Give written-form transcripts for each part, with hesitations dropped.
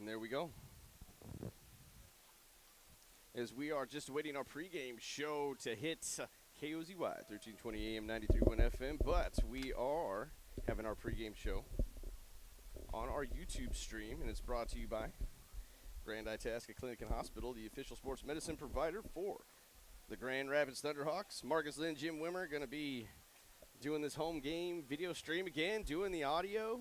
there we go. As we are just awaiting our pregame show to hit KOZY, 1320 AM, 93.1 FM, but we are having our pregame show on our YouTube stream, and it's brought to you by Grand Itasca Clinic and Hospital, the official sports medicine provider for the Grand Rapids Thunderhawks. Marcus Lynn, Jim Wimmer going to be doing this home game video stream again, doing the audio.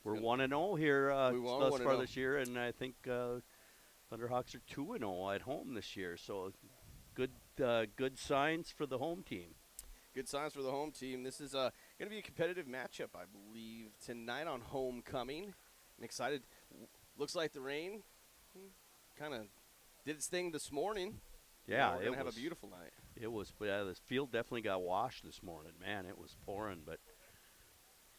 We're 1-0 here thus far 1-0 this year, and I think Thunderhawks are 2-0 at home this year. So good signs for the home team. Good signs for the home team. This is going to be a competitive matchup, I believe, tonight on homecoming. I'm excited. Looks like the rain kind of did its thing this morning. Yeah, we're going to have a beautiful night. It was, but the field definitely got washed this morning. Man, it was pouring, but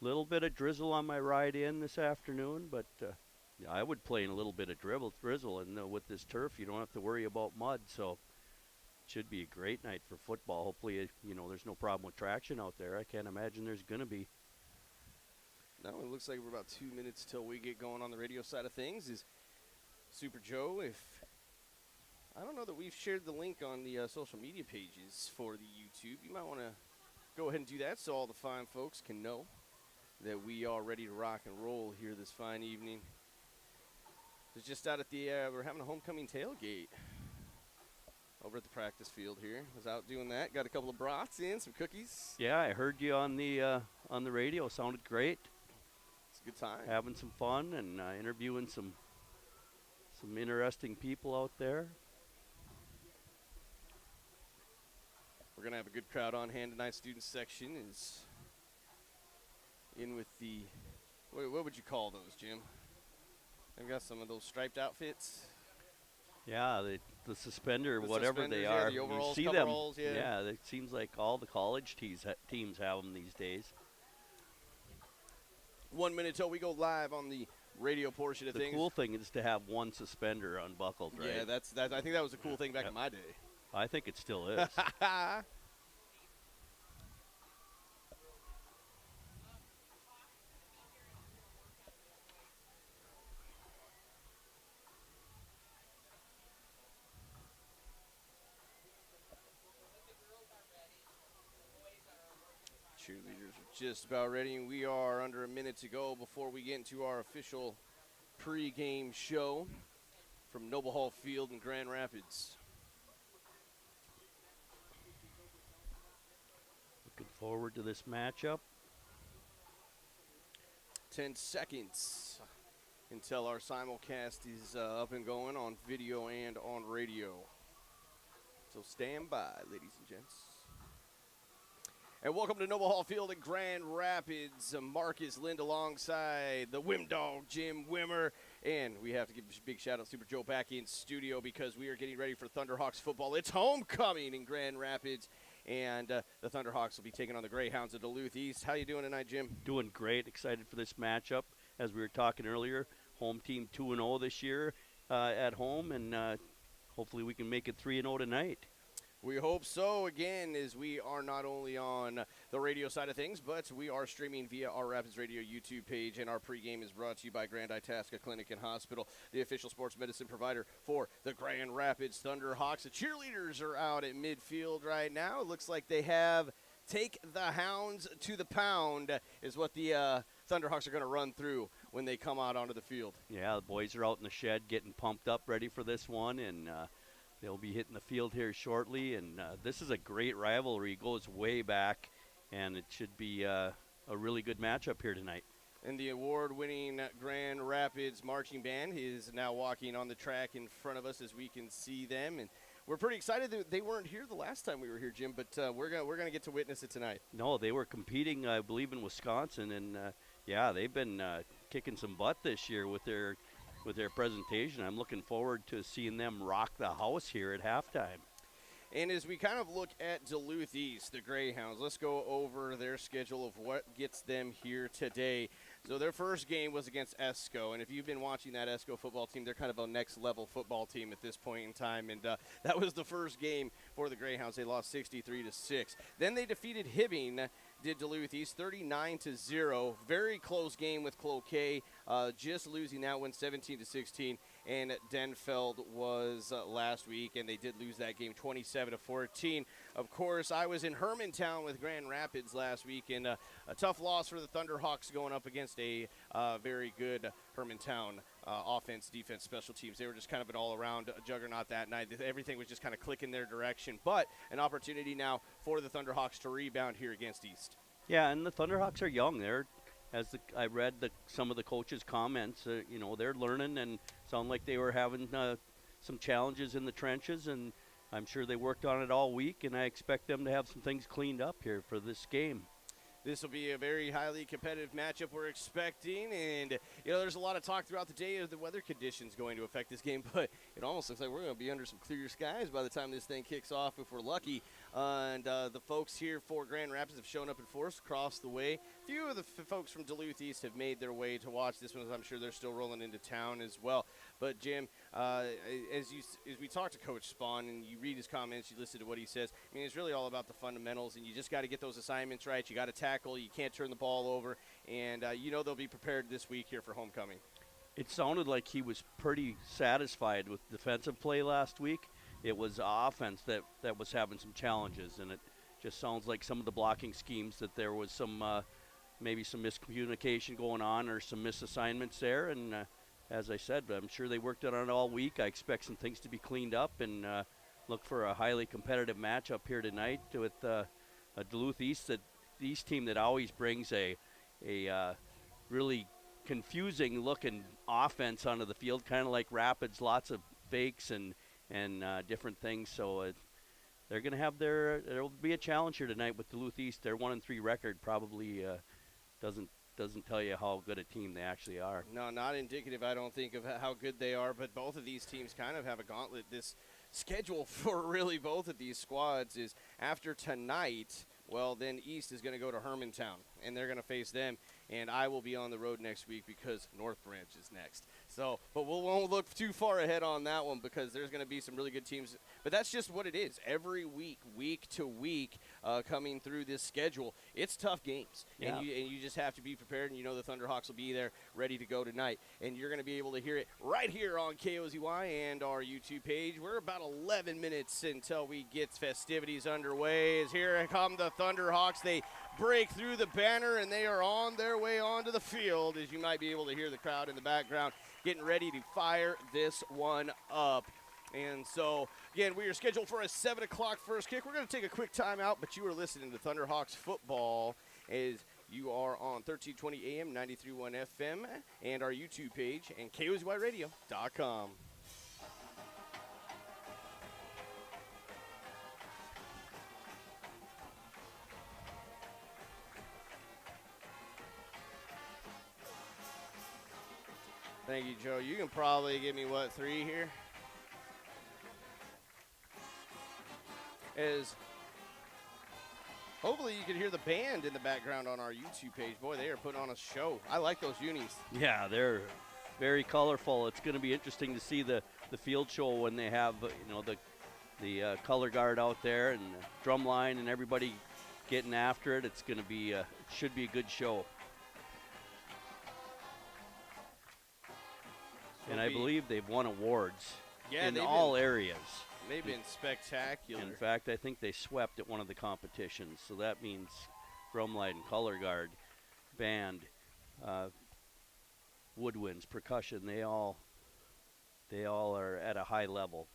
little bit of drizzle on my ride in this afternoon, but yeah, I would play in a little bit of drizzle, and with this turf, you don't have to worry about mud, so it should be a great night for football. Hopefully, there's no problem with traction out there. I can't imagine there's going to be. No, it looks like we're about 2 minutes till we get going on the radio side of things. Is Super Joe, I don't know that we've shared the link on the social media pages for the YouTube. You might want to go ahead and do that so all the fine folks can know that we are ready to rock and roll here this fine evening. It's just out at the, we're having a homecoming tailgate over at the practice field here. I was out doing that. Got a couple of brats in, some cookies. Yeah, I heard you on the radio. Sounded great. It's a good time. Having some fun and interviewing some interesting people out there. We're going to have a good crowd on hand tonight. Student section is in with the, what would you call those, Jim? They've got some of those striped outfits. Yeah, the suspender, the whatever they are. The overalls, you see them. yeah. It seems like all the college teams have them these days. 1 minute till we go live on the radio portion of things. The cool thing is to have one suspender unbuckled, right? Yeah, that's I think that was a cool thing back in my day. I think it still is. Cheerleaders are just about ready, and we are under a minute to go before we get into our official pregame show from Noble Hall Field in Grand Rapids. Looking forward to this matchup. 10 seconds until our simulcast is up and going on video and on radio. So stand by, ladies and gents. And welcome to Noble Hall Field in Grand Rapids. Marcus Lind alongside the Wim Dog, Jim Wimmer. And we have to give a big shout out to Super Joe back in studio because we are getting ready for Thunderhawks football. It's homecoming in Grand Rapids. And the Thunderhawks will be taking on the Greyhounds of Duluth East. How you doing tonight, Jim? Doing great. Excited for this matchup. As we were talking earlier, home team 2-0 this year at home. And hopefully we can make it 3-0 tonight. We hope so, again, as we are not only on the radio side of things, but we are streaming via our Rapids Radio YouTube page, and our pregame is brought to you by Grand Itasca Clinic and Hospital, the official sports medicine provider for the Grand Rapids Thunderhawks. The cheerleaders are out at midfield right now. It looks like they have "Take the Hounds to the Pound" is what the Thunderhawks are going to run through when they come out onto the field. Yeah, the boys are out in the shed getting pumped up, ready for this one, and they'll be hitting the field here shortly, and this is a great rivalry. It goes way back, and it should be a really good matchup here tonight. And the award-winning Grand Rapids Marching Band is now walking on the track in front of us as we can see them. And we're pretty excited that they weren't here the last time we were here, Jim, but we're gonna get to witness it tonight. No, they were competing, I believe, in Wisconsin, and yeah, they've been kicking some butt this year with their presentation. I'm looking forward to seeing them rock the house here at halftime. And as we kind of look at Duluth East, the Greyhounds, let's go over their schedule of what gets them here today. So their first game was against ESCO, and if you've been watching that ESCO football team, they're kind of a next-level football team at this point in time, and that was the first game for the Greyhounds. They lost 63-6. Then they defeated Hibbing did Duluth East 39-0. Very close game with Cloquet, just losing that one 17-16. And Denfeld was last week, and they did lose that game 27-14. Of course, I was in Hermantown with Grand Rapids last week, and a tough loss for the Thunderhawks going up against a very good Hermantown offense, defense, special teams. They were just kind of an all-around juggernaut that night. Everything was just kind of clicking their direction, but an opportunity now for the Thunderhawks to rebound here against East. Yeah, and the Thunderhawks are young. I read some of the coaches' comments, they're learning and sound like they were having some challenges in the trenches, and I'm sure they worked on it all week, and I expect them to have some things cleaned up here for this game. This will be a very highly competitive matchup we're expecting, and there's a lot of talk throughout the day of the weather conditions going to affect this game, but it almost looks like we're going to be under some clear skies by the time this thing kicks off if we're lucky. And the folks here for Grand Rapids have shown up in force across the way. A few of the folks from Duluth East have made their way to watch this one, as I'm sure they're still rolling into town as well. But Jim, as we talk to Coach Spahn and you read his comments, you listen to what he says, I mean, it's really all about the fundamentals, and you just got to get those assignments right. You got to tackle. You can't turn the ball over, and they'll be prepared this week here for homecoming. It sounded like he was pretty satisfied with defensive play last week. It was offense that was having some challenges, and it just sounds like some of the blocking schemes that there was some maybe some miscommunication going on or some misassignments there. And as I said, I'm sure they worked on it all week. I expect some things to be cleaned up, and look for a highly competitive matchup here tonight with a Duluth East team that always brings a really confusing looking offense onto the field, kind of like Rapids, lots of fakes and different things. So they're going to have there'll be a challenge here tonight with Duluth East. Their 1-3 record probably doesn't tell you how good a team they actually are. No, not indicative, I don't think, of how good they are, but both of these teams kind of have a gauntlet. This schedule for really both of these squads is after tonight, well, then East is going to go to Hermantown, and they're going to face them, and I will be on the road next week because North Branch is next. So, but we won't look too far ahead on that one because there's going to be some really good teams. But that's just what it is. Every week, week to week, coming through this schedule, it's tough games. Yeah. And you just have to be prepared, and the Thunderhawks will be there ready to go tonight. And you're going to be able to hear it right here on KOZY and our YouTube page. We're about 11 minutes until we get festivities underway. As here come the Thunderhawks. They break through the banner, and they are on their way onto the field, as you might be able to hear the crowd in the background getting ready to fire this one up. And so, again, we are scheduled for a 7 o'clock first kick. We're going to take a quick timeout, but you are listening to Thunderhawks football as you are on 1320 AM, 93.1 FM, and our YouTube page, and KOZYradio.com. Thank you, Joe. You can probably give me, 3 here? As hopefully you can hear the band in the background on our YouTube page. Boy, they are putting on a show. I like those unis. Yeah, they're very colorful. It's going to be interesting to see the field show when they have the color guard out there and the drum line and everybody getting after it. It's going to be should be a good show. And I believe they've won awards in all areas. They've been spectacular. In fact, I think they swept at one of the competitions. So that means drumline, color guard, band, woodwinds, percussion, they all are at a high level.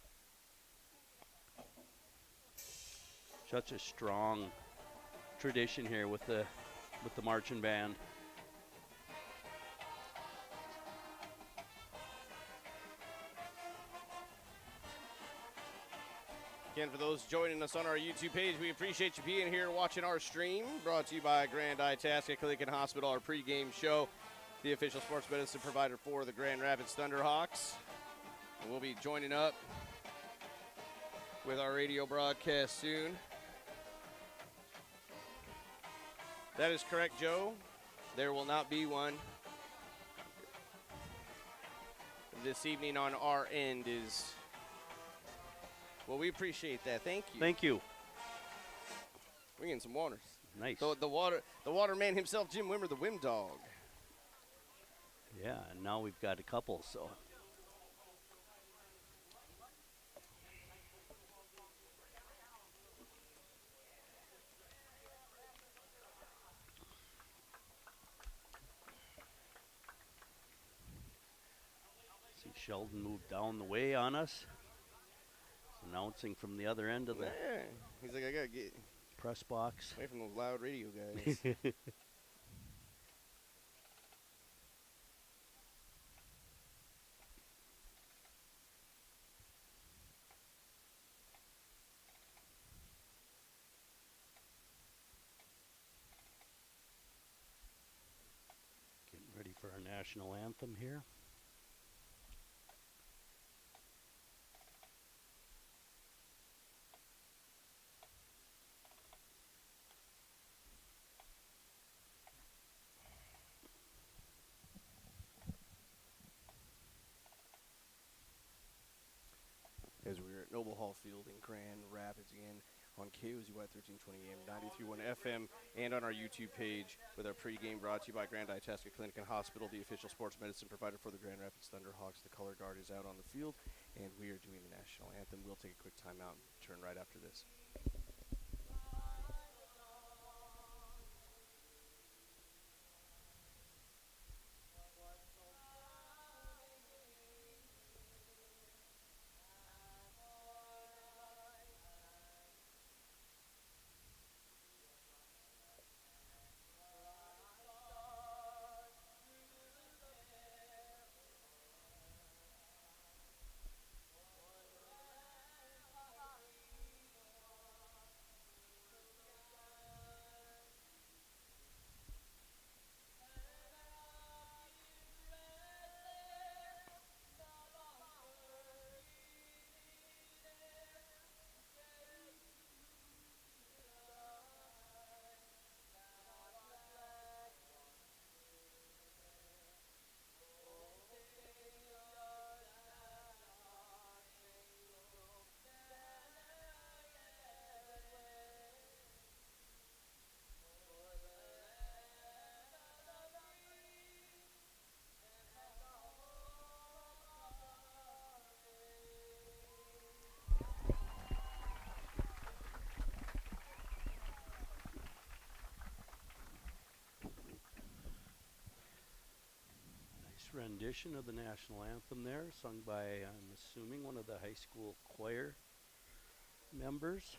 Such a strong tradition here with the marching band. Again, for those joining us on our YouTube page, we appreciate you being here watching our stream. Brought to you by Grand Itasca Clinic and Hospital, our pregame show, the official sports medicine provider for the Grand Rapids Thunderhawks. And we'll be joining up with our radio broadcast soon. That is correct, Joe. There will not be one this evening on our end. Well, we appreciate that. Thank you. Thank you. We're getting some waters. Nice. The water man himself, Jim Wimmer, the Wim Dog. Yeah, and now we've got a couple, so. See Sheldon move down the way on us. Announcing from the other end of the He's like, I gotta get press box. away from those loud radio guys. Getting ready for our national anthem here. As we're at Noble Hall Field in Grand Rapids again on KOZY 1320 AM, 93.1 FM, and on our YouTube page with our pregame brought to you by Grand Itasca Clinic and Hospital, the official sports medicine provider for the Grand Rapids Thunderhawks. The color guard is out on the field, and we are doing the national anthem. We'll take a quick timeout and turn right after this. Rendition of the national anthem there, sung by, I'm assuming, one of the high school choir members.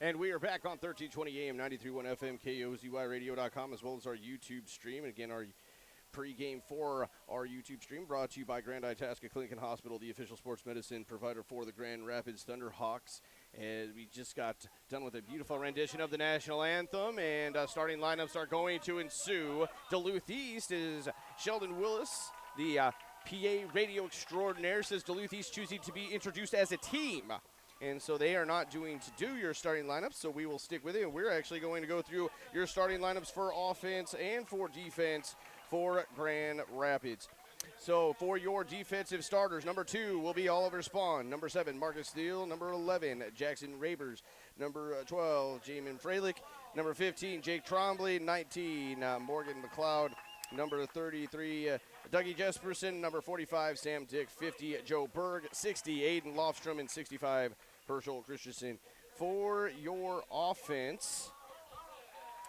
And we are back on 1320 AM, 93.1 FM, KOZYRadio.com, as well as our YouTube stream. And again, our pregame for our YouTube stream brought to you by Grand Itasca Clinic and Hospital, the official sports medicine provider for the Grand Rapids Thunderhawks. And we just got done with a beautiful rendition of the national anthem, and starting lineups are going to ensue. Duluth East is Sheldon Willis, the PA radio extraordinaire, says Duluth East choosing to be introduced as a team. And so they are not doing to do your starting lineups, so we will stick with it. And we're actually going to go through your starting lineups for offense and for defense for Grand Rapids. So for your defensive starters, number 2 will be Oliver Spahn. Number 7, Marcus Steele. Number 11, Jackson Rabers. Number 12, Jamin Freilich. Number 15, Jake Trombley. 19, Morgan McLeod. Number 33, Dougie Jesperson. Number 45, Sam Dick. 50, Joe Berg. 60, Aiden Lofstrom. And 65, Herschel Christensen. For your offense,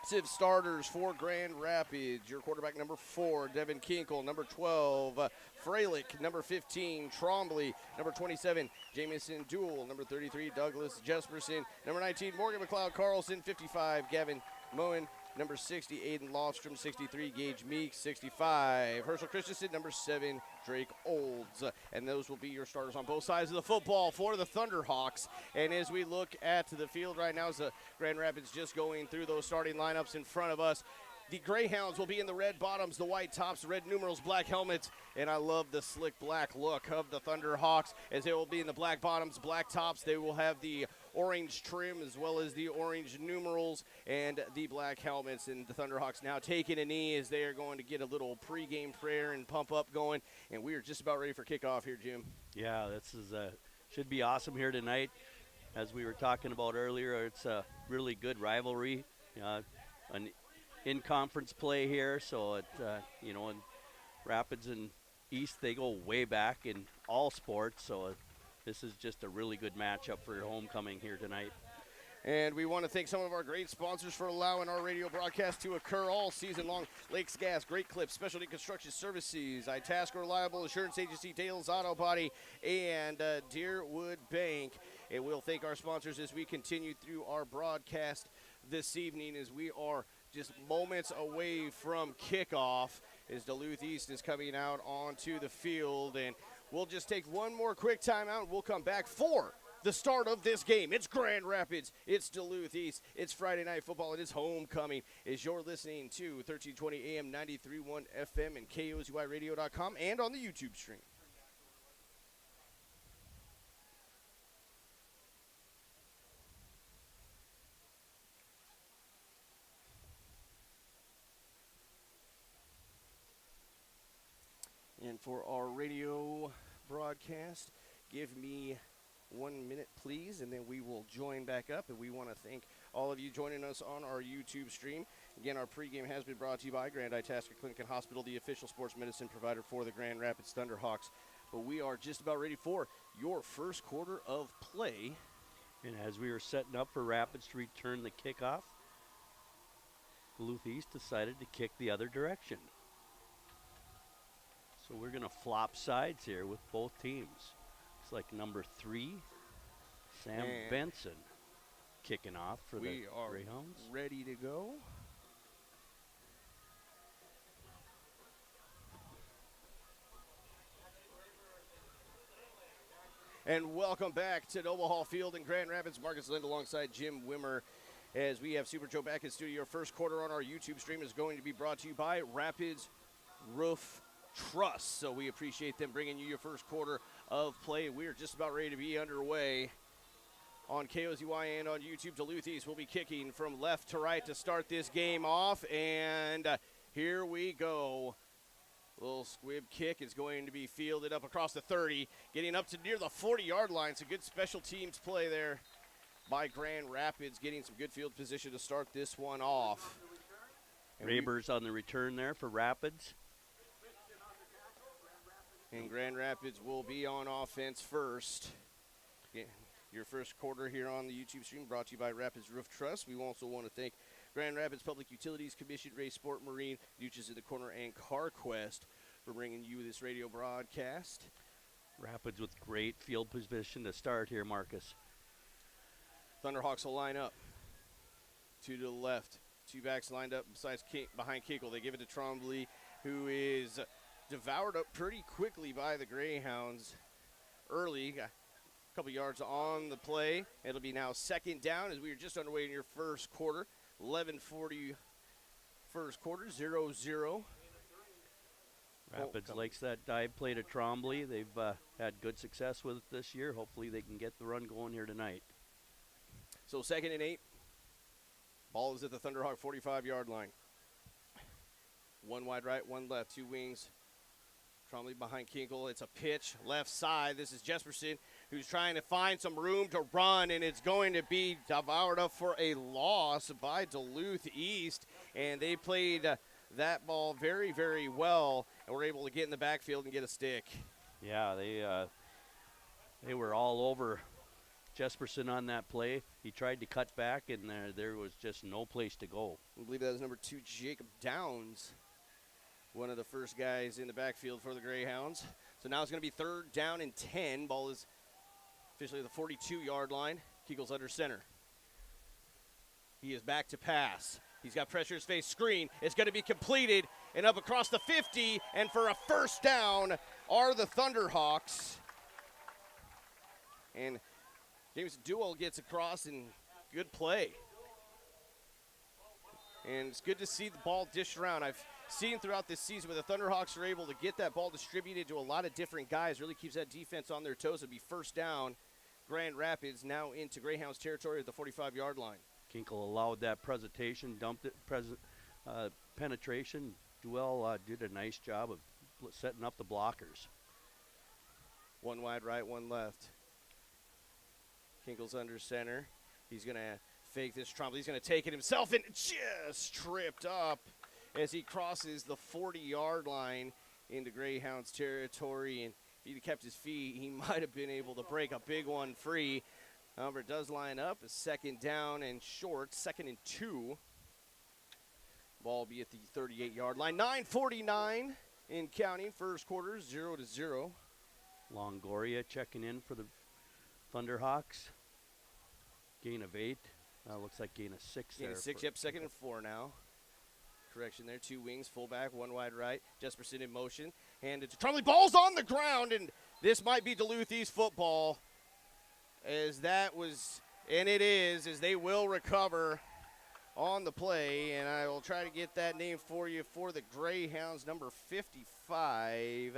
defensive starters for Grand Rapids. Your quarterback, number 4, Devin Kinkle. Number 12, Freilich. Number 15, Trombley. Number 27, Jamison Duell. Number 33, Douglas Jesperson. Number 19, Morgan McLeod Carlson. 55, Gavin Moen. Number 60, Aiden Lofstrom. 63, Gage Meeks. 65, Herschel Christensen. Number 7, Drake Olds. And those will be your starters on both sides of the football for the Thunderhawks. And as we look at the field right now, as the Grand Rapids just going through those starting lineups in front of us, the Greyhounds will be in the red bottoms, the white tops, red numerals, black helmets, and I love the slick black look of the Thunderhawks as they will be in the black bottoms, black tops. They will have the orange trim as well as the orange numerals and the black helmets. And the Thunderhawks now taking a knee as they are going to get a little pregame prayer and pump up going. And we are just about ready for kickoff here, Jim. Yeah, this is should be awesome here tonight. As we were talking about earlier, it's a really good rivalry. An in-conference play here, so it in Rapids and East, they go way back in all sports, so this is just a really good matchup for your homecoming here tonight. And we want to thank some of our great sponsors for allowing our radio broadcast to occur all season long. Lakes Gas, Great Clips, Specialty Construction Services, Itasca Reliable Assurance Agency, Dale's Auto Body, and Deerwood Bank. And we'll thank our sponsors as we continue through our broadcast this evening as we are just moments away from kickoff as Duluth East is coming out onto the field. And we'll just take one more quick timeout and we'll come back for the start of this game. It's Grand Rapids, it's Duluth East, it's Friday Night Football, and it's homecoming as you're listening to 1320 AM, 93.1 FM, and KOZYRadio.com, and on the YouTube stream. And for our radio broadcast, give me 1 minute, please, and then we will join back up. And we want to thank all of you joining us on our YouTube stream. Again, our pregame has been brought to you by Grand Itasca Clinic and Hospital, the official sports medicine provider for the Grand Rapids Thunderhawks. But we are just about ready for your first quarter of play. And as we were setting up for Rapids to return the kickoff, Duluth East decided to kick the other direction. So we're going to flop sides here with both teams. It's like number 3, Sam Benson, kicking off for the Greyhounds. Ready to go. And welcome back to Noble Hall Field in Grand Rapids. Marcus Lind alongside Jim Wimmer as we have Super Joe back in studio. First quarter on our YouTube stream is going to be brought to you by Rapids Roof Trust. So we appreciate them bringing you your first quarter of play. We are just about ready to be underway on KOZY and on YouTube. Duluth East will be kicking from left to right to start this game off. And here we go. Little squib kick is going to be fielded up across the 30, getting up to near the 40-yard line. So good special teams play there by Grand Rapids, getting some good field position to start this one off. Rabers on the return there for Rapids. And Grand Rapids will be on offense first. Yeah, your first quarter here on the YouTube stream brought to you by Rapids Roof Trust. We also want to thank Grand Rapids Public Utilities Commission, Ray Sport Marine, Duches in the Corner, and CarQuest for bringing you this radio broadcast. Rapids with great field position to start here, Marcus. Thunderhawks will line up. 2 to the left. 2 backs lined up behind Kinkle. They give it to Trombley, who is devoured up pretty quickly by the Greyhounds early. Got a couple yards on the play. It'll be now second down as we are just underway in your first quarter. 11:40 first quarter, 0-0. Rapids likes that dive play to Trombley. They've had good success with it this year. Hopefully they can get the run going here tonight. So 2nd and 8. Ball is at the Thunderhawk 45-yard line. 1 wide right, 1 left, 2 wings. Trombley behind Kinkle. It's a pitch left side. This is Jesperson, who's trying to find some room to run, and it's going to be devoured up for a loss by Duluth East. And they played that ball very, very well and were able to get in the backfield and get a stick. Yeah, they were all over Jesperson on that play. He tried to cut back, and there was just no place to go. I believe that was number 2, Jacob Downs, one of the first guys in the backfield for the Greyhounds. So now it's going to be 3rd down and 10. Ball is officially at the 42-yard line. Kegel's under center. He is back to pass. He's got pressure his face. Screen. It's going to be completed and up across the 50. And for a first down are the Thunderhawks. And James Duell gets across and good play. And it's good to see the ball dished around. I've seen throughout this season where the Thunderhawks are able to get that ball distributed to a lot of different guys. Really keeps that defense on their toes. It'll be first down. Grand Rapids now into Greyhounds territory at the 45-yard line. Kinkle allowed that presentation, penetration. Duell did a nice job of setting up the blockers. One wide right, one left. Kinkle's under center. He's going to fake this Trombley. He's going to take it himself and just tripped up as he crosses the 40-yard line into Greyhounds territory. And if he'd kept his feet, he might have been able to break a big one free. However, it does line up. A 2nd down and short, 2nd and 2. Ball will be at the 38-yard line. 9:49 in counting. First quarter, 0-0. Longoria checking in for the Thunderhawks. Gain of 8. Looks like gain of 6 Gain there. of 6, yep, 2nd and 4 now. Correction there, 2 wings, fullback, 1 wide right. Jesperson in motion. Handed to Trombley. Ball's on the ground, and this might be Duluth East football. As that was, and it is, as they will recover on the play. And I will try to get that name for you for the Greyhounds, number 55.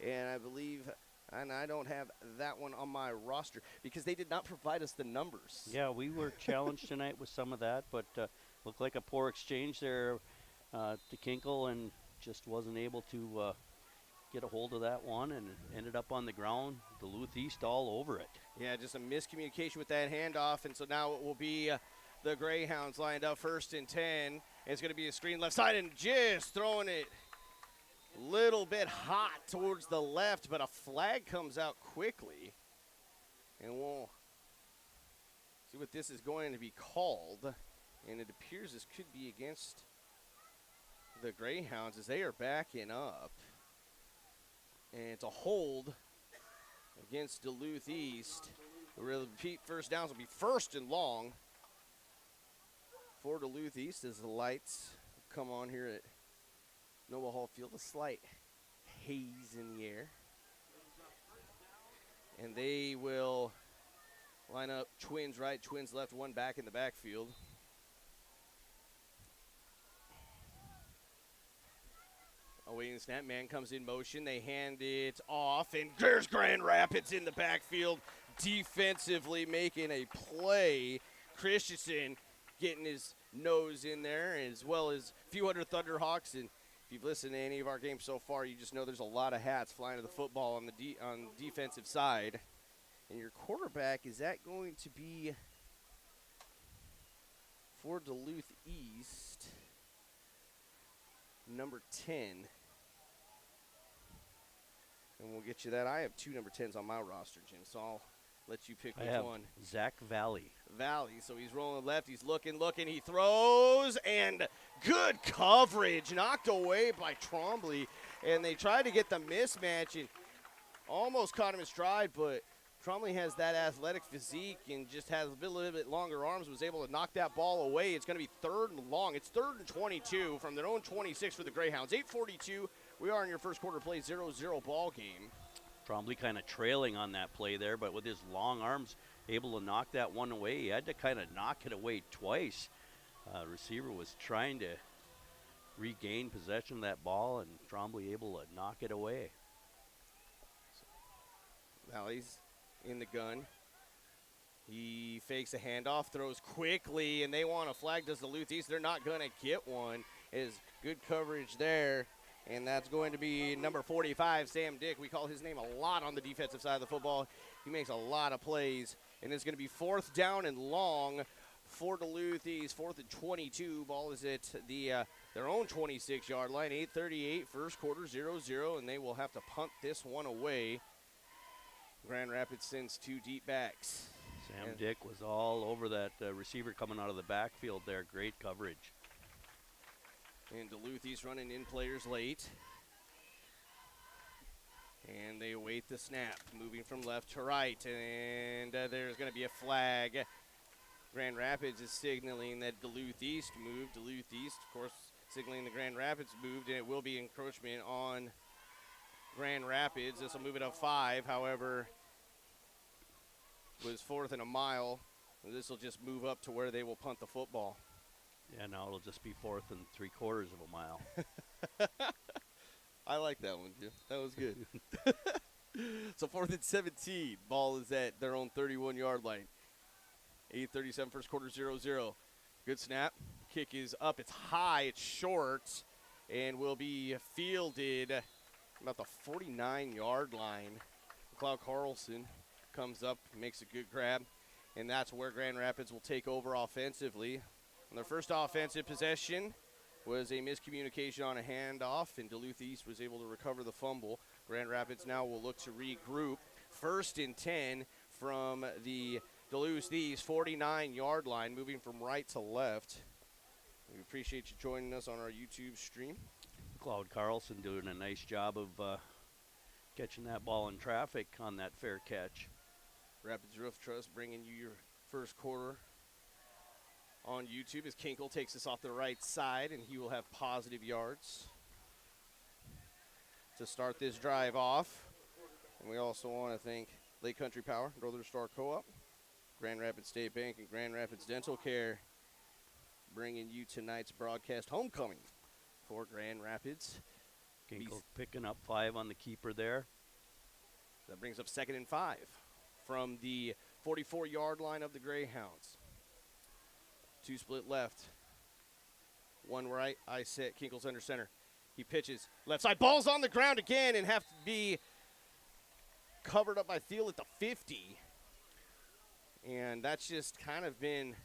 And I believe, and I don't have that one on my roster because they did not provide us the numbers. Yeah, we were challenged tonight with some of that, but looked like a poor exchange there to Kinkle and just wasn't able to get a hold of that one and ended up on the ground. Duluth East all over it. Yeah, just a miscommunication with that handoff, and so now it will be the Greyhounds lined up 1st and 10. It's going to be a screen left side and just throwing it a little bit hot towards the left, but a flag comes out quickly. And we'll see what this is going to be called. And it appears this could be against the Greyhounds as they are backing up. And it's a hold against Duluth East. Repeat first downs will be 1st and long for Duluth East as the lights come on here at Noble Hall Field. A slight haze in the air. And they will line up twins right, twins left, one back in the backfield. Awaiting the snap, man comes in motion. They hand it off, and there's Grand Rapids in the backfield, defensively making a play. Christensen getting his nose in there, as well as a few other Thunderhawks. And if you've listened to any of our games so far, you just know there's a lot of hats flying to the football on the defensive side. And your quarterback, is that going to be for Duluth East? Number 10. And we'll get you that. I have 2 number 10s on my roster, Jim, so I'll let you pick which one. Zach Valley. So he's rolling left. He's looking. He throws, and good coverage. Knocked away by Trombley. And they tried to get the mismatch and almost caught him in stride, but Trombley has that athletic physique and just has a little bit longer arms, was able to knock that ball away. It's going to be 3rd and long. It's 3rd and 22 from their own 26 for the Greyhounds. 8:42. We are in your first quarter play, 0-0 ball game. Trombley kind of trailing on that play there, but with his long arms able to knock that one away. He had to kind of knock it away twice. Receiver was trying to regain possession of that ball, and Trombley able to knock it away. Valley's in the gun. He fakes a handoff, throws quickly, and they want a flag. Does Duluth East? They're not going to get one. Is good coverage there, and that's going to be number 45, Sam Dick. We call his name a lot on the defensive side of the football. He makes a lot of plays, and it's going to be 4th down and long for Duluth East. 4th and 22. Ball is at their own 26-yard line. 8:38, first quarter, 0-0, and they will have to punt this one away. Grand Rapids sends 2 deep backs. Sam Dick was all over that receiver coming out of the backfield there. Great coverage. And Duluth East running in players late. And they await the snap, moving from left to right. And there's going to be a flag. Grand Rapids is signaling that Duluth East moved. Duluth East, of course, signaling the Grand Rapids moved, and it will be encroachment on Grand Rapids. This will move it up 5. However, was 4th and a mile. This will just move up to where they will punt the football. Yeah, now it'll just be 4th and 3/4 of a mile. I like that one, Jim. That was good. So 4th and 17. Ball is at their own 31-yard line. 8:37 first quarter, 0-0. Good snap. Kick is up. It's high. It's short. And will be fielded about the 49-yard line. McLeod Carlson comes up, makes a good grab. And that's where Grand Rapids will take over offensively. On their first offensive possession was a miscommunication on a handoff, and Duluth East was able to recover the fumble. Grand Rapids now will look to regroup. 1st and 10 from the Duluth East 49-yard line, moving from right to left. We appreciate you joining us on our YouTube stream. McLeod Carlson doing a nice job of catching that ball in traffic on that fair catch. Rapids Roof Trust bringing you your first quarter on YouTube as Kinkle takes us off the right side, and he will have positive yards to start this drive off. And we also want to thank Lake Country Power, Northern Star Co-op, Grand Rapids State Bank, and Grand Rapids Dental Care bringing you tonight's broadcast homecoming for Grand Rapids. Kinkle picking up 5 on the keeper there. That brings up 2nd and 5 from the 44-yard line of the Greyhounds. 2 split left. 1 right. I set. Kinkle's under center. He pitches. Left side. Ball's on the ground again and have to be covered up by Thiel at the 50. And that's just kind of been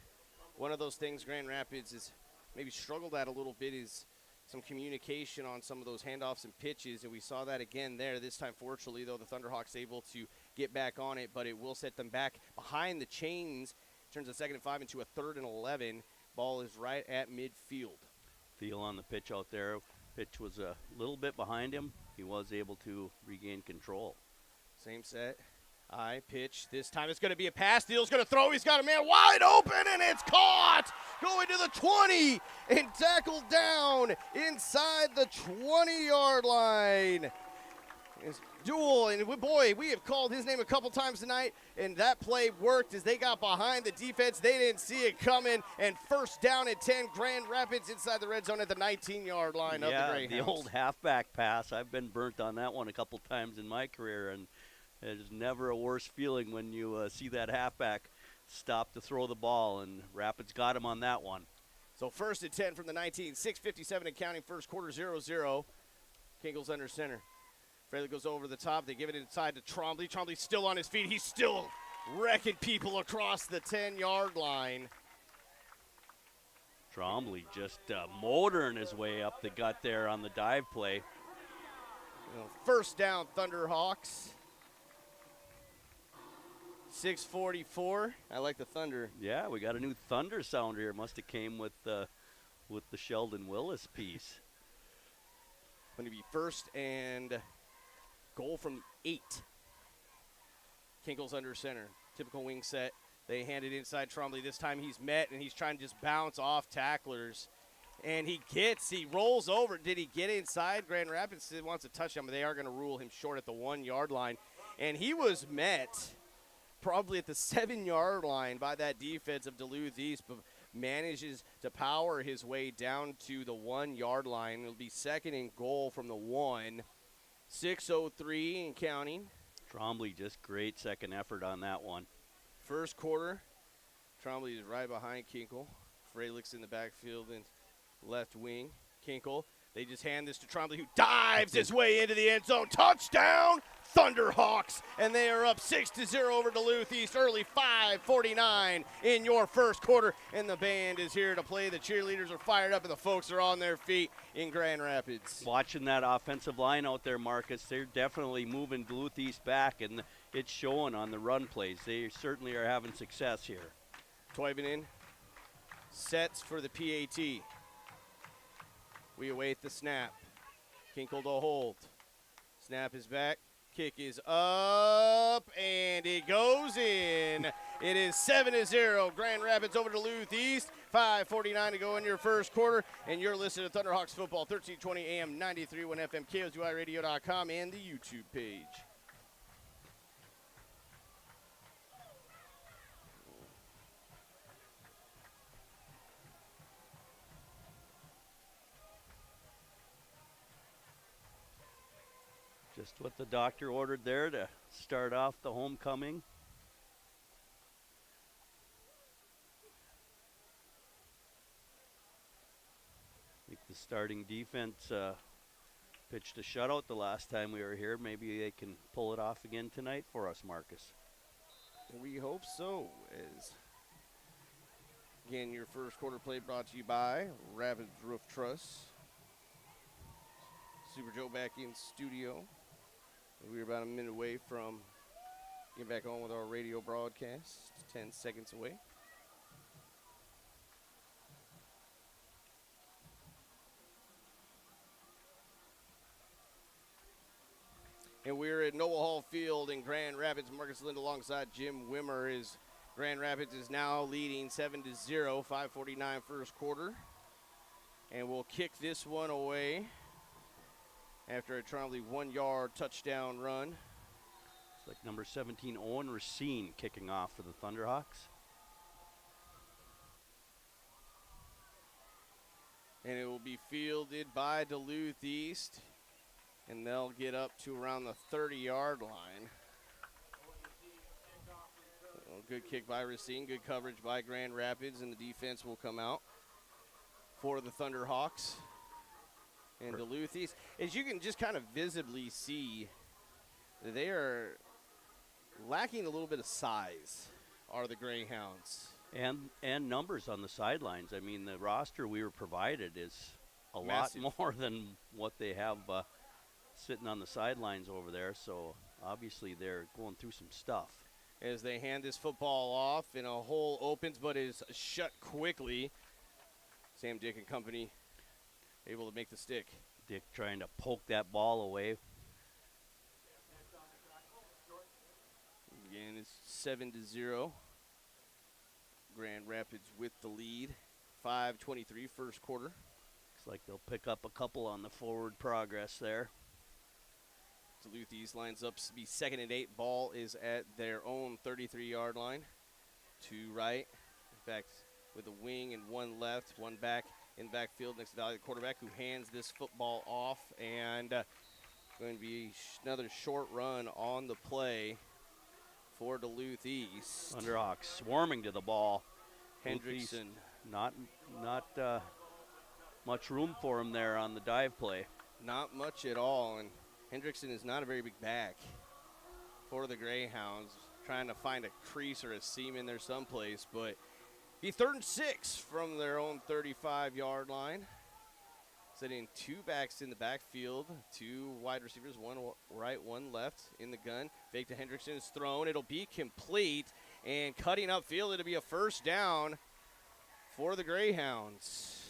one of those things Grand Rapids has maybe struggled at a little bit, is some communication on some of those handoffs and pitches, and we saw that again there. This time, fortunately, though, the Thunderhawks able to get back on it, but it will set them back behind the chains. Turns a 2nd and 5 into a 3rd and 11. Ball is right at midfield. Thiel on the pitch out there. Pitch was a little bit behind him. He was able to regain control. Same set. I pitch. This time it's going to be a pass. Thiel's going to throw. He's got a man wide open, and it's caught. Going to the 20 and tackled down inside the 20-yard line. It's Duel, and boy, we have called his name a couple times tonight, and that play worked as they got behind the defense. They didn't see it coming, and 1st down and 10, Grand Rapids inside the red zone at the 19-yard line of the Greyhounds. The old halfback pass. I've been burnt on that one a couple times in my career, and there's never a worse feeling when you see that halfback stop to throw the ball, and Rapids got him on that one. So 1st and 10 from the 19, 6:57 and counting, first quarter, 0-0. Kinkle's under center. Fraley goes over the top. They give it inside to Trombley. Trombley's still on his feet. He's still wrecking people across the 10-yard line. Trombley just motoring his way up the gut there on the dive play. 1st down, Thunderhawks. 6:44. I like the Thunder. Yeah, we got a new Thunder sound here. Must have came with the Sheldon Willis piece. Going to be 1st and goal from 8. Kinkle's under center. Typical wing set. They hand it inside Trombley. This time he's met, and he's trying to just bounce off tacklers. And he rolls over. Did he get inside? Grand Rapids wants a touchdown, but they are going to rule him short at the 1-yard line. And he was met probably at the 7-yard line by that defense of Duluth East, but manages to power his way down to the 1-yard line. It'll be 2nd and goal from the 1. 6:03 and counting. Trombley, just great second effort on that one. First quarter, Trombley is right behind Kinkle. Fralick's in the backfield and left wing. Kinkle, they just hand this to Trombley, who dives his way into the end zone. Touchdown, Thunderhawks, and they are up 6-0 over Duluth East. Early 5:49 in your first quarter, and the band is here to play. The cheerleaders are fired up, and the folks are on their feet in Grand Rapids. Watching that offensive line out there, Marcus, they're definitely moving Duluth East back, and it's showing on the run plays. They certainly are having success here. Toivonen sets for the PAT. We await the snap. Kinkle to hold. Snap is back. Kick is up, and it goes in. It is 7-0. Grand Rapids over Duluth East. 5:49 to go in your first quarter, and you're listening to Thunderhawks football, 1320 AM, 93.1 FM, KOZUIRadio.com, and the YouTube page. Just what the doctor ordered there to start off the homecoming. I think the starting defense pitched a shutout the last time we were here. Maybe they can pull it off again tonight for us, Marcus. We hope so. As again, your first quarter play brought to you by Rapids Roof Truss. Super Joe back in studio. We're about a minute away from getting back on with our radio broadcast. 10 seconds away. And we're at Noble Hall Field in Grand Rapids. Marcus Lind alongside Jim Wimmer. Grand Rapids is now leading 7-0, 5:49 first quarter. And we'll kick this one away after a Trombley 1-yard touchdown run. It's like number 17, Owen Racine, kicking off for the Thunderhawks. And it will be fielded by Duluth East. And they'll get up to around the 30-yard line. Well, good kick by Racine, good coverage by Grand Rapids, and the defense will come out for the Thunderhawks. And Duluth East, as you can just kind of visibly see, they are lacking a little bit of size, are the Greyhounds. And numbers on the sidelines. I mean, the roster we were provided is a Massive. lot more than what they have sitting on the sidelines over there. So obviously they're going through some stuff. As they hand this football off, and a hole opens but is shut quickly. Sam Dick and company able to make the stick. Dick trying to poke that ball away. Again, it's 7-0. Grand Rapids with the lead. 5:23 first quarter. Looks like they'll pick up a couple on the forward progress there. Duluth East lines up to be 2nd and 8. Ball is at their own 33-yard line. 2 right. In fact, with a wing and 1 left, 1 back in the backfield next to Valley, the quarterback, who hands this football off. And going to be another short run on the play for Duluth East. Thunderhawks swarming to the ball. Hendrickson. Not much room for him there on the dive play. Not much at all. And Hendrickson is not a very big back for the Greyhounds. Trying to find a crease or a seam in there someplace, but be 3rd and 6 from their own 35-yard line. Setting 2 backs in the backfield, 2 wide receivers, 1 right, 1 left in the gun. Fake to Hendrickson is thrown. It'll be complete, and cutting upfield, it'll be a first down for the Greyhounds.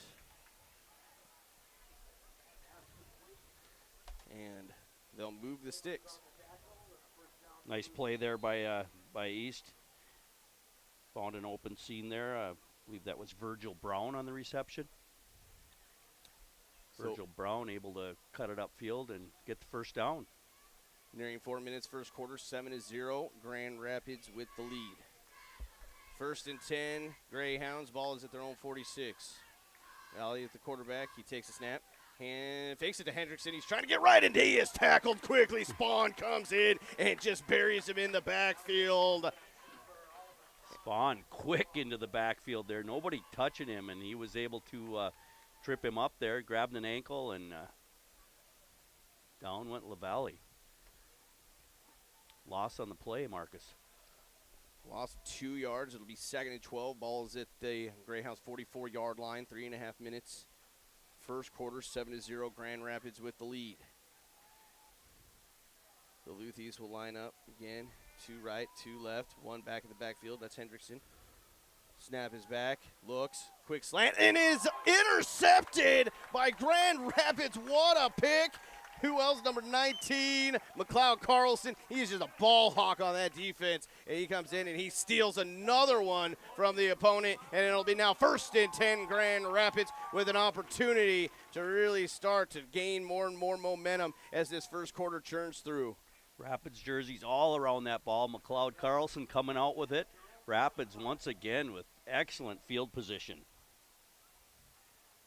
And they'll move the sticks. Nice play there by East. Found an open seam there. I believe that was Virgil Brown on the reception. Virgil Brown able to cut it upfield and get the first down. Nearing 4 minutes first quarter, 7-0. Grand Rapids with the lead. 1st and 10, Greyhounds. Ball is at their own 46. Valley at the quarterback. He takes a snap and fakes it to Hendrickson. He's trying to get right, and he is tackled quickly. Spawn comes in and just buries him in the backfield. Spawn quick into the backfield there. Nobody touching him, and he was able to trip him up there, grabbed an ankle, and down went LaValle. Loss on the play, Marcus. Lost 2 yards. It'll be 2nd and 12. Ball is at the Greyhounds 44-yard line. 3.5 minutes. First quarter, 7-0. Grand Rapids with the lead. Duluth East will line up again. Two right, two left, one back in the backfield. That's Hendrickson. Snap is back, looks, quick slant, and is intercepted by Grand Rapids. What a pick. Who else? Number 19, McLeod Carlson. He's just a ball hawk on that defense. And he comes in and he steals another one from the opponent. And it'll be now 1st and 10 Grand Rapids with an opportunity to really start to gain more and more momentum as this first quarter churns through. Rapids jerseys all around that ball. McLeod Carlson coming out with it. Rapids once again with excellent field position.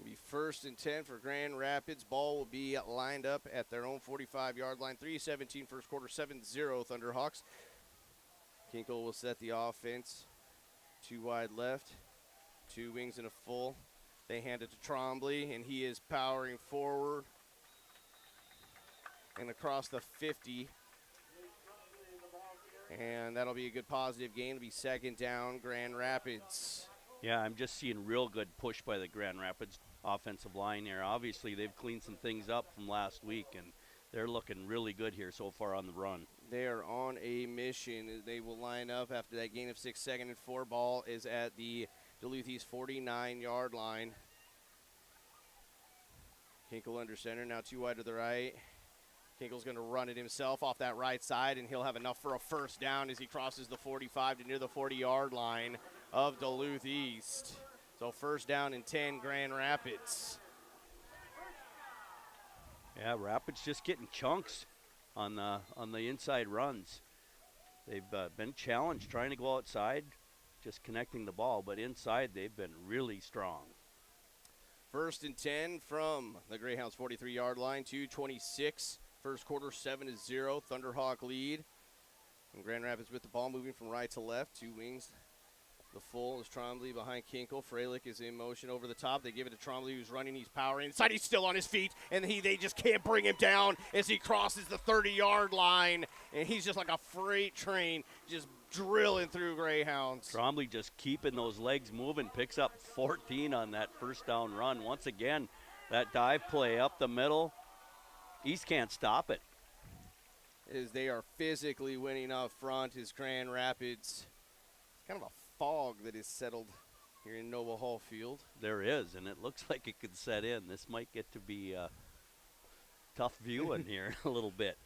It'll be 1st and 10 for Grand Rapids. Ball will be lined up at their own 45-yard line. 3:17 first quarter, 7-0 Thunderhawks. Kinkle will set the offense. Two wide left, two wings and a full. They hand it to Trombley, and he is powering forward and across the 50. And that'll be a good positive gain. It'll be 2nd down, Grand Rapids. Yeah, I'm just seeing real good push by the Grand Rapids offensive line here. Obviously, they've cleaned some things up from last week, and they're looking really good here so far on the run. They are on a mission. They will line up after that gain of 6, 2nd and 4. Ball is at the Duluth East 49-yard line. Kinkle under center, now two wide to the right. Kinkle's going to run it himself off that right side, and he'll have enough for a 1st down as he crosses the 45 to near the 40-yard line of Duluth East. So 1st down and 10, Grand Rapids. Yeah, Rapids just getting chunks on the inside runs. They've been challenged trying to go outside, just connecting the ball, but inside they've been really strong. 1st and 10 from the Greyhounds 43-yard line, 2:26. First quarter, 7-0, Thunderhawk lead. And Grand Rapids with the ball, moving from right to left, two wings. The full is Trombley behind Kinkle. Freilich is in motion over the top. They give it to Trombley, who's running. He's powering inside. He's still on his feet, and they just can't bring him down as he crosses the 30-yard line. And he's just like a freight train, just drilling through Greyhounds. Trombley just keeping those legs moving, picks up 14 on that 1st down run. Once again, that dive play up the middle. East can't stop it. As they are physically winning up front is Grand Rapids. It's kind of a fog that is settled here in Noble Hall Field. There is, and it looks like it could set in. This might get to be tough viewing here a little bit.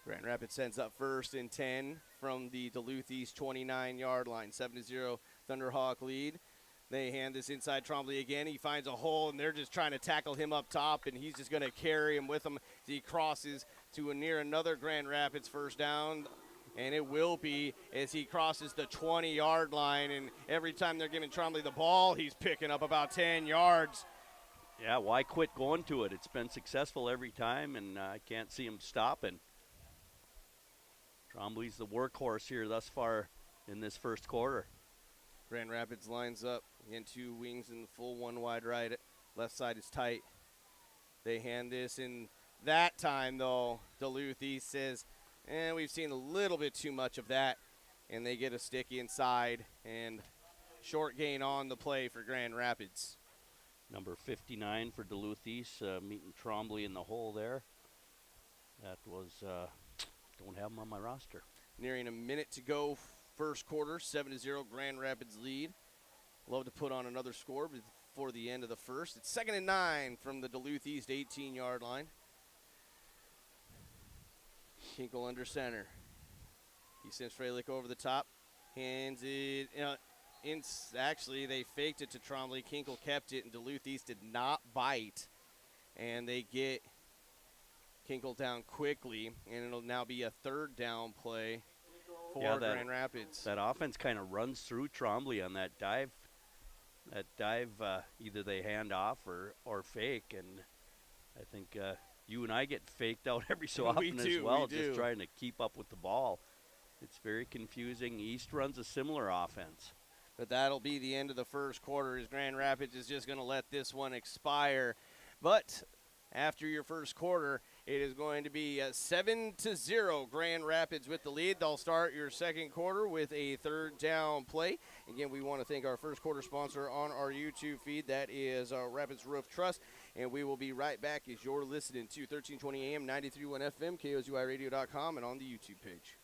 Grand Rapids sends up 1st and 10 from the Duluth East 29-yard line. 7-0 Thunderhawk lead. They hand this inside Trombley again. He finds a hole, and they're just trying to tackle him up top, and he's just going to carry him with him as he crosses to near another Grand Rapids 1st down. And it will be as he crosses the 20-yard line. And every time they're giving Trombley the ball, he's picking up about 10 yards. Yeah, why quit going to it? It's been successful every time, and I can't see him stopping. Trombley's the workhorse here thus far in this first quarter. Grand Rapids lines up. Again, two wings and the full, one wide right. Left side is tight. They hand this, and that time, though, Duluth East says, we've seen a little bit too much of that. And they get a stick inside, and short gain on the play for Grand Rapids. Number 59 for Duluth East, meeting Trombley in the hole there. That was, don't have him on my roster. Nearing a minute to go, first quarter, 7-0 Grand Rapids lead. Love to put on another score before the end of the first. It's 2nd and 9 from the Duluth East 18-yard line. Kinkle under center. He sends Freilich over the top. Hands it. Actually, they faked it to Trombley. Kinkle kept it, and Duluth East did not bite. And they get Kinkle down quickly, and it'll now be a 3rd down play for Grand Rapids. That offense kind of runs through Trombley on that dive. Either they hand off or fake, and I think you and I get faked out every so often as well, just trying to keep up with the ball. It's very confusing. East runs a similar offense. But that'll be the end of the first quarter as Grand Rapids is just going to let this one expire. But after your first quarter, it is going to be 7-0 Grand Rapids with the lead. They'll start your second quarter with a 3rd down play. Again, we want to thank our first quarter sponsor on our YouTube feed. That is Rapids Roof Trust. And we will be right back as you're listening to 1320 AM, 93.1 FM, KOZUIRadio.com, and on the YouTube page.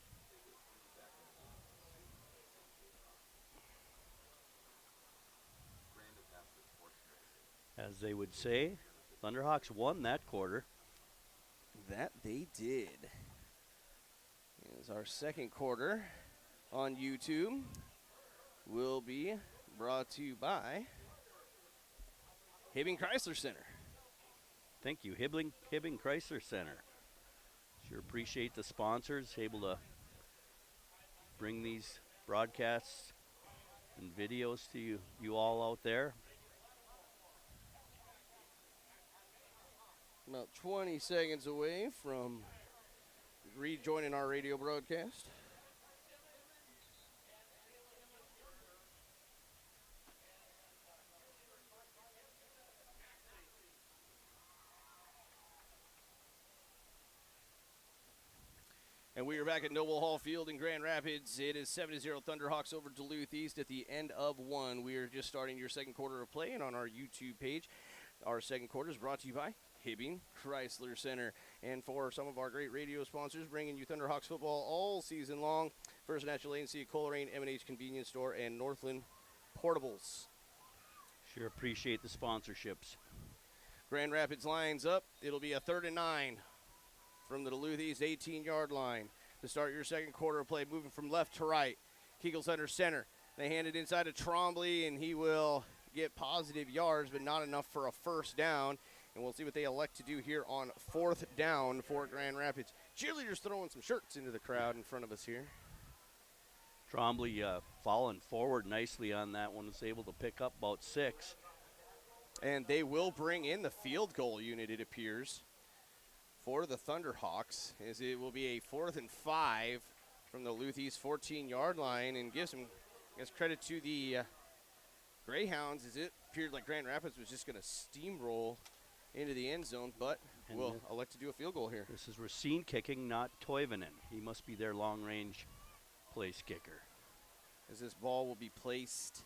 As they would say, Thunderhawks won that quarter. That they did. As our second quarter on YouTube will be brought to you by Hibbing Chrysler Center. Thank you, Hibbing Chrysler Center. Sure appreciate the sponsors, able to bring these broadcasts and videos to you all out there. About 20 seconds away from rejoining our radio broadcast. And we are back at Noble Hall Field in Grand Rapids. It is 7-0 Thunderhawks over Duluth East at the end of one. We are just starting your second quarter of play, and on our YouTube page, our second quarter is brought to you by Hibbing Chrysler Center. And for some of our great radio sponsors, bringing you Thunderhawks football all season long, First National Agency, Coleraine, M&H Convenience Store, and Northland Portables. Sure appreciate the sponsorships. Grand Rapids lines up. It'll be a 3rd and 9 from the Duluth East 18-yard line to start your second quarter of play, moving from left to right. Keagle's under center. They hand it inside to Trombley, and he will get positive yards, but not enough for a first down. And we'll see what they elect to do here on 4th down for Grand Rapids. Cheerleaders throwing some shirts into the crowd in front of us here. Trombley falling forward nicely on that one, was able to pick up about 6. And they will bring in the field goal unit, it appears, for the Thunderhawks, as it will be a 4th and 5 from the Duluth East 14-yard line, and give some, I guess, credit to the Greyhounds, as it appeared like Grand Rapids was just going to steamroll into the end zone, but And we'll elect to do a field goal here. This is Racine kicking, not Toivonen. He must be their long-range place kicker. As this ball will be placed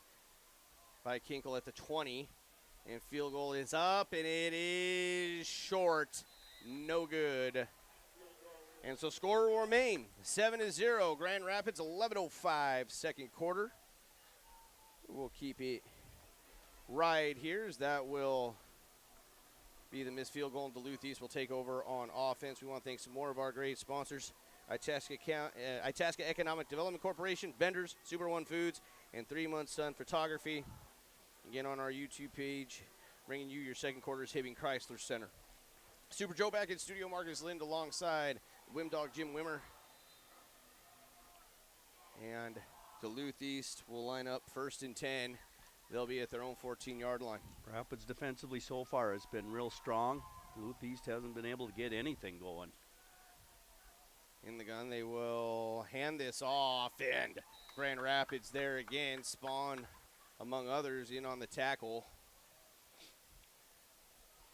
by Kinkle at the 20, and field goal is up, and it is short. No good. And so score will remain 7-0. Grand Rapids 11:05 second quarter. We'll keep it right here, as that will be the missed field goal, and Duluth East will take over on offense. We want to thank some more of our great sponsors: Itasca Economic Development Corporation, Benders, Super One Foods, and 3 Months Sun Photography. Again, on our YouTube page, bringing you your second quarter's Hibbing Chrysler Center. Super Joe back in studio. Marcus Lind alongside Wim Dog Jim Wimmer. And Duluth East will line up 1st and 10. They'll be at their own 14-yard line. Rapids defensively so far has been real strong. Duluth East hasn't been able to get anything going. In the gun, they will hand this off, and Grand Rapids there again. Spawn, among others, in on the tackle.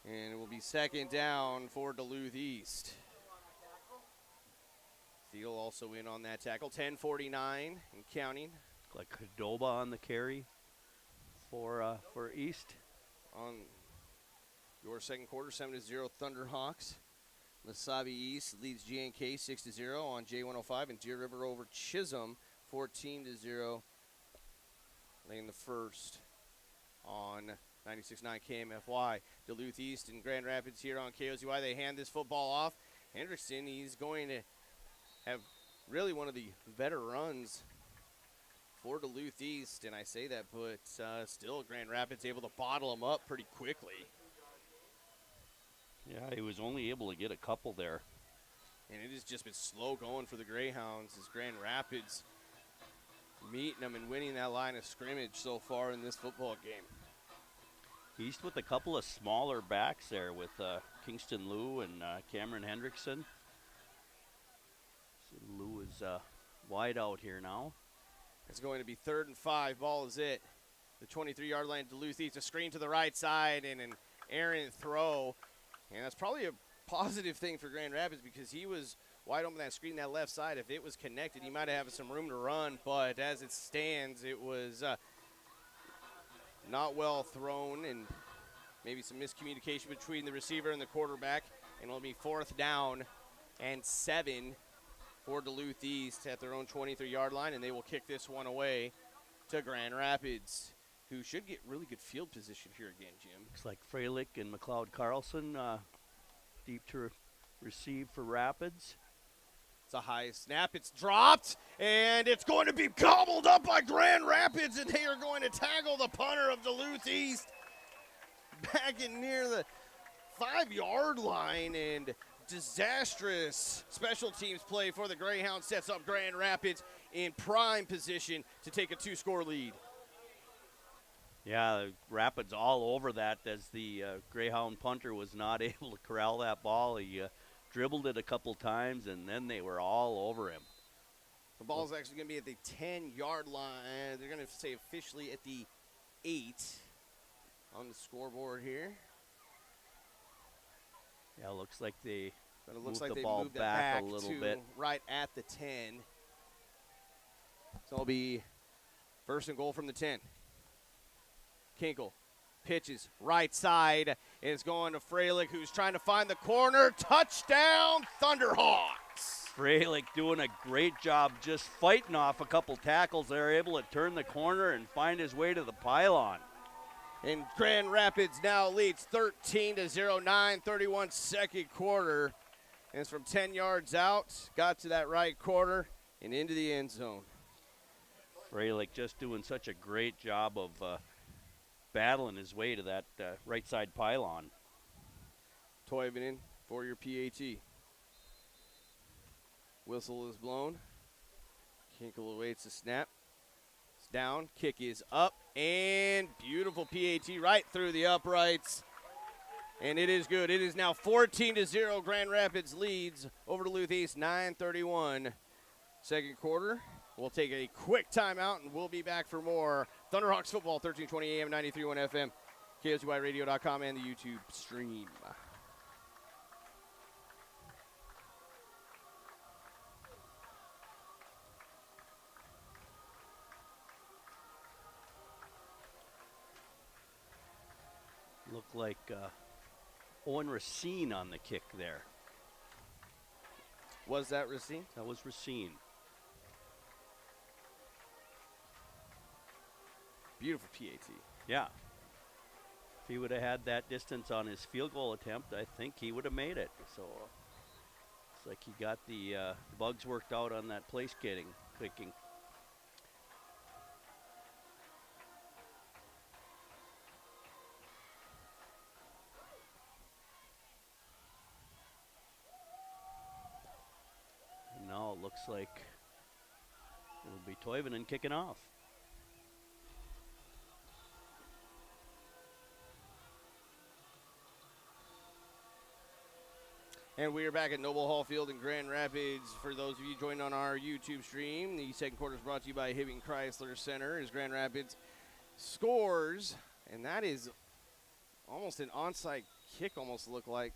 And it will be 2nd down for Duluth East. Thiel also in on that tackle. 10:49 and counting. Like Cadoba on the carry for East. On your second quarter, 7-0 Thunderhawks. Wasabi East leads GNK 6-0 on J105, and Deer River over Chisholm 14-0. Laying the first on 96.9 KMFY. Duluth East and Grand Rapids here on KOZY. They hand this football off. Hendrickson, he's going to have really one of the better runs for Duluth East, and I say that, but still Grand Rapids able to bottle him up pretty quickly. Yeah, he was only able to get a couple there. And it has just been slow going for the Greyhounds, as Grand Rapids meeting them and winning that line of scrimmage so far in this football game. East with a couple of smaller backs there with Kingston Liu and Cameron Hendrickson. So Liu is wide out here now. It's going to be 3rd and 5. Ball is it. The 23-yard line, Duluth East, a screen to the right side and an errant throw. And that's probably a positive thing for Grand Rapids, because he was wide open that screen, that left side. If it was connected, he might have some room to run. But as it stands, it was not well thrown, and maybe some miscommunication between the receiver and the quarterback. And it'll be 4th down and 7 for Duluth East at their own 23-yard line, and they will kick this one away to Grand Rapids. who should get really good field position here again, Jim. Looks like Freilich and McLeod Carlson deep to receive for Rapids. It's a high snap. It's dropped, and it's going to be gobbled up by Grand Rapids, and they are going to tackle the punter of Duluth East back in near the 5-yard line, and disastrous special teams play for the Greyhounds sets up Grand Rapids in prime position to take a 2-score lead. Yeah, Rapids all over that as the Greyhound punter was not able to corral that ball. He dribbled it a couple times, and then they were all over him. The ball is actually going to be at the 10-yard line. They're going to say officially at the 8 on the scoreboard here. Yeah, looks like they But it looks moved like the they ball moved it back back a little to bit. right at the 10. So it'll be first and goal from the 10. Kinkle pitches right side. It's going to Freilich, who's trying to find the corner. Touchdown, Thunderhawks. Freilich doing a great job just fighting off a couple tackles. They're able to turn the corner and find his way to the pylon. And Grand Rapids now leads 13-0, 9:31 second quarter. And it's from 10 yards out, got to that right corner and into the end zone. Freilich just doing such a great job of battling his way to that right side pylon. Toivonen for your PAT. Whistle is blown. Kinkle awaits the snap. It's down. Kick is up. And beautiful PAT right through the uprights. And it is good. It is now 14-0. Grand Rapids leads over Duluth East, 9:31 second quarter. We'll take a quick timeout, and we'll be back for more Thunderhawks football, 1320 AM, 93.1 FM, KSUYradio.com, and the YouTube stream. Looked like Owen Racine on the kick there. Was that Racine? That was Racine. Beautiful PAT. Yeah. If he would have had that distance on his field goal attempt, I think he would have made it. So it's like he got the bugs worked out on that place kicking. And now it looks like it'll be Toivonen kicking off. And we are back at Noble Hall Field in Grand Rapids. For those of you joined on our YouTube stream, the second quarter is brought to you by Hibbing Chrysler Center as Grand Rapids scores. And that is almost an onside kick, almost look like.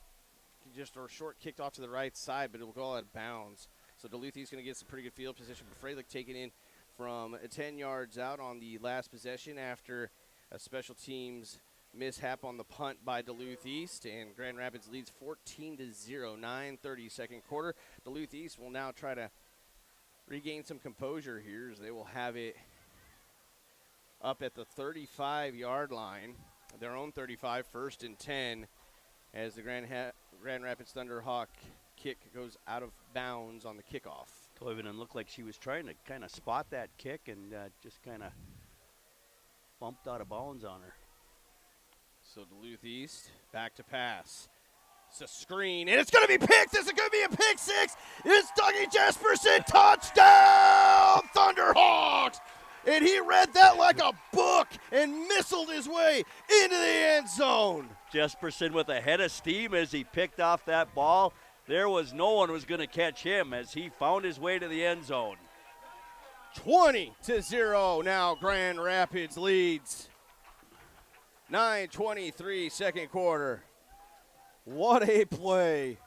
Just a short kicked off to the right side, but it will go out of bounds. So Duluth East going to get some pretty good field position. But Freilich taken in from 10 yards out on the last possession after a special teams mishap on the punt by Duluth East, and Grand Rapids leads 14-0, 9:30 second quarter. Duluth East will now try to regain some composure here as they will have it up at the 35-yard line, their own 35, first and 10, as the Grand Rapids Thunderhawk kick goes out of bounds on the kickoff. Toivonen looked like she was trying to kind of spot that kick and just kind of bumped out of bounds on her. So Duluth East back to pass. It's a screen, and it's going to be picked. This is going to be a pick six. It's Dougie Jesperson. Touchdown, Thunderhawks. And he read that like a book and missiled his way into the end zone. Jesperson with a head of steam as he picked off that ball. There was no one was going to catch him as he found his way to the end zone. 20-0 now Grand Rapids leads. 9:23 second quarter. What a play.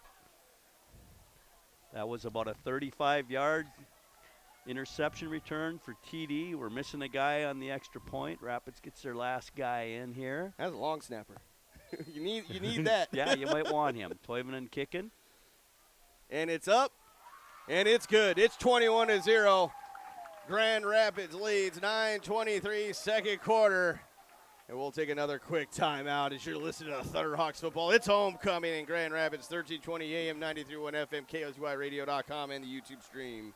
That was about a 35-yard interception return for TD. We're missing a guy on the extra point. Rapids gets their last guy in here. That's a long snapper. you need that. Yeah, you might want him. Toivonen kicking. And it's up, and it's good. It's 21-0. Grand Rapids leads, 9:23 second quarter. And we'll take another quick timeout as you're listening to Thunderhawks football. It's homecoming in Grand Rapids, 1320 AM, 93.1 FM, KOZYRadio.com, and the YouTube stream.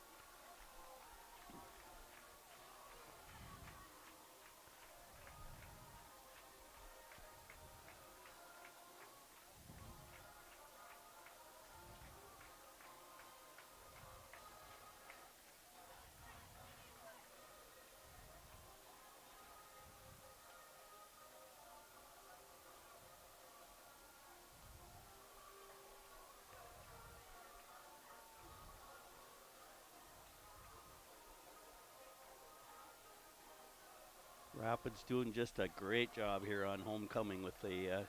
Rapids doing just a great job here on homecoming with a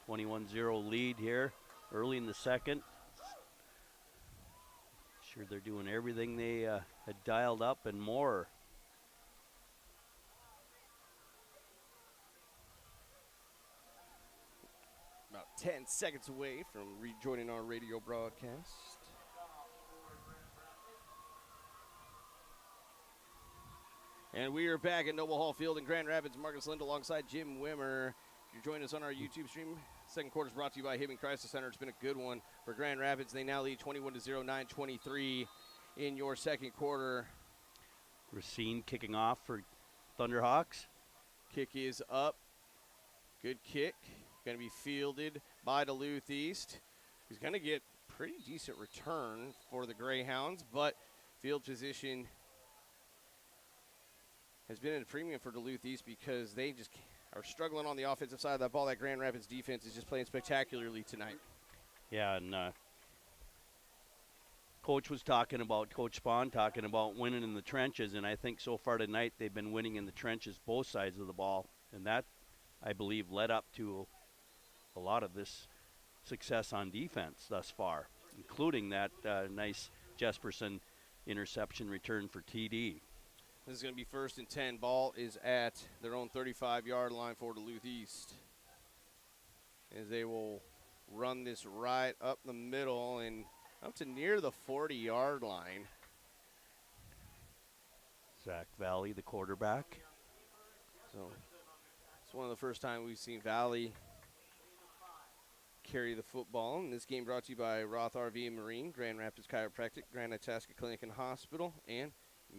21-0 lead here early in the second. Sure they're doing everything they had dialed up and more. About 10 seconds away from rejoining our radio broadcast. And we are back at Noble Hall Field in Grand Rapids. Marcus Lind alongside Jim Wimmer. If you're joining us on our YouTube stream, second quarter is brought to you by Hibbing Crisis Center. It's been a good one for Grand Rapids. They now lead 21-0, 9-23 in your second quarter. Racine kicking off for Thunderhawks. Kick is up. Good kick. Going to be fielded by Duluth East. He's going to get pretty decent return for the Greyhounds, but field position has been in a premium for Duluth East because they just are struggling on the offensive side of that ball. That Grand Rapids defense is just playing spectacularly tonight. Yeah, and Coach Spahn talking about winning in the trenches, and I think so far tonight they've been winning in the trenches, both sides of the ball, and that, I believe, led up to a lot of this success on defense thus far, including that nice Jesperson interception return for TD. This is going to be 1st and 10. Ball is at their own 35-yard line for Duluth East, as they will run this right up the middle and up to near the 40-yard line. Zach Valley, the quarterback. So it's one of the first time we've seen Valley carry the football. And this game brought to you by Roth RV and Marine, Grand Rapids Chiropractic, Grand Itasca Clinic and Hospital, and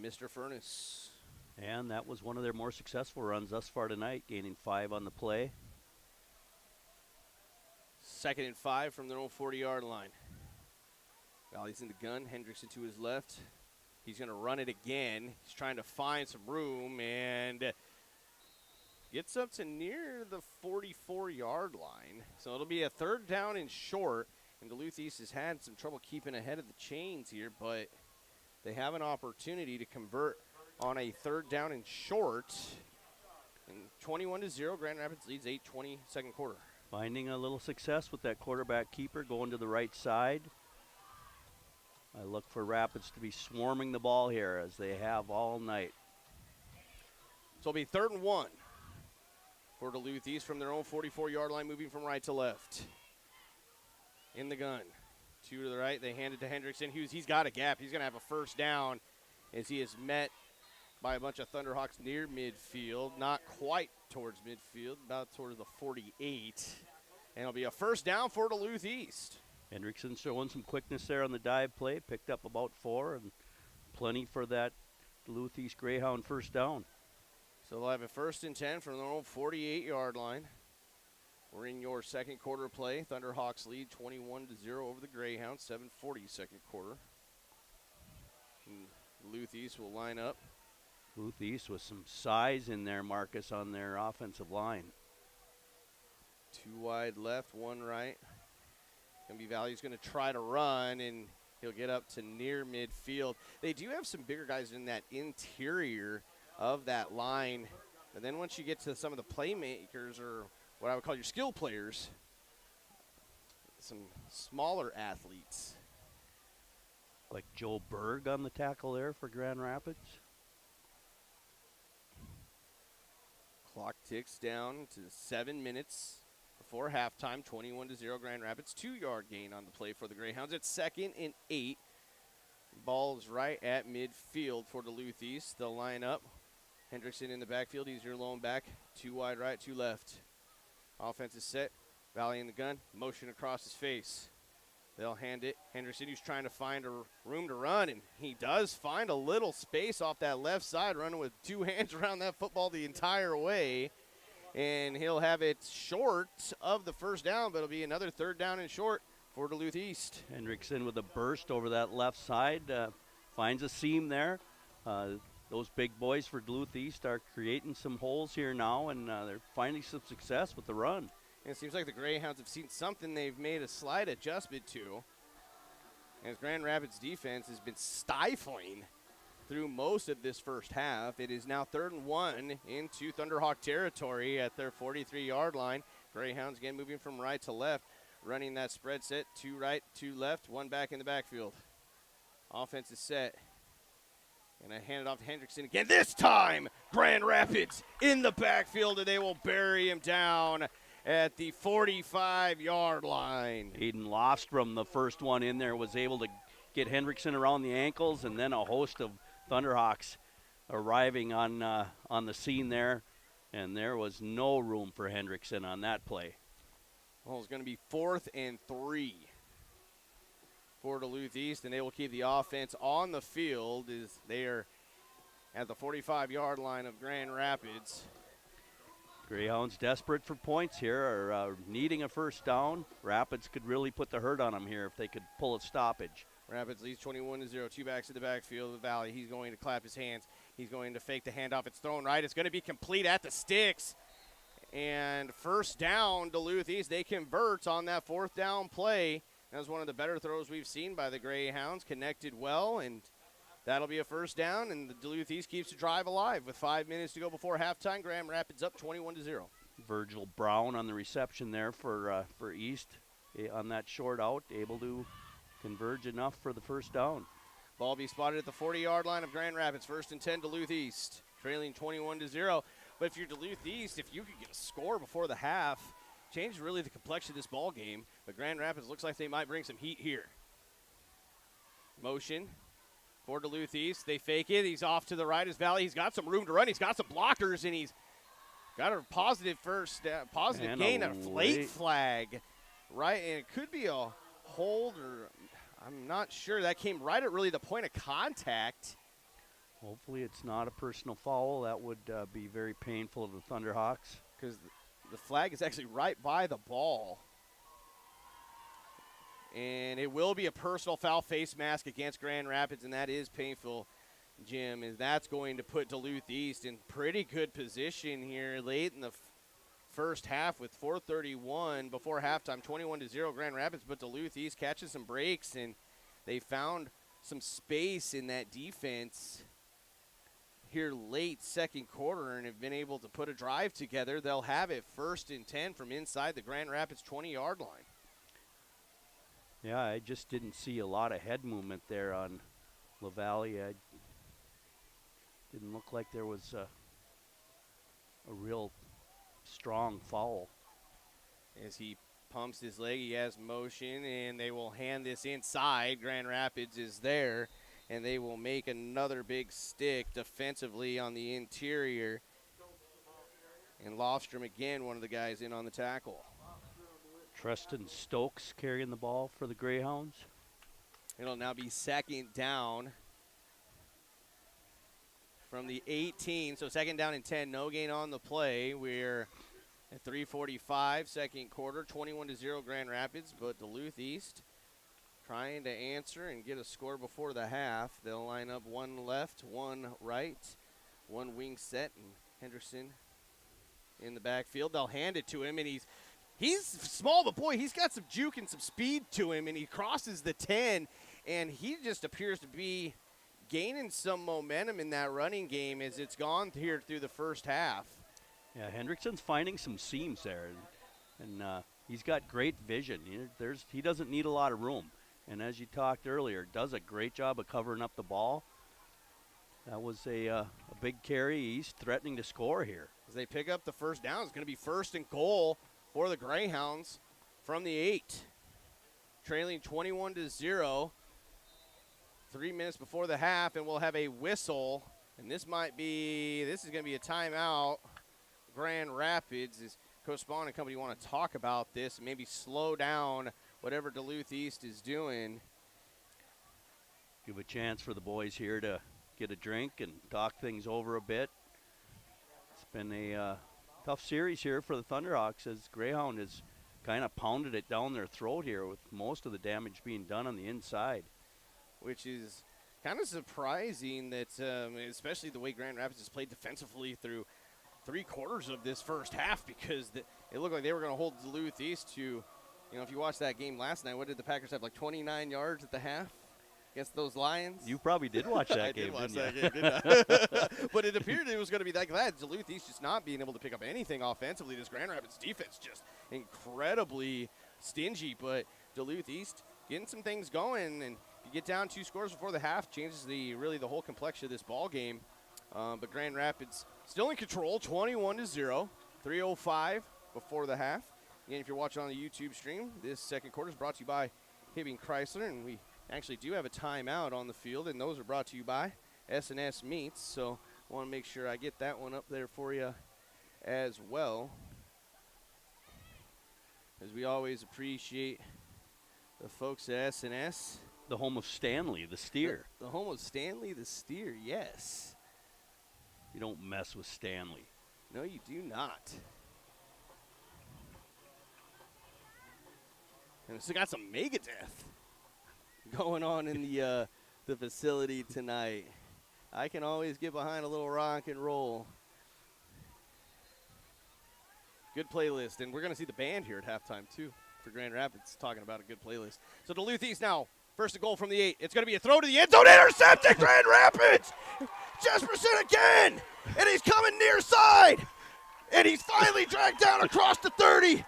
Mr. Furnace. And that was one of their more successful runs thus far tonight, gaining 5 on the play. 2nd and 5 from their own 40-yard line. Valley's in the gun. Hendrickson to his left. He's going to run it again. He's trying to find some room and gets up to near the 44-yard line. So it'll be a 3rd down and short. And Duluth East has had some trouble keeping ahead of the chains here, but they have an opportunity to convert on a 3rd down and short. And 21-0, Grand Rapids leads 8:20 second quarter. Finding a little success with that quarterback keeper going to the right side. I look for Rapids to be swarming the ball here as they have all night. So it'll be 3rd and 1 for Duluth East from their own 44-yard line, moving from right to left. In the gun. 2 to the right. They hand it to Hendrickson. He's got a gap. He's going to have a 1st down as he is met by a bunch of Thunderhawks near midfield. Not quite towards midfield, about towards the 48. And it'll be a 1st down for Duluth East. Hendrickson showing some quickness there on the dive play. Picked up about 4 and plenty for that Duluth East Greyhound 1st down. So they'll have a 1st and 10 from their own 48-yard line. We're in your second quarter play. Thunderhawks lead 21-0 over the Greyhounds, 7:40 second quarter. And Duluth East will line up. Duluth East with some size in there, Marcus, on their offensive line. 2 wide left, 1 right. Gonna be Valley's going to try to run, and he'll get up to near midfield. They do have some bigger guys in that interior of that line. And then once you get to some of the playmakers, or what I would call your skill players, some smaller athletes. Like Joe Berg on the tackle there for Grand Rapids. Clock ticks down to 7 minutes before halftime, 21-0 Grand Rapids. 2-yard gain on the play for the Greyhounds. It's 2nd and 8. Ball's right at midfield for Duluth East. They'll line up. Hendrickson in the backfield. He's your lone back. 2 wide right, 2 left. Offense is set. Valley in the gun. Motion across his face. They'll hand it. Henderson, who's trying to find a room to run, and he does find a little space off that left side, running with 2 hands around that football the entire way. And he'll have it short of the first down, but it'll be another 3rd down and short for Duluth East. Hendrickson with a burst over that left side, finds a seam there. Those big boys for Duluth East are creating some holes here now, and they're finding some success with the run. And it seems like the Greyhounds have seen something they've made a slight adjustment to. As Grand Rapids defense has been stifling through most of this first half. It is now 3rd and 1 into Thunderhawk territory at their 43-yard line. Greyhounds again moving from right to left, running that spread set, 2 right, 2 left, 1 back in the backfield. Offense is set. And I hand it off to Hendrickson again. This time, Grand Rapids in the backfield, and they will bury him down at the 45-yard line. Aiden Lofstrom, the first one in there, was able to get Hendrickson around the ankles, and then a host of Thunderhawks arriving on the scene there, and there was no room for Hendrickson on that play. Well, it's going to be 4th and 3 for Duluth East, and they will keep the offense on the field as they are at the 45-yard line of Grand Rapids. Greyhounds desperate for points here, are needing a first down. Rapids could really put the hurt on them here if they could pull a stoppage. Rapids leads 21-0. 2 backs in the backfield of the Valley. He's going to clap his hands. He's going to fake the handoff. It's thrown right. It's going to be complete at the sticks. And first down, Duluth East. They convert on that 4th down play. That was one of the better throws we've seen by the Greyhounds. Connected well, and that'll be a first down. And the Duluth East keeps the drive alive with 5 minutes to go before halftime. Grand Rapids up 21-0. Virgil Brown on the reception there for East on that short out, able to converge enough for the first down. Ball be spotted at the 40-yard line of Grand Rapids. 1st and 10, Duluth East, trailing 21-0. But if you're Duluth East, if you could get a score before the half, changes really the complexion of this ball game. But Grand Rapids looks like they might bring some heat here. Motion for Duluth East. They fake it. He's off to the right as Valley. He's got some room to run. He's got some blockers, and he's got a positive positive gain, a late flag. Right, and it could be a hold, or I'm not sure. That came right at really the point of contact. Hopefully it's not a personal foul. That would be very painful to the Thunderhawks. Because the flag is actually right by the ball. And it will be a personal foul, face mask against Grand Rapids, and that is painful, Jim. And that's going to put Duluth East in pretty good position here late in the first half with 4:31 before halftime, 21-0 Grand Rapids. But Duluth East catches some breaks, and they found some space in that defense here late second quarter and have been able to put a drive together. They'll have it 1st and 10 from inside the Grand Rapids 20-yard line. Yeah, I just didn't see a lot of head movement there on LaValle. It didn't look like there was a real strong foul. As he pumps his leg, he has motion, and they will hand this inside. Grand Rapids is there, and they will make another big stick defensively on the interior. And Lofstrom again, one of the guys in on the tackle. Tristan Stokes carrying the ball for the Greyhounds. It'll now be 2nd down from the 18. So 2nd down and 10, no gain on the play. We're at 3:45, second quarter, 21-0 Grand Rapids, but Duluth East trying to answer and get a score before the half. They'll line up 1 left, 1 right, 1 wing set, and Henderson in the backfield. They'll hand it to him, and he's small, but boy, he's got some juke and some speed to him, and he crosses the 10, and he just appears to be gaining some momentum in that running game as it's gone here through the first half. Yeah, Hendrickson's finding some seams there, and he's got great vision. He doesn't need a lot of room, and as you talked earlier, does a great job of covering up the ball. That was a big carry. He's threatening to score here. As they pick up the first down, it's going to be 1st and goal for the Greyhounds from the 8. Trailing 21-0. 3 minutes before the half, and we'll have a whistle And this is going to be a timeout. Grand Rapids, is Coach Spawn and company want to talk about this and maybe slow down whatever Duluth East is doing. Give a chance for the boys here to get a drink and talk things over a bit. It's been a tough series here for the Thunderhawks as Greyhound has kind of pounded it down their throat here with most of the damage being done on the inside. Which is kind of surprising that, especially the way Grand Rapids has played defensively through 3/4 of this first half, because it looked like they were going to hold Duluth East to, if you watched that game last night, what did the Packers have, like 29 yards at the half against those Lions? You probably did watch that game, didn't you? Game, didn't I? But it appeared it was going to be that glad. Duluth East just not being able to pick up anything offensively. This Grand Rapids defense just incredibly stingy, but Duluth East getting some things going, and you get down 2 scores before the half, changes the whole complexion of this ball game. But Grand Rapids still in control, 21-0, 3:05 before the half. Again, if you're watching on the YouTube stream, this second quarter is brought to you by Hibbing Chrysler, and we actually do have a timeout on the field, and those are brought to you by S&S Meats. So I want to make sure I get that one up there for you as well, as we always appreciate the folks at S&S. The home of Stanley, the steer. The home of Stanley, the steer, yes. You don't mess with Stanley. No, you do not. And we got some Megadeth going on in the facility tonight. I can always get behind a little rock and roll. Good playlist, and we're going to see the band here at halftime, too, for Grand Rapids, talking about a good playlist. So Duluth East now, first and goal from the 8. It's going to be a throw to the end zone, intercepted, Grand Rapids! Jesperson again, and he's coming near side, and he's finally dragged down across the 30.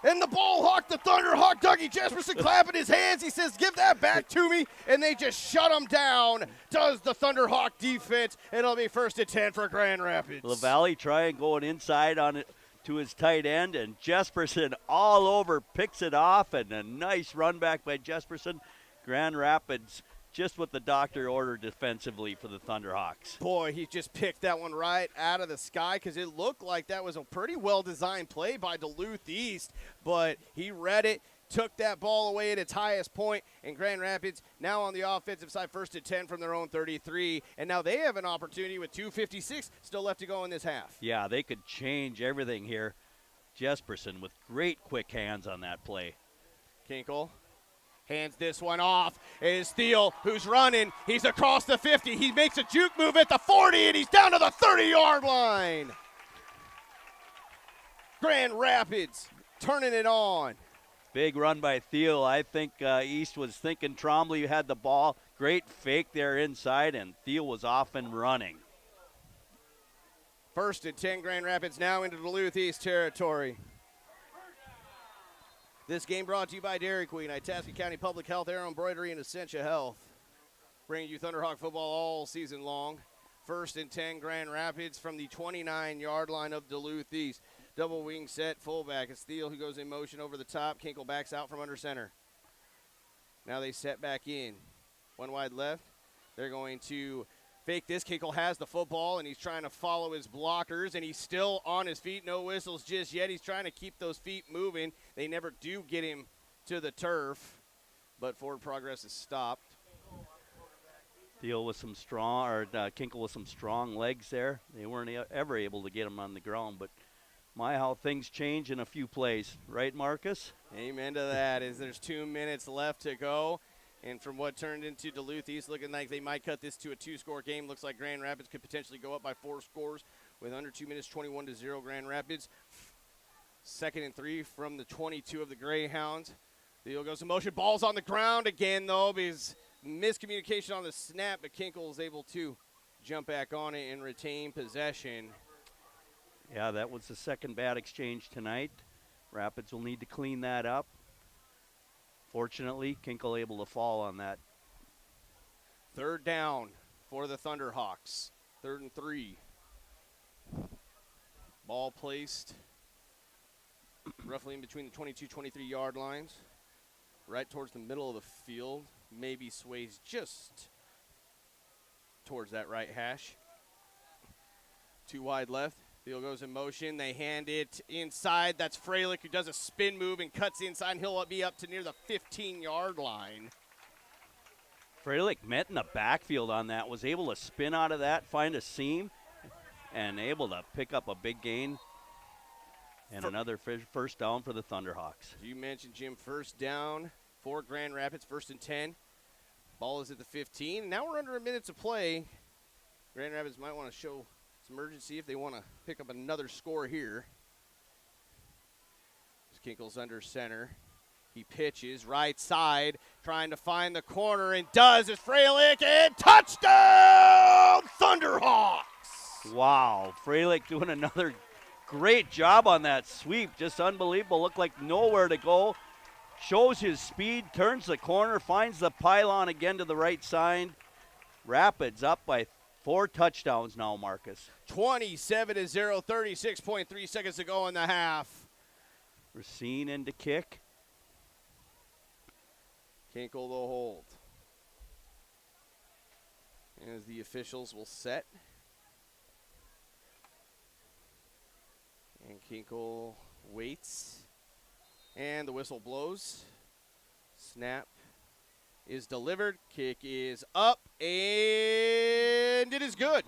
And the ball hawk, the Thunderhawk, Dougie Jesperson clapping his hands. He says, give that back to me. And they just shut him down, does the Thunderhawk defense. And it'll be 1st and 10 for Grand Rapids. LaValle trying going inside on it to his tight end, and Jesperson all over picks it off, and a nice run back by Jesperson. Grand Rapids just what the doctor ordered defensively for the Thunderhawks. Boy, he just picked that one right out of the sky, because it looked like that was a pretty well-designed play by Duluth East, but he read it, took that ball away at its highest point, and Grand Rapids now on the offensive side, 1st and 10 from their own 33, and now they have an opportunity with 2:56 still left to go in this half. Yeah, they could change everything here. Jesperson with great quick hands on that play. Kinkle hands this one off. It is Thiel who's running. He's across the 50. He makes a juke move at the 40, and he's down to the 30-yard line. Grand Rapids turning it on. Big run by Thiel. I think East was thinking Trombley had the ball. Great fake there inside, and Thiel was off and running. 1st and 10, Grand Rapids now into Duluth East territory. This game brought to you by Dairy Queen, Itasca County Public Health, Arrow Embroidery, and Essentia Health. Bringing you Thunderhawk football all season long. 1st and 10, Grand Rapids from the 29-yard line of Duluth East. Double wing set, fullback. It's Thiel who goes in motion over the top. Kinkle backs out from under center. Now they set back in. One wide left. They're going to fake this. Kinkle has the football, and he's trying to follow his blockers, and he's still on his feet. No whistles just yet. He's trying to keep those feet moving. They never do get him to the turf, but forward progress is stopped. Thiel with some strong, or Kinkle with some strong legs there. They weren't ever able to get him on the ground, but my, how things change in a few plays. Right, Marcus? Amen to that, as there's 2 minutes left to go. And from what turned into Duluth East looking like they might cut this to a 2-score game, looks like Grand Rapids could potentially go up by 4 scores with under 2 minutes, 21-0 Grand Rapids. 2nd and 3 from the 22 of the Greyhounds. Thiel goes in motion. Ball's on the ground again, though, because miscommunication on the snap, but Kinkle is able to jump back on it and retain possession. Yeah, that was the second bad exchange tonight. Rapids will need to clean that up. Fortunately, Kinkle able to fall on that. 3rd down for the Thunderhawks. 3rd and 3. Ball placed roughly in between the 22-23 yard lines. Right towards the middle of the field. Maybe sways just towards that right hash. 2 wide left. Field goes in motion. They hand it inside. That's Freilich, who does a spin move and cuts inside, and he'll be up to near the 15-yard line. Freilich met in the backfield on that, was able to spin out of that, find a seam, and able to pick up a big gain. And another first down for the Thunderhawks. You mentioned, Jim, first down for Grand Rapids, 1st and 10. Ball is at the 15. Now we're under a minute to play. Grand Rapids might want to show some urgency if they want to pick up another score here. Kinkle's under center. He pitches right side, trying to find the corner, and does. It's Freilich, and touchdown, Thunderhawks! Wow, Freilich doing another great job on that sweep. Just unbelievable. Looked like nowhere to go. Shows his speed, turns the corner, finds the pylon again to the right side. Rapids up by 4 touchdowns now, Marcus. 27-0, 36.3 seconds to go in the half. Racine into kick. Kinkle the hold. As the officials will set. And Kinkle waits. And the whistle blows. Snap is delivered. Kick is up. And it is good.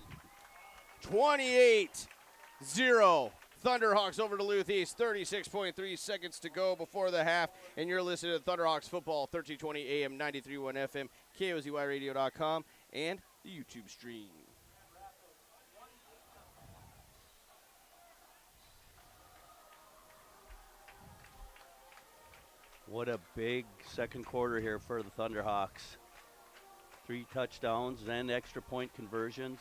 28-0. Thunderhawks over Duluth East. 36.3 seconds to go before the half. And you're listening to Thunderhawks football, 1320 AM, 93.1 FM, KOZYradio.com, and the YouTube stream. What a big second quarter here for the Thunderhawks. 3 touchdowns and extra point conversions.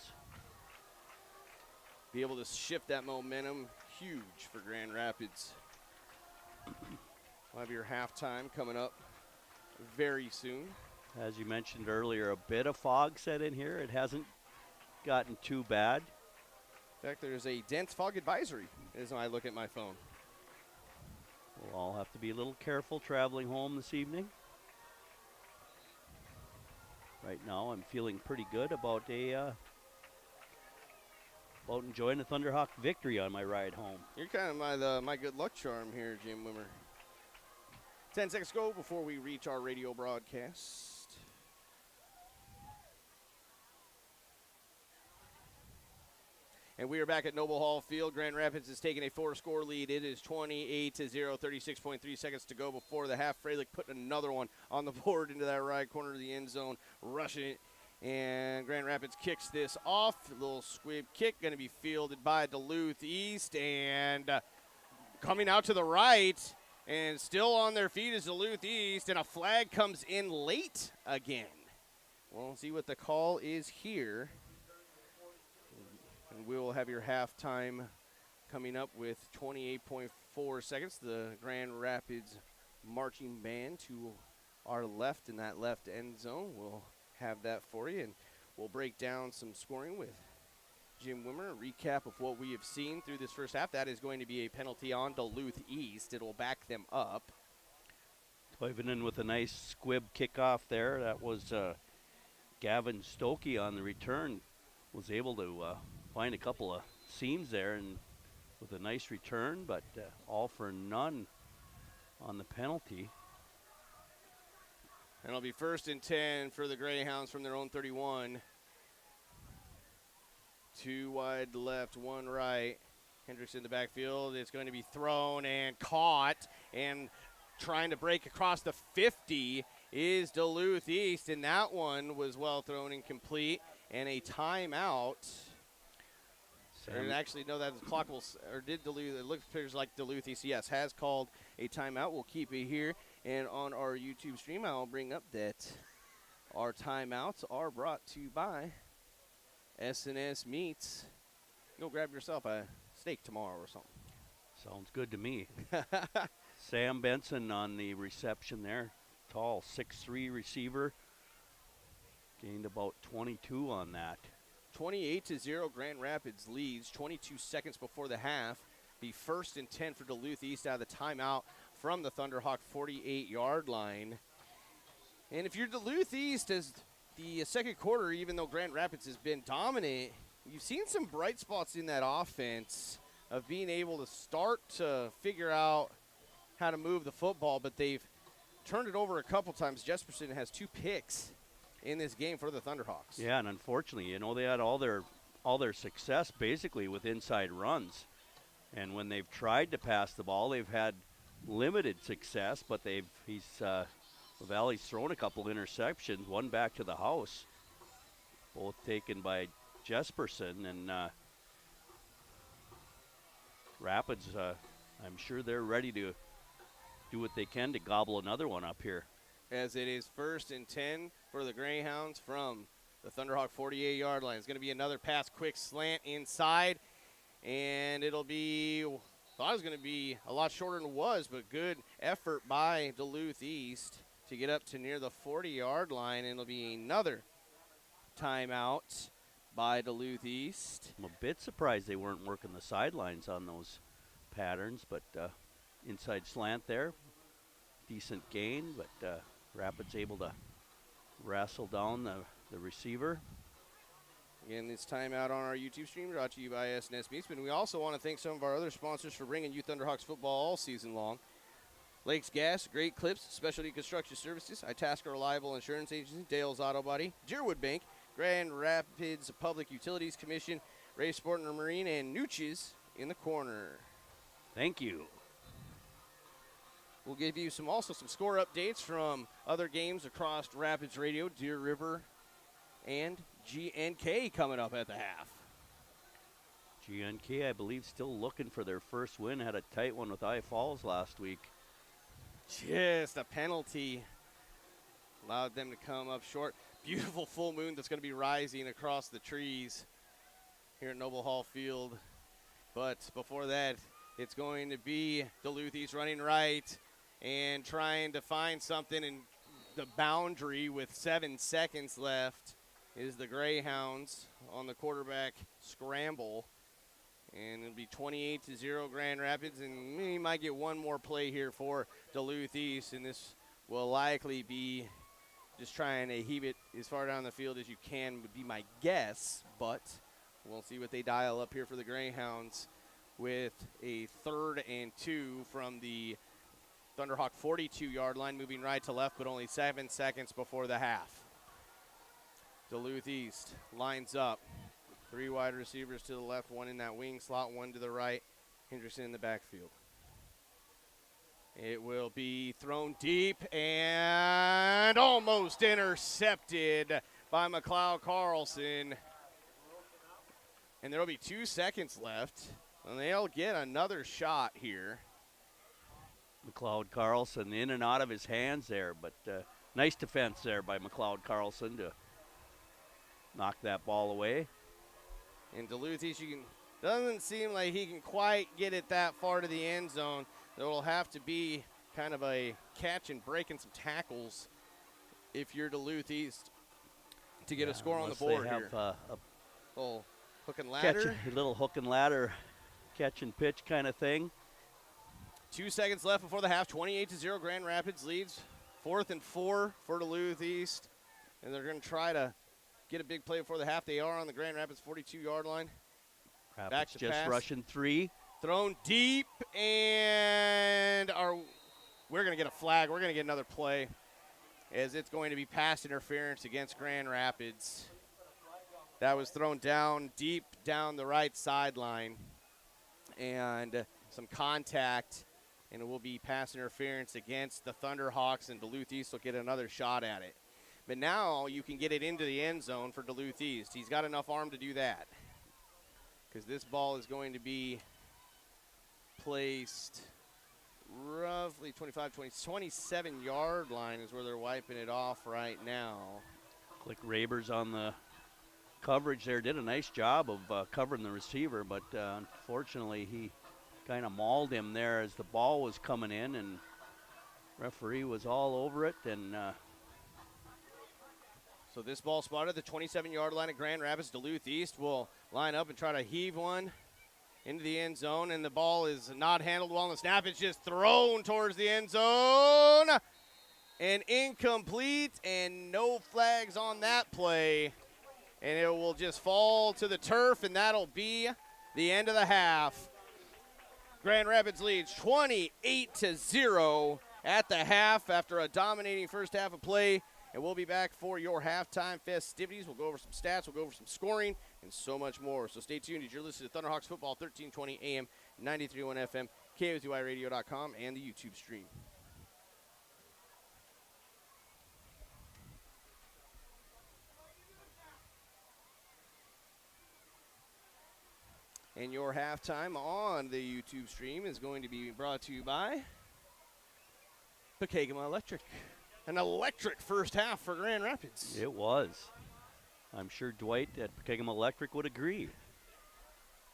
Be able to shift that momentum, huge for Grand Rapids. We'll have your halftime coming up very soon. As you mentioned earlier, a bit of fog set in here. It hasn't gotten too bad. In fact, there's a dense fog advisory as I look at my phone. We'll all have to be a little careful traveling home this evening. Right now, I'm feeling pretty good about enjoying a Thunderhawk victory on my ride home. You're kind of my good luck charm here, Jim Wimmer. 10 seconds to go before we reach our radio broadcast. And we are back at Noble Hall Field. Grand Rapids is taking a 4-score lead. It is 28-0, 36.3 seconds to go before the half. Freilich put another one on the board into that right corner of the end zone, rushing it. And Grand Rapids kicks this off. A little squib kick going to be fielded by Duluth East. And coming out to the right and still on their feet is Duluth East. And a flag comes in late again. We'll see what the call is here. And we'll have your halftime coming up with 28.4 seconds. The Grand Rapids marching band to our left in that left end zone. We'll have that for you, and we'll break down some scoring with Jim Wimmer. A recap of what we have seen through this first half. That is going to be a penalty on Duluth East. It'll back them up. Toivonen with a nice squib kickoff there. That was Gavin Stokey on the return. Was able to find a couple of seams there and with a nice return, but all for none on the penalty. And it'll be 1st and 10 for the Greyhounds from their own 31. 2 wide left, 1 right. Hendricks in the backfield. It's going to be thrown and caught. And trying to break across the 50 is Duluth East. And that one was well thrown and complete. And a timeout. Actually, no, that the clock will, or did Duluth, it looks like Duluth East, yes, has called a timeout. We'll keep it here. And on our YouTube stream, I'll bring up that our timeouts are brought to you by S&S Meats. Go grab yourself a steak tomorrow or something. Sounds good to me. Sam Benson on the reception there. Tall 6'3" receiver. Gained about 22 on that. 28-0, Grand Rapids leads. 22 seconds before the half. Be 1st and 10 for Duluth East out of the timeout from the Thunderhawk 48-yard line. And if you're Duluth East, as the second quarter, even though Grand Rapids has been dominant, you've seen some bright spots in that offense of being able to start to figure out how to move the football, but they've turned it over a couple times. Jesperson has 2 picks in this game for the Thunderhawks. Yeah, and unfortunately, they had all their success basically with inside runs. And when they've tried to pass the ball, they've had limited success, but Valley's thrown a couple interceptions, one back to the house, both taken by Jesperson, and Rapids, I'm sure they're ready to do what they can to gobble another one up here. As it is 1st and 10 for the Greyhounds from the Thunderhawk 48-yard line. It's going to be another pass, quick slant inside, and thought it was going to be a lot shorter than it was, but good effort by Duluth East to get up to near the 40-yard line, and it'll be another timeout by Duluth East. I'm a bit surprised they weren't working the sidelines on those patterns, but inside slant there, decent gain, but Rapids able to wrestle down the receiver. Again, this timeout on our YouTube stream brought to you by SNS Meats, but we also want to thank some of our other sponsors for bringing you Thunderhawks football all season long. Lakes Gas, Great Clips, Specialty Construction Services, Itasca Reliable Insurance Agency, Dale's Auto Body, Deerwood Bank, Grand Rapids Public Utilities Commission, Ray Sport and Marine, and Nooches in the corner. Thank you. We'll give you some score updates from other games across Rapids Radio, Deer River, and GNK coming up at the half. GNK, I believe, still looking for their first win. Had a tight one with I Falls last week. Just a penalty allowed them to come up short. Beautiful full moon that's going to be rising across the trees here at Noble Hall Field. But before that, it's going to be Duluth East running right and trying to find something in the boundary with 7 seconds left is the Greyhounds on the quarterback scramble. And it'll be 28-0 Grand Rapids, and we might get one more play here for Duluth East, and this will likely be just trying to heave it as far down the field as you can would be my guess, but we'll see what they dial up here for the Greyhounds with a 3rd and 2 from the Thunderhawk 42-yard line, moving right to left, but only 7 seconds before the half. Duluth East lines up. 3 wide receivers to the left, 1 in that wing slot, 1 to the right. Hendrickson in the backfield. It will be thrown deep and almost intercepted by McLeod Carlson. And there will be 2 seconds left, and they'll get another shot here. McLeod Carlson in and out of his hands there, but nice defense there by McLeod Carlson to knock that ball away. And Duluth East, doesn't seem like he can quite get it that far to the end zone. There will have to be kind of a catch and breaking some tackles if you're Duluth East to get a score on the board they have, here. A little hook and ladder. A little hook and ladder catch and pitch kind of thing. 2 seconds left before the half. 28-0 Grand Rapids leads. 4th and 4 for Duluth East. And they're going to try to get a big play before the half. They are on the Grand Rapids 42-yard line. Rapids back to just pass. Rushing 3. Thrown deep, and we're going to get a flag. We're going to get another play as it's going to be pass interference against Grand Rapids. That was thrown down deep down the right sideline, and some contact, and it will be pass interference against the Thunderhawks, and Duluth East will get another shot at it. But now you can get it into the end zone for Duluth East. He's got enough arm to do that, because this ball is going to be placed roughly 27-yard line is where they're wiping it off right now. Click Rabers on the coverage there. Did a nice job of covering the receiver, but unfortunately he kind of mauled him there as the ball was coming in, and referee was all over it. And so this ball spotted at the 27-yard line at Grand Rapids. Duluth East will line up and try to heave one into the end zone, and the ball is not handled well on the snap. It's just thrown towards the end zone. and incomplete, and no flags on that play. And it will just fall to the turf, and that'll be the end of the half. Grand Rapids leads 28-0 at the half after a dominating first half of play. And we'll be back for your halftime festivities. We'll go over some stats, we'll go over some scoring, and so much more. So stay tuned as you're listening to Thunderhawks Football, 1320 AM, 93.1 FM, KOTYRadio.com, and the YouTube stream. And your halftime on the YouTube stream is going to be brought to you by Pekegama Electric. An electric first half for Grand Rapids. It was. I'm sure Dwight at Pekegama Electric would agree.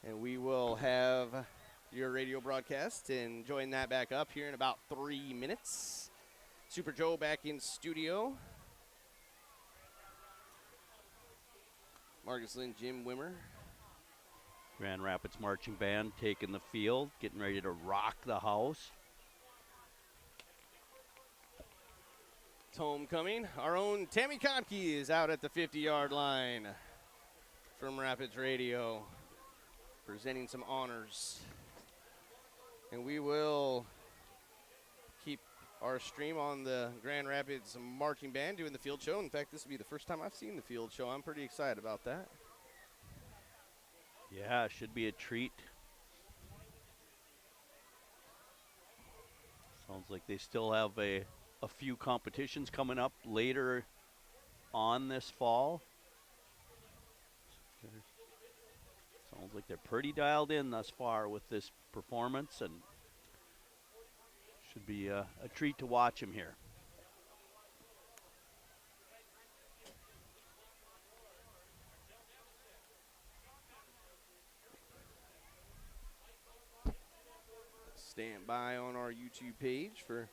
And we will have your radio broadcast and join that back up here in about 3 minutes. Super Joe back in studio. Marcus Lynn, Jim Wimmer. Grand Rapids Marching Band taking the field, getting ready to rock the house. It's homecoming. Our own Tammy Kopke is out at the 50-yard line from Rapids Radio, presenting some honors. And we will keep our stream on the Grand Rapids Marching Band doing the field show. In fact, this will be the first time I've seen the field show. I'm pretty excited about that. Yeah, should be a treat. Sounds like they still have a few competitions coming up later on this fall. Sounds like they're pretty dialed in thus far with this performance, and should be a treat to watch them here. Stand by on our YouTube page for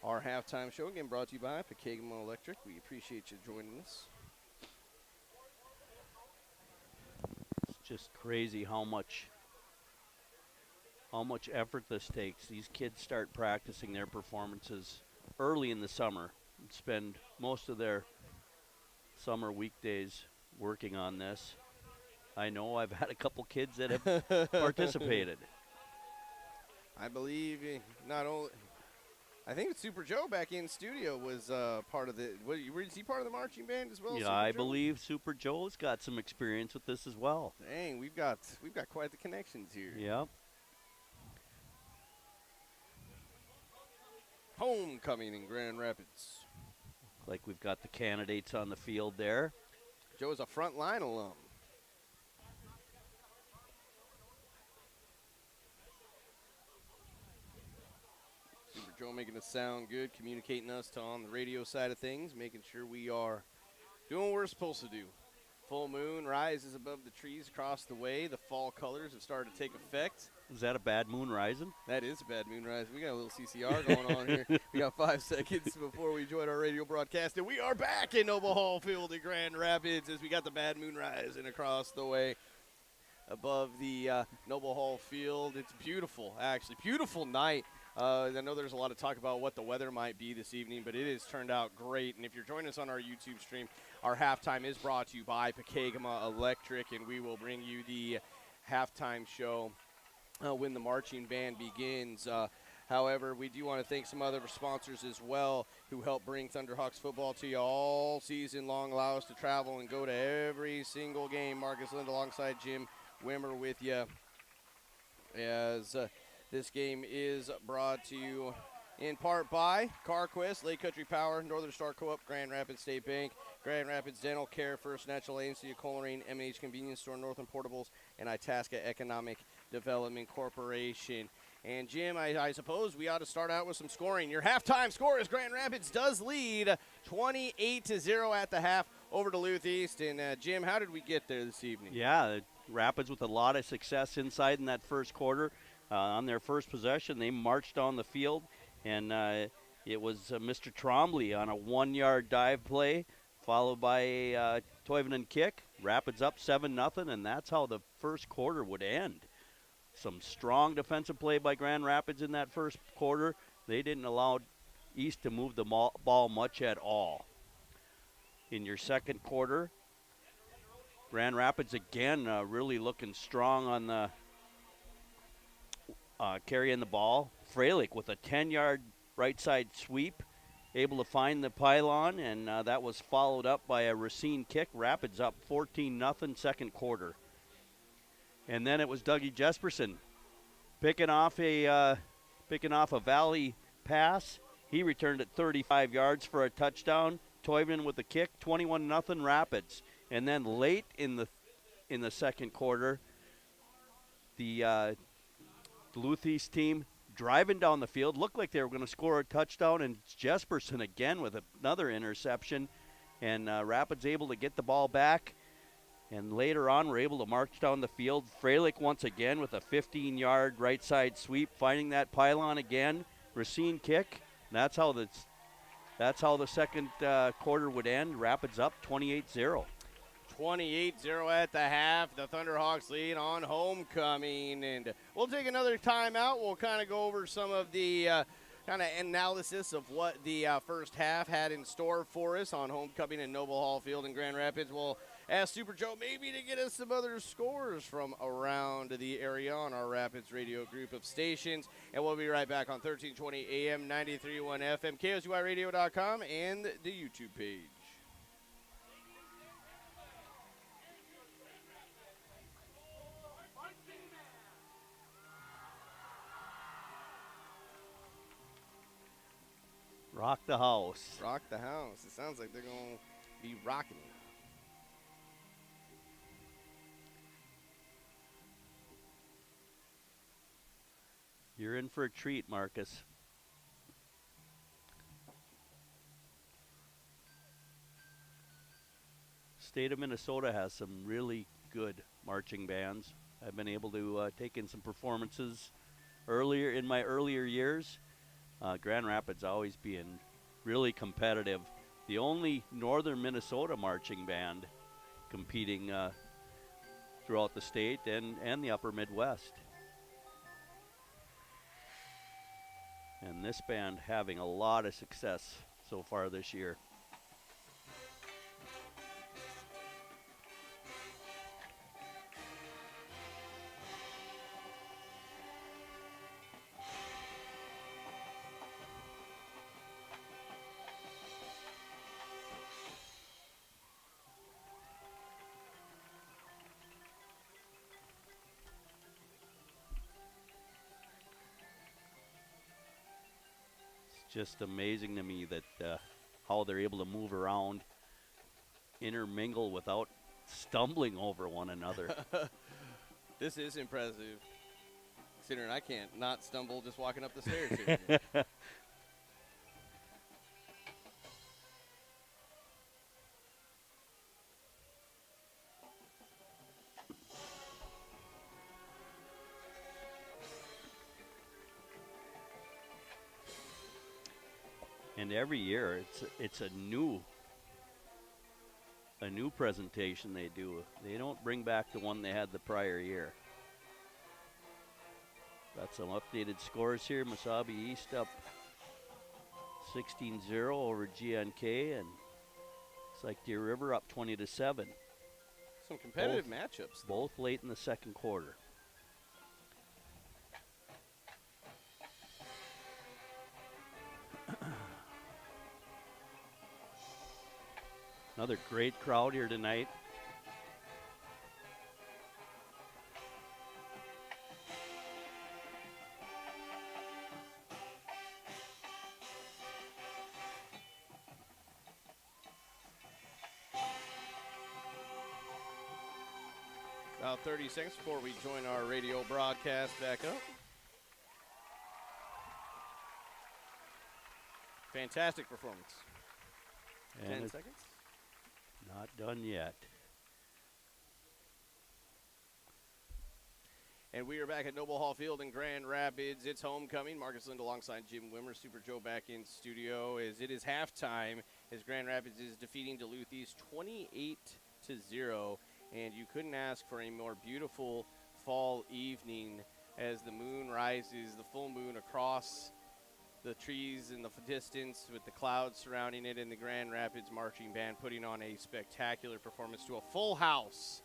our halftime show. Again, brought to you by Pekegama Electric. We appreciate you joining us. It's just crazy how much effort this takes. These kids start practicing their performances early in the summer and spend most of their summer weekdays working on this. I know I've had a couple kids that have participated. I believe not only, I think it's Super Joe back in studio was part of the, was he part of the marching band as well? Yeah, Super I Joe? believe Super Joe's got some experience with this as well. Dang, we've got quite the connections here. Yep. Homecoming in Grand Rapids. Like we've got the candidates on the field there. Joe's a frontline alum. Super Joe making us sound good, communicating us to on the radio side of things, making sure we are doing what we're supposed to do. Full moon rises above the trees across the way. The fall colors have started to take effect. Is that a bad moon rising? That is a bad moon rise. We got a little CCR going on here. We got 5 seconds before we join our radio broadcast, and we are back in Noble Hall Field in Grand Rapids as we got the bad moon rising across the way above the Noble Hall Field. It's beautiful, actually. Beautiful night. I know there's a lot of talk about what the weather might be this evening, but it has turned out great. And if you're joining us on our YouTube stream, our halftime is brought to you by Pekegama Electric, and we will bring you the halftime show when the marching band begins. However, we do want to thank some other sponsors as well who help bring Thunderhawks football to you all season long, allow us to travel and go to every single game. Marcus Lind alongside Jim Wimmer with you as this game is brought to you in part by CarQuest, Lake Country Power, Northern Star Co-op, Grand Rapids State Bank, Grand Rapids Dental Care, First Natural Aid, City of Coleraine, M&H Convenience Store, Northern Portables, and Itasca Economic Development Corporation. And Jim, I suppose we ought to start out with some scoring. Your halftime score is Grand Rapids does lead 28-0 at the half over Duluth East. And Jim, how did we get there this evening? Yeah, Rapids with a lot of success inside in that first quarter. On their first possession, they marched down the field, and it was Mr. Trombley on a 1-yard dive play, followed by a Toivonen kick. Rapids up 7-0, and that's how the first quarter would end. Some strong defensive play by Grand Rapids in that first quarter, They didn't allow East to move the ball much at all. In your second quarter, Grand Rapids again really looking strong on the carrying the ball. Freilich with a 10-yard right side sweep, able to find the pylon, and that was followed up by a Racine kick. Rapids up 14-0 second quarter. And then it was Dougie Jesperson picking off a Valley pass. He returned it 35 yards for a touchdown. Toivonen with the kick, 21-0 Rapids. And then late in the second quarter, the Duluth East team driving down the field, looked like they were going to score a touchdown, and Jesperson again with another interception, and Rapids able to get the ball back, and later on we're able to march down the field. Freilich once again with a 15-yard right side sweep, finding that pylon again. Racine kick. That's how the second quarter would end. Rapids up 28-0. 28-0 at the half. The Thunderhawks lead on homecoming. And we'll take another timeout. We'll kind of go over some of the kind of analysis of what the first half had in store for us on homecoming in Noble Hall Field in Grand Rapids. We'll ask Super Joe maybe to get us some other scores from around the area on our Rapids radio group of stations. And we'll be right back on 1320 AM, 93.1 FM, KSUIRadio.com, and the YouTube page. Rock the house. Rock the house. It sounds like they're going to be rocking it. You're in for a treat, Marcus. State of Minnesota has some really good marching bands. I've been able to take in some performances in my earlier years. Grand Rapids always being really competitive. The only northern Minnesota marching band competing throughout the state and the upper Midwest. And this band having a lot of success so far this year. Just amazing to me that how they're able to move around, intermingle without stumbling over one another. This is impressive, considering I can't not stumble just walking up the stairs here. And every year it's a new presentation they do. They don't bring back the one they had the prior year. Got some updated scores here. Mesabi East up 16-0 over GNK, and it's like Deer River up 20-7. Some competitive matchups. Both late in the second quarter. Another great crowd here tonight. About 30 seconds before we join our radio broadcast back up. Fantastic performance. And 10 seconds. Not done yet. And we are back at Noble Hall Field in Grand Rapids. It's homecoming. Marcus Lind alongside Jim Wimmer. Super Joe back in studio as it is halftime as Grand Rapids is defeating Duluth East 28-0. And you couldn't ask for a more beautiful fall evening as the moon rises, the full moon across the trees in the distance with the clouds surrounding it, and the Grand Rapids Marching Band putting on a spectacular performance to a full house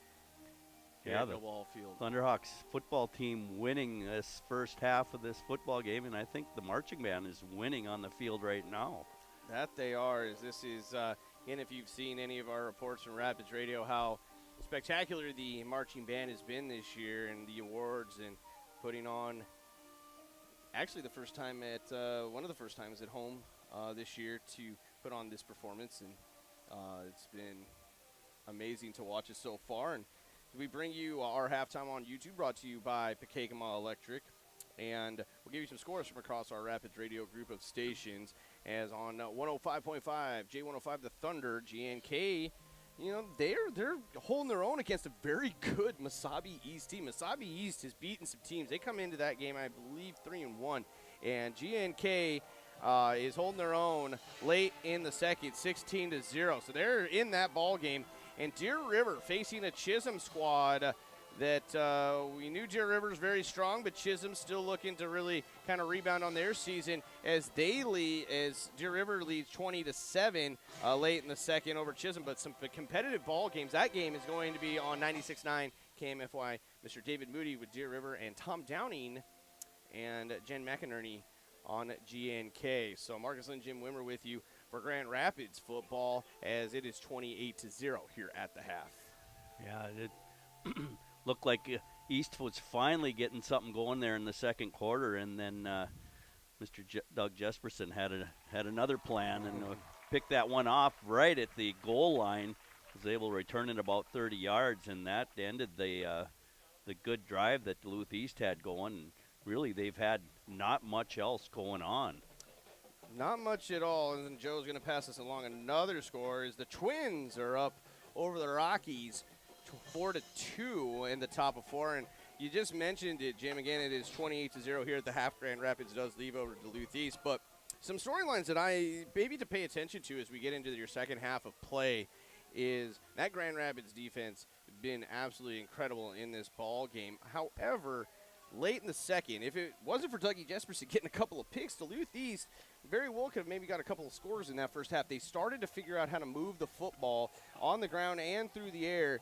here at the Noble Hall Field. Thunderhawks football team winning this first half of this football game, and I think the marching band is winning on the field right now. That they are. As this is, and if you've seen any of our reports from Rapids Radio, how spectacular the marching band has been this year, and the awards, and putting on actually the first time at one of the first times at home this year to put on this performance, and it's been amazing to watch it so far. And we bring you our halftime on YouTube, brought to you by Pekegama Electric, and we'll give you some scores from across our Rapids Radio group of stations. As on 105.5, J105, the Thunder, GNK, you know, they're holding their own against a very good Mesabi East team. Mesabi East has beaten some teams. They come into that game, I believe, 3-1, and GNK is holding their own late in the second, 16-0. So they're in that ball game. And Deer River facing a Chisholm squad that we knew Deer River's very strong, but Chisholm's still looking to really kind of rebound on their season as Deer River leads 20-7 late in the second over Chisholm. But some competitive ball games. That game is going to be on 96.9 KMFY. Mr. David Moody with Deer River, and Tom Downing and Jen McInerney on GNK. So Marcus Lynn, Jim Wimmer with you for Grand Rapids football, as it is 28-0 here at the half. Yeah, it looked like East was finally getting something going there in the second quarter, and then Mr. Doug Jesperson had another plan and picked that one off right at the goal line. Was able to return it about 30 yards, and that ended the good drive that Duluth East had going. Really, they've had not much else going on. Not much at all, and then Joe's going to pass us along. Another score is the Twins are up over the Rockies 4-2 in the top of four. And you just mentioned it, Jim. Again, it is 28-0 here at the half. Grand Rapids does leave over Duluth East. But some storylines that I maybe to pay attention to as we get into your second half of play is that Grand Rapids defense been absolutely incredible in this ball game. However, late in the second, if it wasn't for Dougie Jesperson getting a couple of picks, Duluth East very well could have maybe got a couple of scores in that first half. They started to figure out how to move the football on the ground and through the air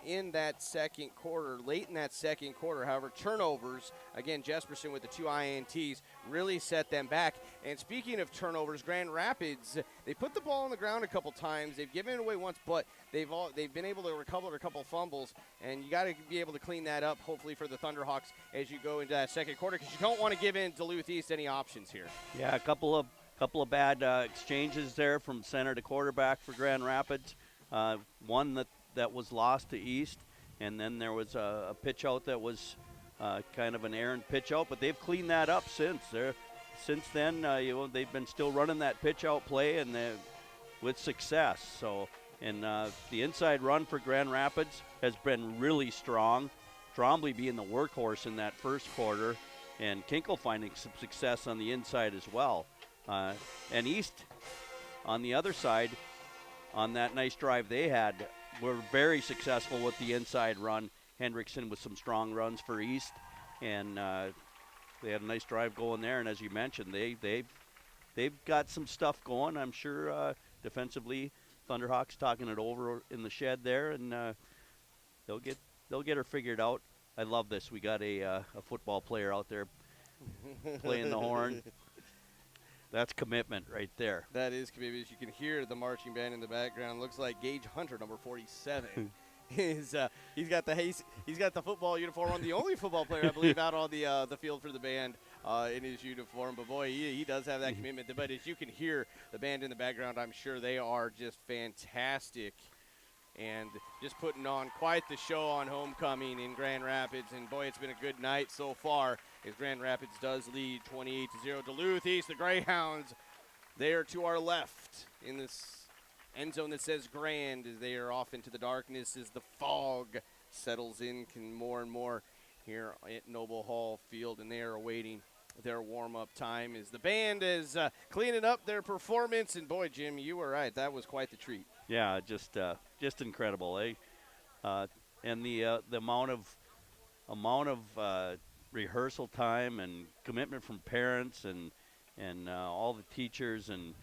in that second quarter, late in that second quarter. However, turnovers, again, Jesperson with the 2 INTs really set them back. And speaking of turnovers, Grand Rapids, they put the ball on the ground a couple times. They've given it away once, but they've been able to recover a couple of fumbles, and you got to be able to clean that up, hopefully, for the Thunderhawks as you go into that second quarter, because you don't want to give in Duluth East any options here. Yeah, a couple of bad exchanges there from center to quarterback for Grand Rapids. One that was lost to East, and then there was a pitch out that was kind of an errant pitch out, but they've cleaned that up since. Since then, they've been still running that pitch out play and with success. So, and the inside run for Grand Rapids has been really strong. Trombley being the workhorse in that first quarter, and Kinkle finding some success on the inside as well. And East, on the other side, on that nice drive they had, were very successful with the inside run. Hendrickson with some strong runs for East, and they had a nice drive going there. And as you mentioned, they've got some stuff going. I'm sure defensively, Thunderhawks talking it over in the shed there, and they'll get her figured out. I love this. We got a football player out there playing the horn. That's commitment right there. That is commitment. As you can hear the marching band in the background. Looks like Gage Hunter, number 47. He's got the football uniform on. The only football player, I believe, out on the field for the band in his uniform. But boy, he does have that commitment. But as you can hear the band in the background, I'm sure they are just fantastic and just putting on quite the show on homecoming in Grand Rapids. And boy, it's been a good night so far as Grand Rapids does lead 28-0. Duluth East, the Greyhounds, they are to our left in this end zone that says Grand, as they are off into the darkness as the fog settles in more and more here at Noble Hall Field, and they are awaiting their warm-up time as the band is cleaning up their performance. And boy, Jim, you were right. That was quite the treat. Yeah, just incredible, eh? And the amount of rehearsal time and commitment from parents and and all the teachers and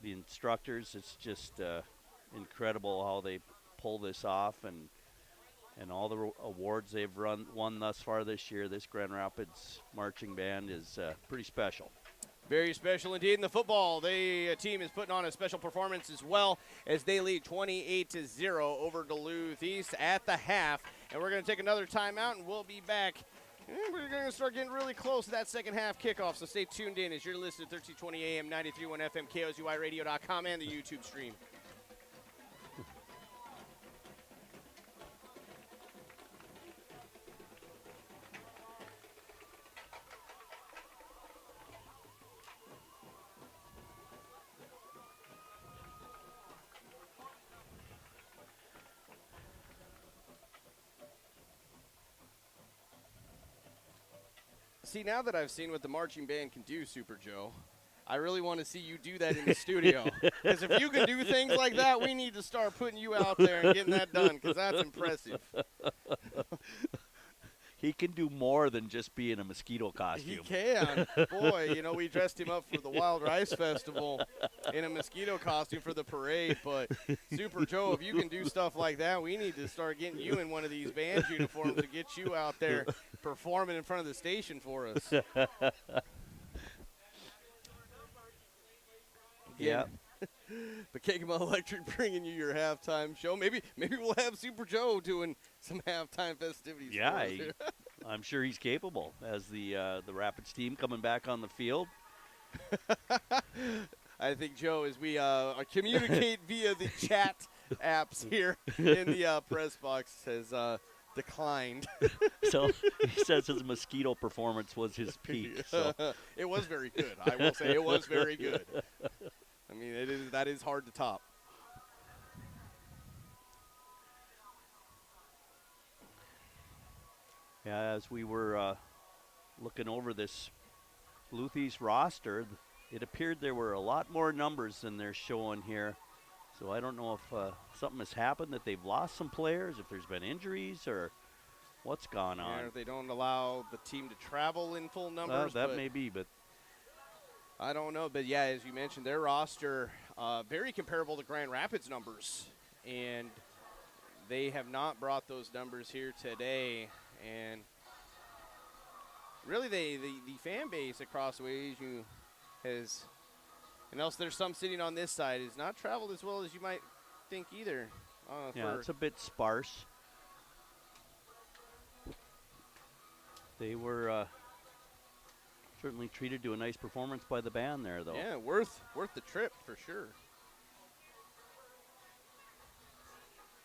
the instructors. It's just incredible how they pull this off, and all the awards they've won thus far this year. This Grand Rapids marching band is pretty special. Very special indeed. In the football, the team is putting on a special performance as well as they lead 28-0 over Duluth East at the half. And we're going to take another timeout, and we'll be back. And we're going to start getting really close to that second half kickoff, so stay tuned in as you're listening to 1320 AM, 93.1 FM, KOZUIRadio.com, and the YouTube stream. See, now that I've seen what the marching band can do, Super Joe, I really want to see you do that in the studio. Because if you can do things like that, we need to start putting you out there and getting that done, because that's impressive. He can do more than just be in a mosquito He costume. can. Boy, we dressed him up for the Wild Rice Festival in a mosquito costume for the parade. But, Super Joe, if you can do stuff like that, we need to start getting you in one of these band uniforms to get you out there performing in front of the station for us. Yeah. Pekegama Electric bringing you your halftime show. Maybe we'll have Super Joe doing some halftime festivities. Yeah, for us. I'm sure he's capable as the Rapids team coming back on the field. I think, Joe, as we communicate via the chat apps here in the press box, has declined. So he says his mosquito performance was his peak. So. It was very good. I will say it was very good. I mean, that is hard to top. Yeah, as we were looking over this Duluth East roster, it appeared there were a lot more numbers than they're showing here. So I don't know if something has happened, that they've lost some players, if there's been injuries, or what's gone on. Yeah, they don't allow the team to travel in full numbers. That may be, but I don't know. But, yeah, as you mentioned, their roster very comparable to Grand Rapids numbers. And they have not brought those numbers here today. And really, the fan base across the way has, and else there's some sitting on this side, has not traveled as well as you might think either. Yeah, it's a bit sparse. They were certainly treated to a nice performance by the band there, though. Yeah, worth the trip for sure.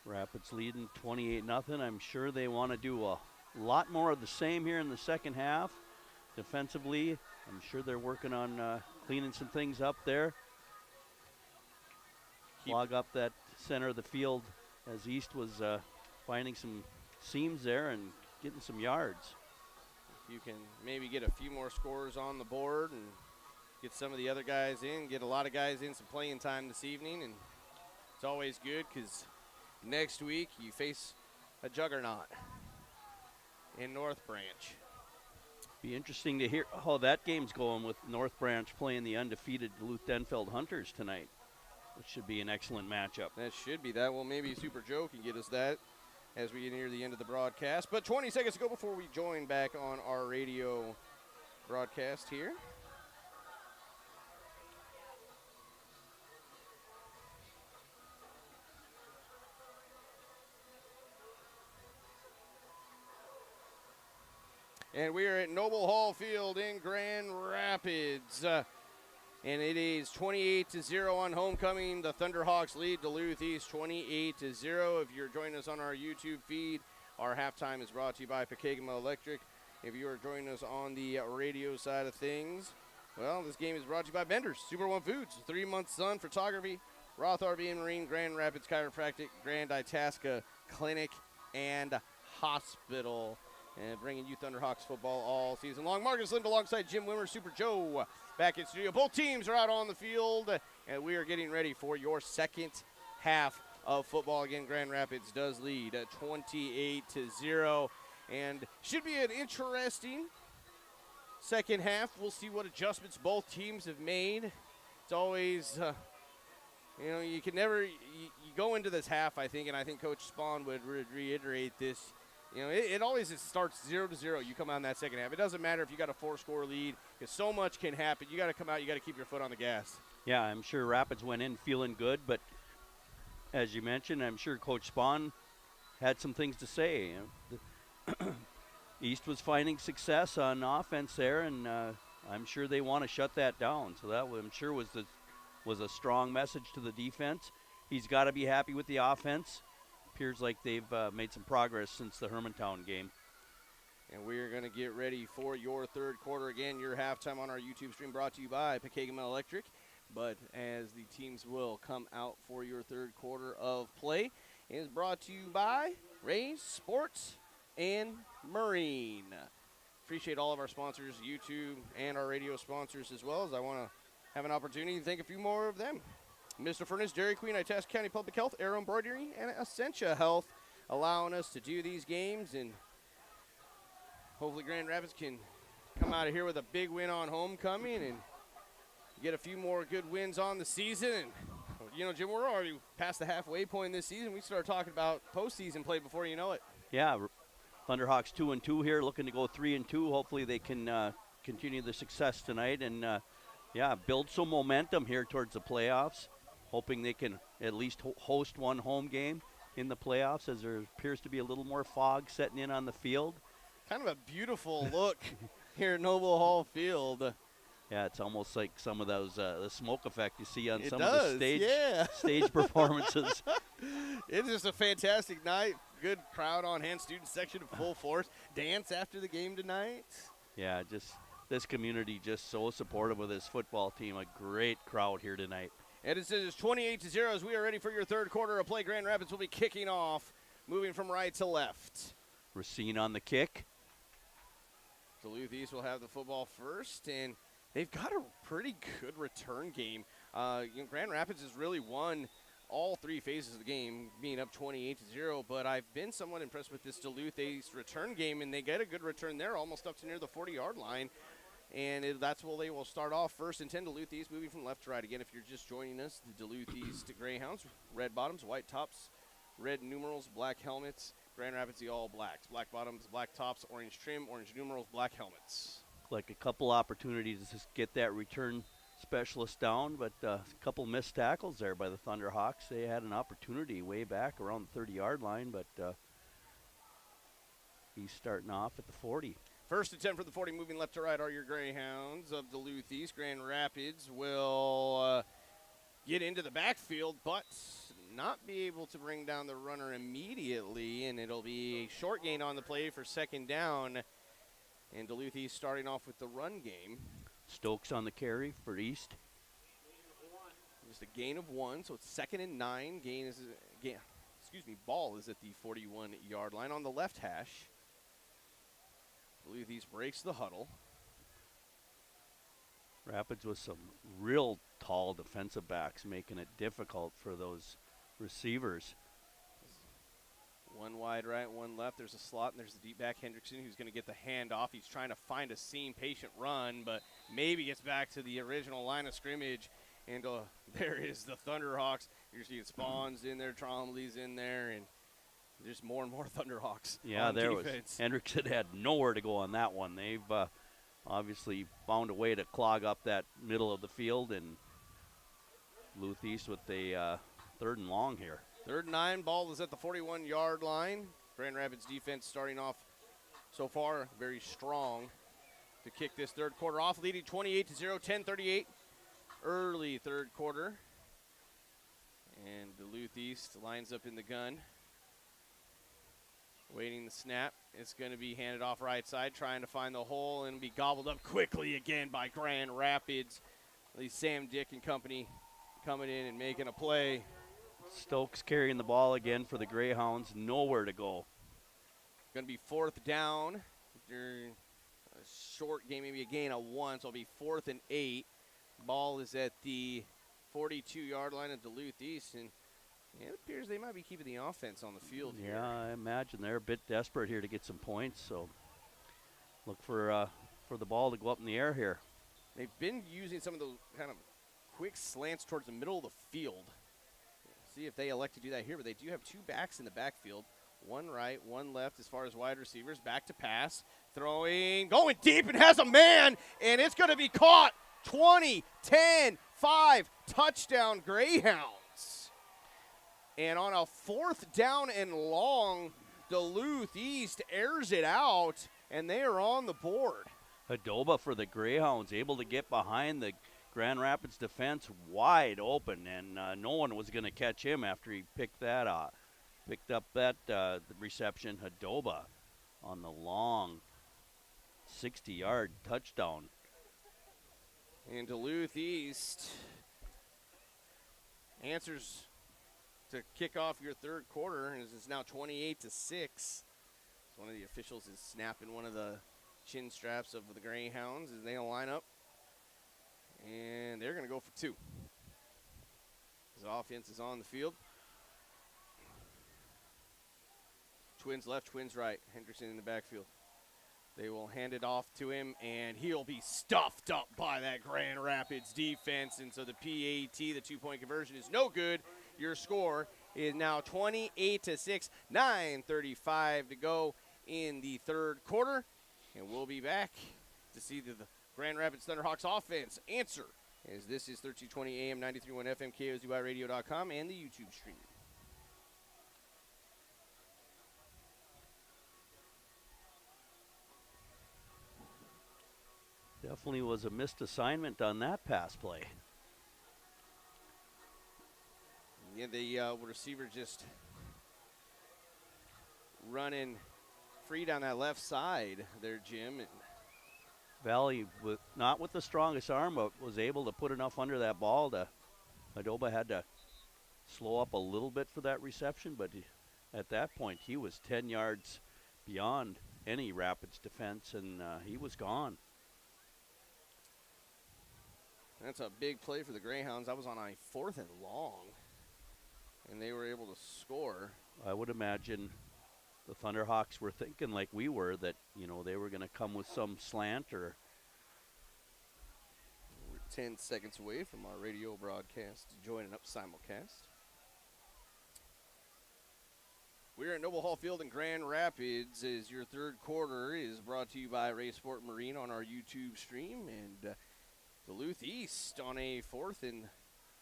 Rapids leading 28-0. I'm sure they want to do a lot more of the same here in the second half. Defensively, I'm sure they're working on cleaning some things up there. Clog up that center of the field as East was finding some seams there and getting some yards. You can maybe get a few more scores on the board and get some of the other guys in, get a lot of guys in some playing time this evening, and it's always good because next week you face a juggernaut in North Branch. Be interesting to hear how that game's going with North Branch playing the undefeated Duluth Denfeld Hunters tonight, which should be an excellent matchup. That should be that. Well, maybe Super Joe can get us that as we get near the end of the broadcast. But 20 seconds to go before we join back on our radio broadcast here. And we are at Noble Hall Field in Grand Rapids. And it is 28-0 on homecoming. The Thunderhawks lead Duluth East 28-0. If you're joining us on our YouTube feed, our halftime is brought to you by Pekegama Electric. If you are joining us on the radio side of things, well, this game is brought to you by Bender's Super One Foods, 3-month Sun Photography, Roth RV and Marine, Grand Rapids Chiropractic, Grand Itasca Clinic and Hospital. And bringing you Thunderhawks football all season long. Marcus Lind alongside Jim Wimmer, Super Joe back in studio. Both teams are out on the field, and we are getting ready for your second half of football. Again, Grand Rapids does lead at 28-0, and should be an interesting second half. We'll see what adjustments both teams have made. It's always, you can never, you go into this half, I think, and I think Coach Spahn would reiterate this. It always starts 0-0. You come out in that second half. It doesn't matter if you got a 4-score lead, because so much can happen. You got to come out. You got to keep your foot on the gas. Yeah, I'm sure Rapids went in feeling good, but as you mentioned, I'm sure Coach Spahn had some things to say. East was finding success on offense there, and I'm sure they want to shut that down. So that I'm sure was a strong message to the defense. He's got to be happy with the offense. Appears like they've made some progress since the Hermantown game. And we're going to get ready for your third quarter. Again, your halftime on our YouTube stream brought to you by Pekagamel Electric. But as the teams will come out for your third quarter of play, it is brought to you by Ray's Sports and Marine. Appreciate all of our sponsors, YouTube, and our radio sponsors as well, as I want to have an opportunity to thank a few more of them. Mr. Furnace, Dairy Queen, Itasca County Public Health, Arrow Embroidery, and Essentia Health, allowing us to do these games. And hopefully Grand Rapids can come out of here with a big win on homecoming and get a few more good wins on the season. And, Jim, we're already past the halfway point this season. We start talking about postseason play before you know it. Yeah, Thunderhawks 2-2 here, looking to go 3-2. Hopefully they can continue the success tonight and, build some momentum here towards the playoffs. Hoping they can at least host one home game in the playoffs, as there appears to be a little more fog setting in on the field. Kind of a beautiful look here at Noble Hall Field. Yeah, it's almost like some of those the smoke effect you see on it some does, of the stage performances. It's just a fantastic night. Good crowd on hand. Student section in full force. Dance after the game tonight. Yeah, just this community just so supportive of this football team. A great crowd here tonight. And it is 28-0 as we are ready for your third quarter of play. Grand Rapids will be kicking off, moving from right to left. Racine on the kick. Duluth East will have the football first, and they've got a pretty good return game. Grand Rapids has really won all three phases of the game, being up 28-0, but I've been somewhat impressed with this Duluth East return game, and they get a good return there, almost up to near the 40-yard line. And that's where they will start off. First and 10, Duluth East, moving from left to right. Again, if you're just joining us, the Duluth East Greyhounds, red bottoms, white tops, red numerals, black helmets. Grand Rapids, the all blacks. Black bottoms, black tops, orange trim, orange numerals, black helmets. Like a couple opportunities to just get that return specialist down, but a couple missed tackles there by the Thunderhawks. They had an opportunity way back around the 30-yard line, but he's starting off at the 40. First and 10 for the 40, moving left to right are your Greyhounds of Duluth East. Grand Rapids will get into the backfield, but not be able to bring down the runner immediately, and it'll be a short gain on the play for second down. And Duluth East starting off with the run game. Stokes on the carry for East. Just a gain of 1, so it's 2nd and 9. Ball is at the 41-yard line on the left hash. Duluth East breaks the huddle. Rapids with some real tall defensive backs, making it difficult for those receivers. One wide right, one left. There's a slot, and there's the deep back Hendrickson, who's going to get the handoff. He's trying to find a seam, patient run, but maybe gets back to the original line of scrimmage. And there is the Thunderhawks. You're seeing Spawns in there, Trombley's in there, and there's more and more Thunderhawks. Yeah, on there defense. was. Hendrickson had nowhere to go on that one. They've obviously found a way to clog up that middle of the field, and Duluth East with the 3rd and long here. 3rd and 9, ball is at the 41-yard line. Grand Rapids defense starting off so far very strong to kick this third quarter off, leading 28-0, 10:38, early third quarter. And Duluth East lines up in the gun, waiting the snap. It's going to be handed off right side, trying to find the hole, and be gobbled up quickly again by Grand Rapids. At least Sam Dick and company coming in and making a play. Stokes carrying the ball again for the Greyhounds. Nowhere to go. Going to be 4th down. During a short game, maybe a gain of 1, so it'll be 4th and 8. Ball is at the 42-yard line of Duluth East, and it appears they might be keeping the offense on the field here. Yeah, I imagine they're a bit desperate here to get some points, so look for for the ball to go up in the air here. They've been using some of the kind of quick slants towards the middle of the field. See if they elect to do that here, but they do have two backs in the backfield. One right, one left as far as wide receivers. Back to pass. Throwing, going deep, and has a man, and it's going to be caught. 20, 10, 5, touchdown Greyhounds. And on a 4th down and long, Duluth East airs it out, and they are on the board. Hadoba for the Greyhounds, able to get behind the Grand Rapids defense wide open, and no one was going to catch him after he picked up that reception. Hadoba on the long 60-yard touchdown. And Duluth East answers to kick off your third quarter, as it's now 28-6. One of the officials is snapping one of the chin straps of the Greyhounds as they line up. And they're going to go for 2. His offense is on the field. Twins left, twins right. Henderson in the backfield. They will hand it off to him, and he'll be stuffed up by that Grand Rapids defense. And so the PAT, the 2-point conversion, is no good. Your score is now 28-6, 9:35 to go in the third quarter. And we'll be back to see the Grand Rapids Thunderhawks offense answer, as this is 1320 AM, 93.1 FM, KOZYRadio.com, and the YouTube stream. Definitely was a missed assignment on that pass play. Yeah, the receiver just running free down that left side there, Jim. And Valley, not with the strongest arm, but was able to put enough under that ball to Hadoba had to slow up a little bit for that reception, but at that point he was 10 yards beyond any Rapids defense, and he was gone. That's a big play for the Greyhounds. I was on a 4th and long, and they were able to score. I would imagine the Thunderhawks were thinking like we were that, they were going to come with some slant or. We're 10 seconds away from our radio broadcast joining up simulcast. We're at Noble Hall Field in Grand Rapids as your third quarter is brought to you by Ray Sport Marine on our YouTube stream, and Duluth East on a 4th and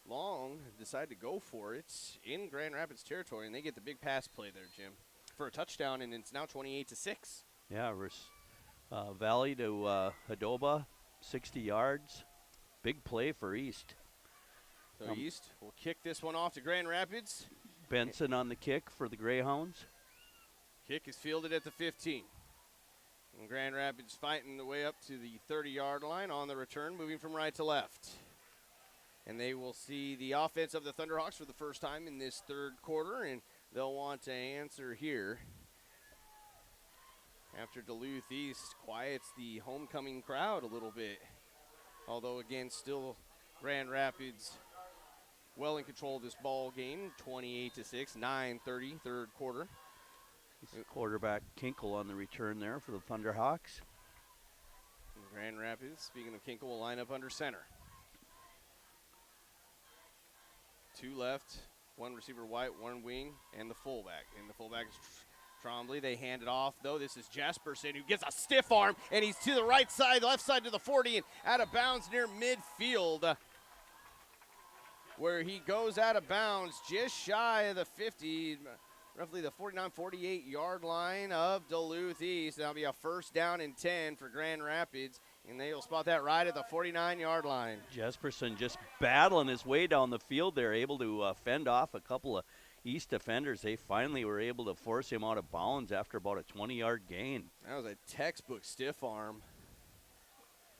long decide to go for it in Grand Rapids territory, and they get the big pass play there, Jim, for a touchdown, and it's now 28-6. Yeah, Valley to Hadoba, 60 yards. Big play for East. So East will kick this one off to Grand Rapids. Benson on the kick for the Greyhounds. Kick is fielded at the 15. And Grand Rapids fighting the way up to the 30-yard line on the return, moving from right to left. And they will see the offense of the Thunderhawks for the first time in this third quarter, and they'll want to answer here after Duluth East quiets the homecoming crowd a little bit. Although, again, still Grand Rapids well in control of this ball game, 28-6, 9:30, third quarter. Quarterback Kinkle on the return there for the Thunderhawks. And Grand Rapids, speaking of Kinkle, will line up under center. 2 left, 1 receiver White, 1 wing, and the fullback. And the fullback is Trombley. They hand it off, though. This is Jasperson, who gets a stiff arm, and he's to the right side, left side to the 40, and out of bounds near midfield, where he goes out of bounds just shy of the 50, roughly the 49, 48-yard line of Duluth East. That'll be a 1st down and 10 for Grand Rapids, and they will spot that right at the 49-yard line. Jesperson just battling his way down the field there, able to fend off a couple of East defenders. They finally were able to force him out of bounds after about a 20-yard gain. That was a textbook stiff arm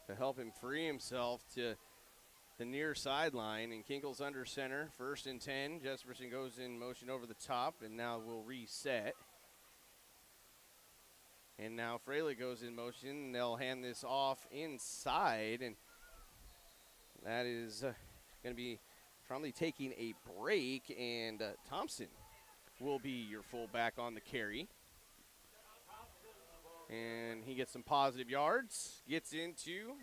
to help him free himself to the near sideline, and Kinkle's under center, 1st and 10. Jesperson goes in motion over the top, and now we'll reset. And now Fraley goes in motion, and they'll hand this off inside, and that is going to be Trombley taking a break, and Thompson will be your fullback on the carry. And he gets some positive yards, gets into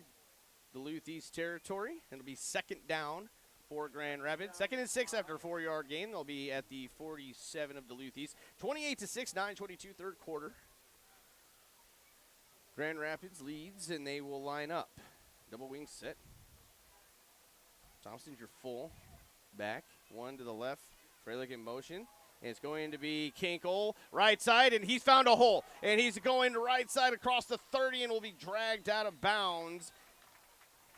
Duluth East territory. It'll be second down for Grand Rapids. 2nd and 6 after a 4-yard gain. They'll be at the 47 of Duluth East. 28-6, 9:22 third quarter. Grand Rapids leads, and they will line up. Double wing set. Thompson's your full back. One to the left. Freilich in motion. And it's going to be Kinkle, right side, and he's found a hole. And he's going to right side across the 30 and will be dragged out of bounds.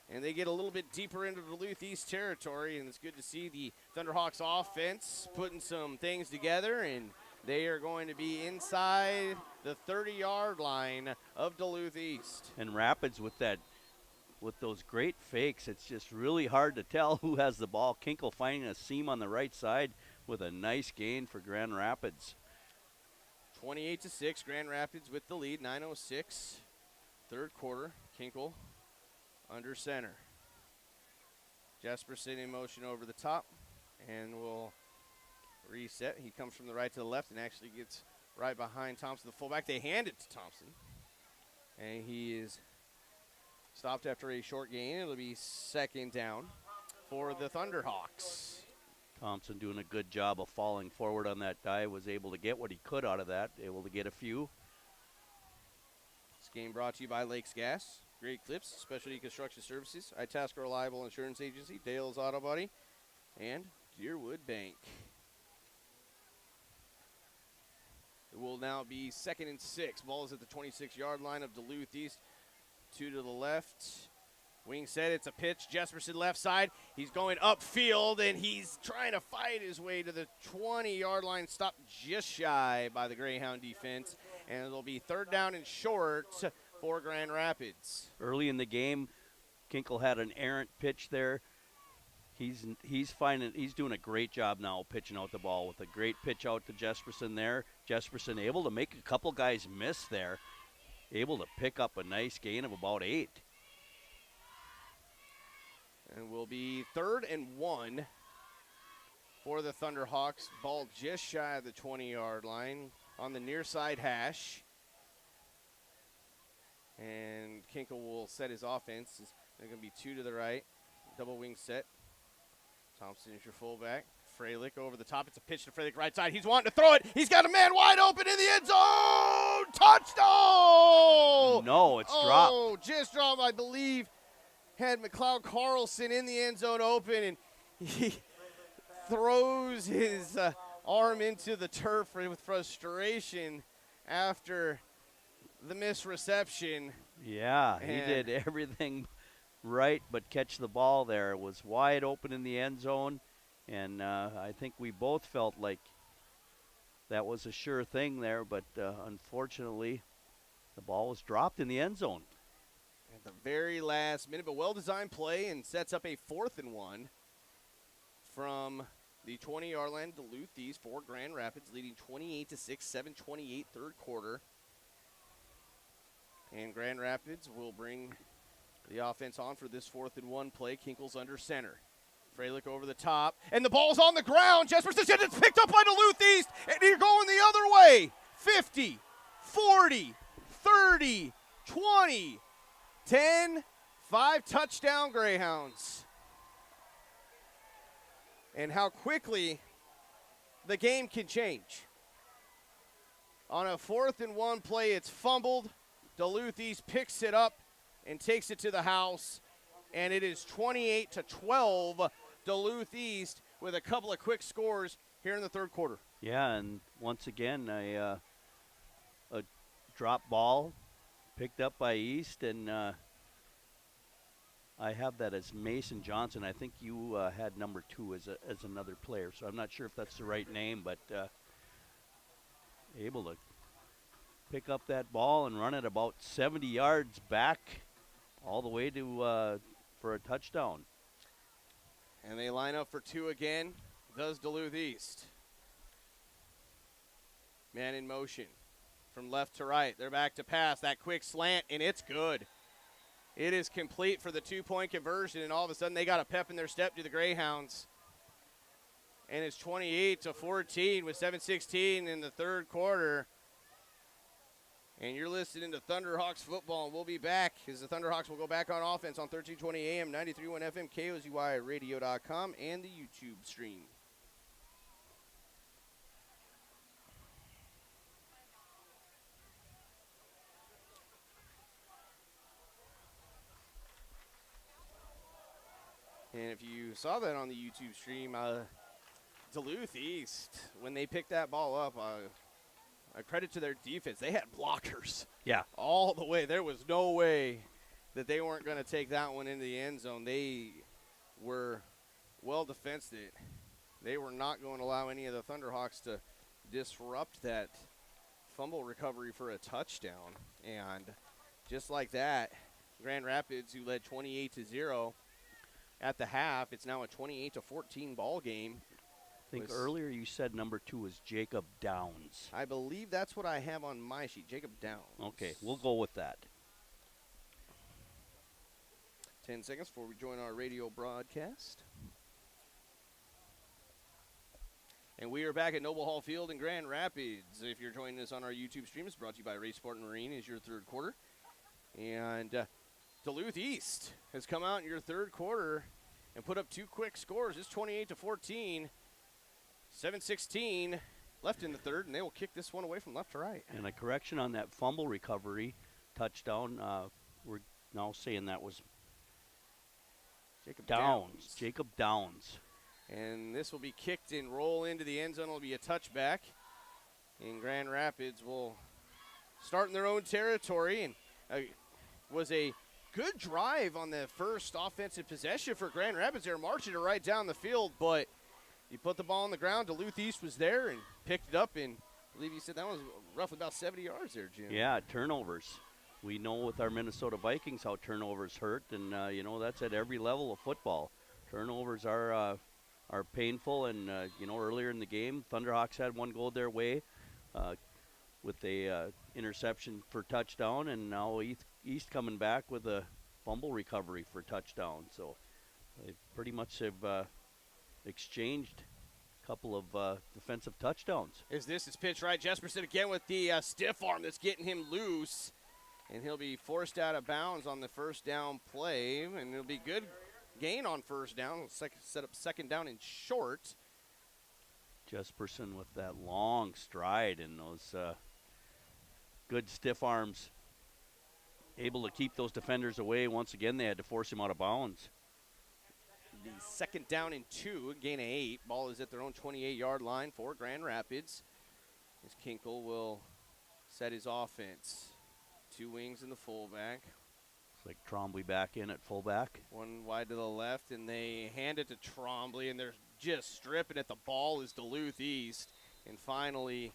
And they get a little bit deeper into Duluth East territory, and it's good to see the Thunderhawks offense putting some things together, and they are going to be inside the 30-yard line of Duluth East. And Rapids with those great fakes, it's just really hard to tell who has the ball. Kinkle finding a seam on the right side with a nice gain for Grand Rapids. 28-6, Grand Rapids with the lead, 9:06, third quarter. Kinkle under center. Jesperson in motion over the top, and will reset. He comes from the right to the left and actually gets right behind Thompson, the fullback. They hand it to Thompson, and he is stopped after a short gain. It'll be second down for the Thunderhawks. Thompson doing a good job of falling forward on that dive, was able to get what he could out of that, able to get a few. This game brought to you by Lakes Gas, Great Clips, Specialty Construction Services, Itasca Reliable Insurance Agency, Dale's Auto Body, and Deerwood Bank. It will now be 2nd and 6. Ball is at the 26-yard line of Duluth East. 2 to the left. Wing set, it's a pitch. Jesperson left side. He's going upfield, and he's trying to fight his way to the 20-yard line. Stopped just shy by the Greyhound defense. And it'll be 3rd down and short for Grand Rapids. Early in the game, Kinkle had an errant pitch there. He's doing a great job now pitching out the ball with a great pitch out to Jesperson there. Jesperson able to make a couple guys miss there. Able to pick up a nice gain of about 8. And will be 3rd and 1 for the Thunderhawks. Ball just shy of the 20-yard line on the near side hash. And Kinkle will set his offense. They're going to be 2 to the right. Double wing set. Thompson is your fullback. Freilich over the top. It's a pitch to Freilich right side. He's wanting to throw it. He's got a man wide open in the end zone. Touchdown! No, it's dropped. Oh, just dropped, I believe. Had McLeod Carlson in the end zone open, and he throws his arm into the turf with frustration after the misreception. Yeah, he did everything right but catch the ball there. It was wide open in the end zone, and I think we both felt like that was a sure thing there, but unfortunately the ball was dropped in the end zone. At the very last minute, but well-designed play, and sets up a 4th and 1 from the 20-yard line. Duluth East for Grand Rapids, leading 28-6, 7:28 third quarter. And Grand Rapids will bring the offense on for this 4th and 1 play. Kinkle's under center. Freilich over the top, and the ball's on the ground. Jesperson, it's picked up by Duluth East, and you're going the other way. 50, 40, 30, 20, 10, 5 touchdown Greyhounds. And how quickly the game can change. On a 4th and 1 play, it's fumbled. Duluth East picks it up and takes it to the house. And it is 28-12, Duluth East, with a couple of quick scores here in the third quarter. Yeah, and once again, a drop ball picked up by East, and I have that as Mason Johnson. I think you had number 2 as another player, so I'm not sure if that's the right name, but able to pick up that ball and run it about 70 yards back all the way to for a touchdown. And they line up for 2 again, does Duluth East. Man in motion from left to right. They're back to pass. That quick slant, and it's good. It is complete for the 2-point conversion, and all of a sudden they got a pep in their step to the Greyhounds. And it's 28-14 with 7:16 in the third quarter. And you're listening to Thunderhawks football, and we'll be back as the Thunderhawks will go back on offense on 1320 AM, 93.1 FM, KOZYRadio.com, and the YouTube stream. And if you saw that on the YouTube stream, Duluth East, when they picked that ball up, I credit to their defense. They had blockers. Yeah. All the way. There was no way that they weren't going to take that one into the end zone. They were well defensed it. They were not going to allow any of the Thunderhawks to disrupt that fumble recovery for a touchdown. And just like that, Grand Rapids, who led 28-0 at the half, it's now a 28-14 ball game. I think earlier you said number 2 was Jacob Downs. I believe that's what I have on my sheet, Jacob Downs. Okay, we'll go with that. 10 seconds before we join our radio broadcast. And we are back at Noble Hall Field in Grand Rapids. If you're joining us on our YouTube stream, it's brought to you by Race Sport and Marine as your third quarter. And Duluth East has come out in your third quarter and put up 2 quick scores. It's 28-14. 7:16 left in the third, and they will kick this one away from left to right. And a correction on that fumble recovery touchdown. We're now saying that was Jacob Downs. Jacob Downs. And this will be kicked and roll into the end zone. It'll be a touchback. And Grand Rapids will start in their own territory. And was a good drive on the first offensive possession for Grand Rapids. They're marching it right down the field, but you put the ball on the ground. Duluth East was there and picked it up, and I believe you said that was roughly about 70 yards there, Jim. Yeah, turnovers. We know with our Minnesota Vikings how turnovers hurt, and, that's at every level of football. Turnovers are painful, and, earlier in the game, Thunderhawks had one go their way with a interception for touchdown, and now East coming back with a fumble recovery for touchdown. So they pretty much have exchanged a couple of defensive touchdowns. As this is pitched right, Jesperson again with the stiff arm that's getting him loose, and he'll be forced out of bounds on the first down play, and it'll be good gain on first down. Set up second down and short. Jesperson with that long stride and those good stiff arms, able to keep those defenders away. Once again, they had to force him out of bounds. The second down and 2, gain of 8. Ball is at their own 28-yard line for Grand Rapids. As Kinkle will set his offense. 2 wings and the fullback. It's like Trombley back in at fullback. One wide to the left, and they hand it to Trombley, and they're just stripping at the ball is Duluth East. And finally,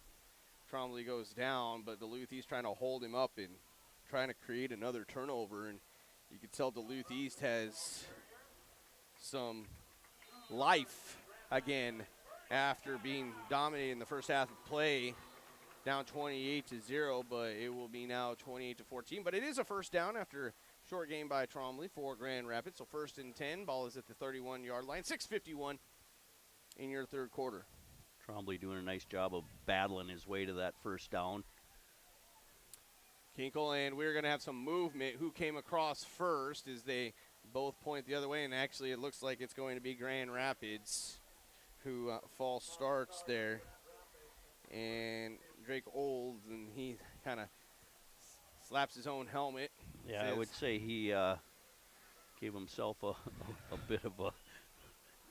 Trombley goes down, but Duluth East trying to hold him up and trying to create another turnover. And you can tell Duluth East has some life again after being dominated in the first half of play, down 28-0, but it will be now 28-14. But it is a first down after a short game by Trombley for Grand Rapids. So first and 10, ball is at the 31-yard line. 6:51 in your third quarter. Trombley doing a nice job of battling his way to that first down. Kinkle, and we're going to have some movement. Who came across first as they both point the other way, and actually it looks like it's going to be Grand Rapids who false starts there. And Drake Old, and he kind of slaps his own helmet. Yeah, I would say he gave himself a bit of a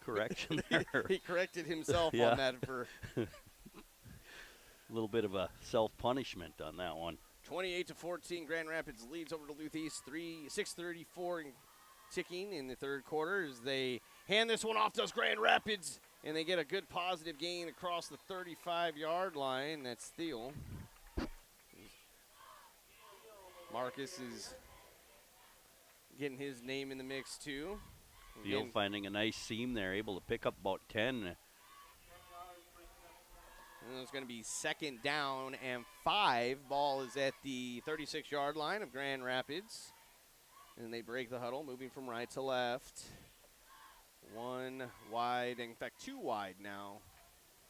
correction there. He corrected himself Yeah. on that for A little bit of a self-punishment on that one. 28-14. Grand Rapids leads over Duluth East. 6:34 ticking in the third quarter as they hand this one off to Grand Rapids, and they get a good positive gain across the 35-yard line. That's Thiel. Marcus is getting his name in the mix too. Thiel finding a nice seam there, able to pick up about 10. And it's going to be second down and 5. Ball is at the 36-yard line of Grand Rapids. And they break the huddle, moving from right to left. 1 wide, in fact 2 wide now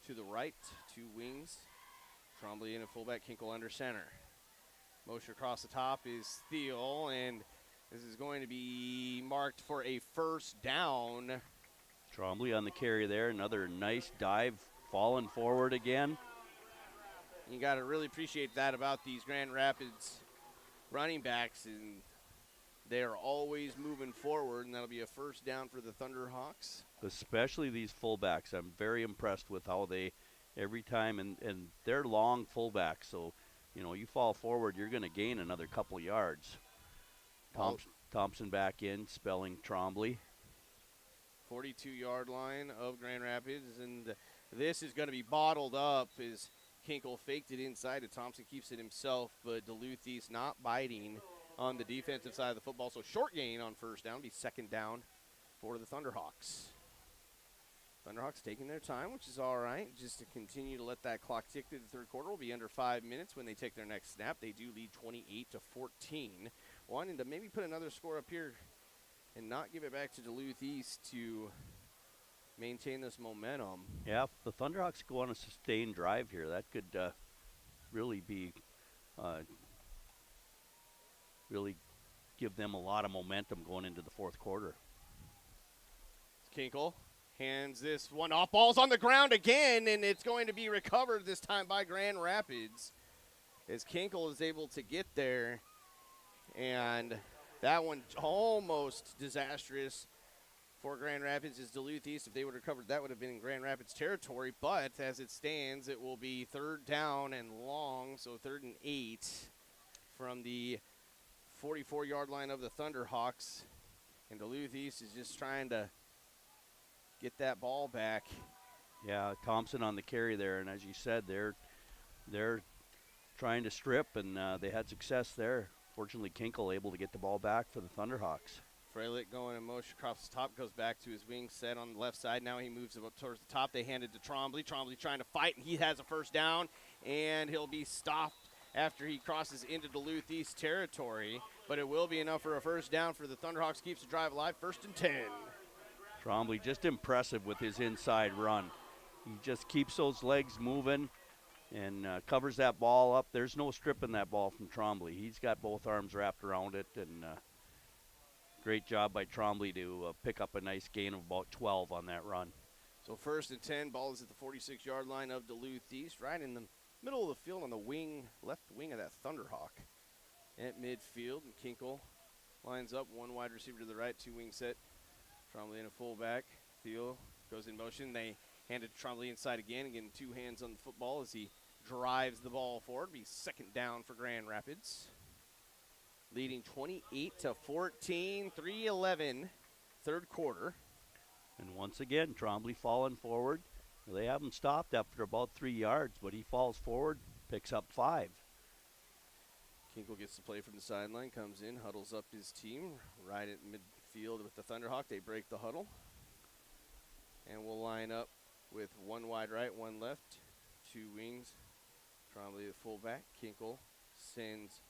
to the right. 2 wings. Trombley in a fullback, Kinkle under center. Motion across the top is Thiel, and this is going to be marked for a first down. Trombley on the carry there. Another nice dive, falling forward again. You got to really appreciate that about these Grand Rapids running backs, and they're always moving forward, and that'll be a first down for the Thunderhawks. Especially these fullbacks. I'm very impressed with how they, every time, and they're long fullbacks, so, you fall forward, you're going to gain another couple yards. Thompson back in, spelling Trombley. 42-yard line of Grand Rapids, and this is going to be bottled up as Kinkle faked it inside, and Thompson keeps it himself, but Duluth East not biting on the defensive side of the football, so short gain on first down, be second down for the Thunderhawks. Thunderhawks taking their time, which is all right, just to continue to let that clock tick through the third quarter. Will be under 5 minutes when they take their next snap. They do lead 28-14. Wanting to maybe put another score up here and not give it back to Duluth East to maintain this momentum. Yeah, if the Thunderhawks go on a sustained drive here, that could really be really give them a lot of momentum going into the fourth quarter. Kinkle hands this one off. Ball's on the ground again, and it's going to be recovered this time by Grand Rapids as Kinkle is able to get there. And that one almost disastrous for Grand Rapids is Duluth East. If they would have recovered, that would have been in Grand Rapids territory. But as it stands, it will be third down and long, so 3rd and 8 from the 44-yard line of the Thunderhawks. And Duluth East is just trying to get that ball back. Yeah, Thompson on the carry there, and as you said, they're trying to strip, and they had success there. Fortunately, Kinkle able to get the ball back for the Thunderhawks. Freilich going in motion across the top, goes back to his wing set on the left side. Now he moves up towards the top. They hand it to Trombley. Trombley trying to fight, and he has a first down, and he'll be stopped after he crosses into Duluth East territory. But it will be enough for a first down for the Thunderhawks. Keeps the drive alive, 1st and 10. Trombley just impressive with his inside run. He just keeps those legs moving and covers that ball up. There's no stripping that ball from Trombley. He's got both arms wrapped around it, and great job by Trombley to pick up a nice gain of about 12 on that run. So 1st and 10, ball is at the 46-yard line of Duluth East, right in the middle of the field on the wing, left wing of that Thunderhawk. At midfield, and Kinkle lines up, one wide receiver to the right, 2 wing set. Trombley in a fullback. Thiel goes in motion. They hand it to Trombley inside again, and getting 2 hands on the football as he drives the ball forward. Be second down for Grand Rapids. Leading 28-14, 3:11, third quarter. And once again, Trombley falling forward. They haven't stopped after about 3 yards, but he falls forward, picks up 5. Kinkle gets the play from the sideline, comes in, huddles up his team right at midfield with the Thunderhawk. They break the huddle. And we'll line up with 1 wide right, 1 left, 2 wings. Trombley the fullback. Kinkle sends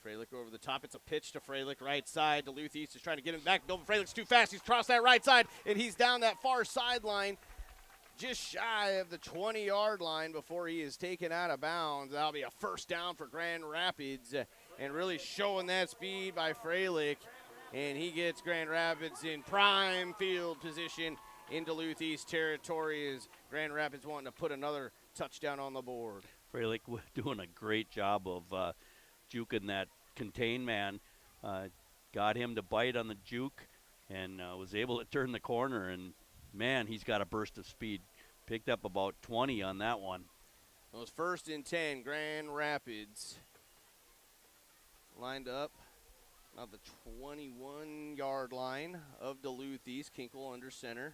Freilich over the top. It's a pitch to Freilich, right side. Duluth East is trying to get him back. Bill Freilich's too fast. He's crossed that right side, and he's down that far sideline, just shy of the 20-yard line before he is taken out of bounds. That'll be a first down for Grand Rapids, and really showing that speed by Freilich. And he gets Grand Rapids in prime field position in Duluth East territory as Grand Rapids wanting to put another touchdown on the board. Freilich doing a great job of juking that contain man. Got him to bite on the juke and was able to turn the corner. And, man, he's got a burst of speed. Picked up about 20 on that one. Those 1st and 10, Grand Rapids lined up about the 21-yard line of Duluth East. Kinkle under center.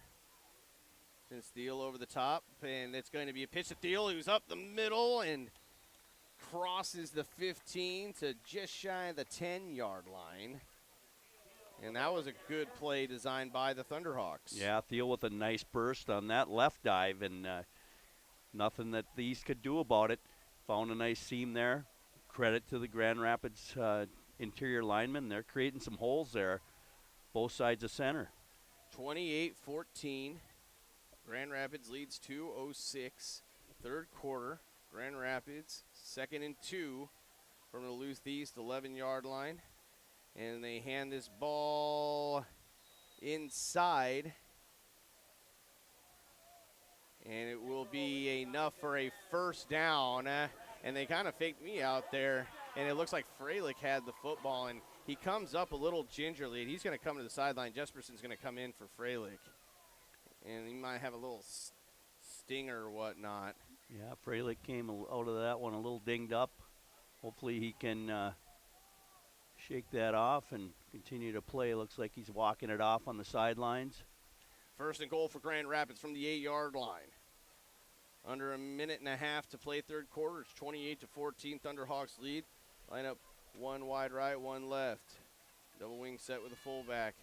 Sends Thiel over the top, and it's going to be a pitch to Thiel, who's up the middle and crosses the 15 to just shy of the 10-yard line. And that was a good play designed by the Thunderhawks. Yeah, Thiel with a nice burst on that left dive, and nothing that the East could do about it. Found a nice seam there. Credit to the Grand Rapids interior linemen. They're creating some holes there, both sides of center. 28-14. Grand Rapids leads 2:06. Third quarter. Grand Rapids, 2nd and 2 from the Duluth East 11-yard line. And they hand this ball inside. And it will be enough for a first down. And they kind of faked me out there. And it looks like Freilich had the football. And he comes up a little gingerly. And he's going to come to the sideline. Jesperson's going to come in for Freilich. And he might have a little stinger or whatnot. Yeah, Freilich came out of that one a little dinged up. Hopefully he can shake that off and continue to play. Looks like he's walking it off on the sidelines. First and goal for Grand Rapids from the 8-yard line. Under a minute and a half to play third quarter. It's 28-14. Thunderhawks lead. Line up one wide right, one left. Double wing set with a fullback.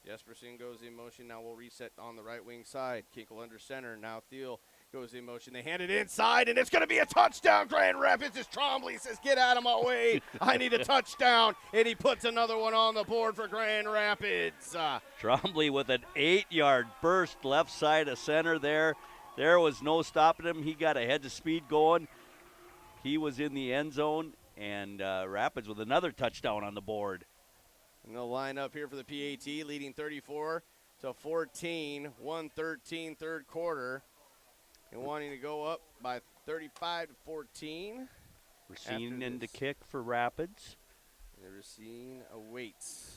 Jesperson goes in motion. Now we'll reset on the right wing side. Kinkle under center. Now Thiel goes in motion. They hand it inside, and it's going to be a touchdown. Grand Rapids as Trombley says, get out of my way. I need a touchdown. And he puts another one on the board for Grand Rapids. Trombley with an 8-yard burst left side of center there. There was no stopping him. He got a head of speed going. He was in the end zone, and Rapids with another touchdown on the board. And they'll line up here for the PAT, leading 34-14, 1:13 third quarter. And wanting to go up by 35-14. Racine in to kick for Rapids. And Racine awaits.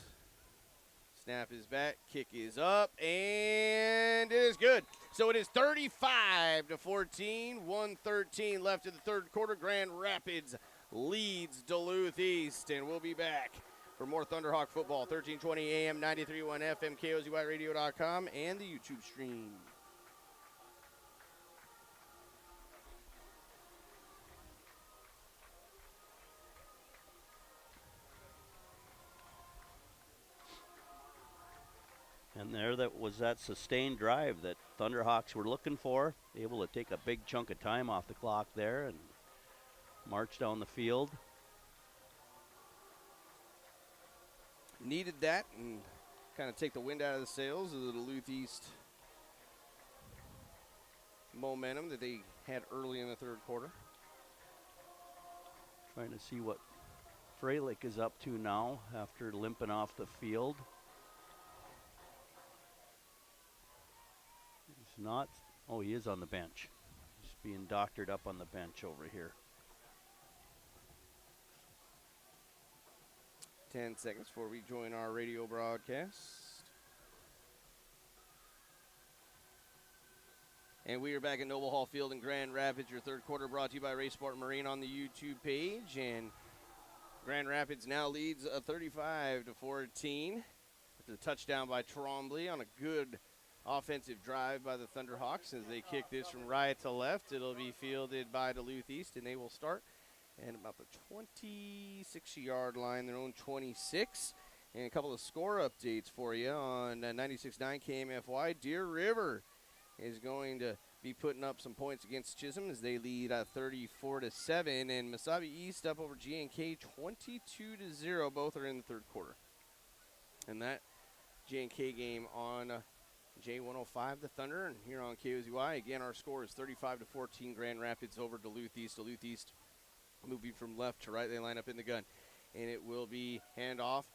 Snap is back, kick is up, and it is good. So it is 35-14, 1:13 left in the third quarter. Grand Rapids leads Duluth East, and we'll be back for more Thunderhawk football. 1320 AM, 93.1 FM, KOZYradio.com, and the YouTube stream. And there that was that sustained drive that Thunderhawks were looking for. Able to take a big chunk of time off the clock there and march down the field. Needed that and kind of take the wind out of the sails of the Duluth East momentum that they had early in the third quarter. Trying to see what Freilich is up to now after limping off the field. He's not. Oh, he is on the bench. He's being doctored up on the bench over here. 10 seconds before we join our radio broadcast. And we are back at Noble Hall Field in Grand Rapids. Your third quarter brought to you by Race Sport Marine on the YouTube page. And Grand Rapids now leads 35-14. With a touchdown by Trombley on a good offensive drive by the Thunderhawks as they kick this from right to left. It'll be fielded by Duluth East, and they will start at about the 26-yard line, their own 26. And a couple of score updates for you on 96.9 KMFY. Deer River is going to be putting up some points against Chisholm as they lead 34-7. And Mesabi East up over G&K 22-0. Both are in the third quarter. And that G&K game on J105, the Thunder, and here on KOZY. Again, our score is 35-14. Grand Rapids over Duluth East. Duluth East moving from left to right. They line up in the gun. And it will be handoff.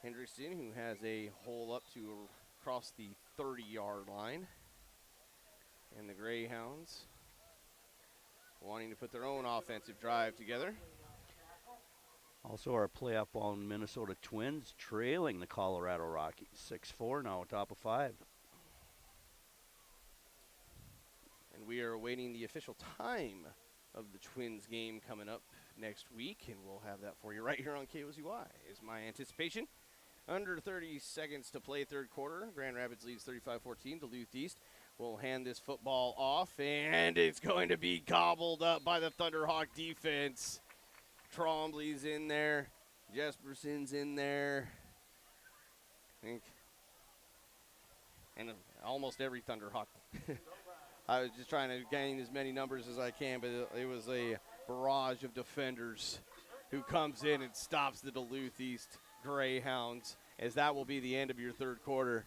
Hendrickson, who has a hole up to across the 30-yard line. And the Greyhounds wanting to put their own offensive drive together. Also our playoff on Minnesota Twins trailing the Colorado Rockies. 6-4 now, top of 5. And we are awaiting the official time of the Twins game coming up next week, and we'll have that for you right here on KOZY, is my anticipation. Under 30 seconds to play third quarter. Grand Rapids leads 35-14. Duluth East will hand this football off, and it's going to be gobbled up by the Thunderhawk defense. Trombley's in there. Jesperson's in there. I think. And almost every Thunderhawk. I was just trying to gain as many numbers as I can, but it was a barrage of defenders who comes in and stops the Duluth East Greyhounds, as that will be the end of your third quarter.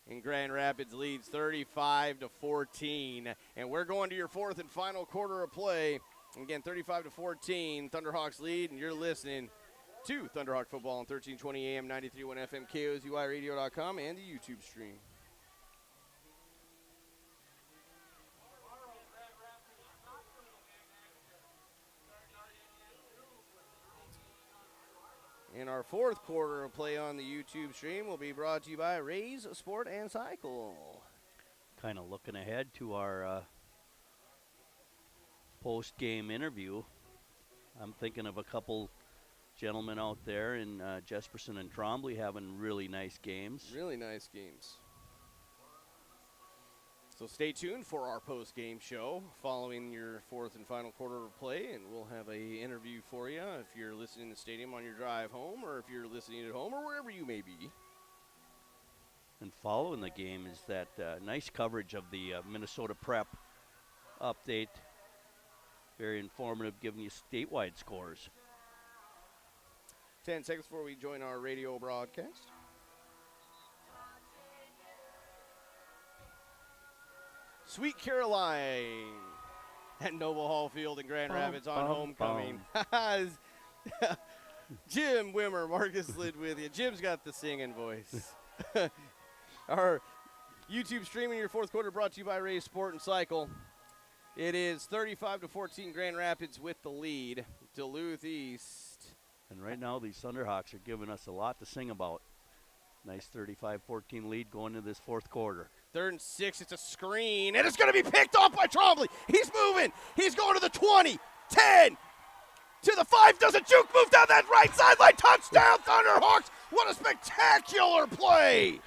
And Grand Rapids leads 35-14. And we're going to your fourth and final quarter of play Again, 35-14, Thunderhawks lead, and you're listening to Thunderhawk Football on 1320 AM, 93.1 FM, KOZUIRadio.com, and the YouTube stream. And our fourth quarter of play on the YouTube stream will be brought to you by Ray's Sport and Cycle. Kind of looking ahead to our post-game interview. I'm thinking of a couple gentlemen out there in Jesperson and Trombley having really nice games. Really nice games. So stay tuned for our post-game show following your fourth and final quarter of play, and we'll have an interview for you if you're listening in the stadium on your drive home or if you're listening at home or wherever you may be. And following the game is that nice coverage of the Minnesota Prep update. Very informative, giving you statewide scores. 10 seconds before we join our radio broadcast. Sweet Caroline at Noble Hall Field in Grand Rapids on homecoming. Jim Wimmer, Marcus Lid with you. Jim's got the singing voice. Our YouTube streaming your fourth quarter brought to you by Ray Sport and Cycle. It is 35-14 Grand Rapids with the lead. Duluth East. And right now these Thunderhawks are giving us a lot to sing about. Nice 35-14 lead going into this fourth quarter. 3rd and 6, it's a screen, and it's going to be picked off by Trombley. He's moving. He's going to the 20, 10, to the 5, does a juke move down that right sideline. Touchdown, Thunderhawks. What a spectacular play.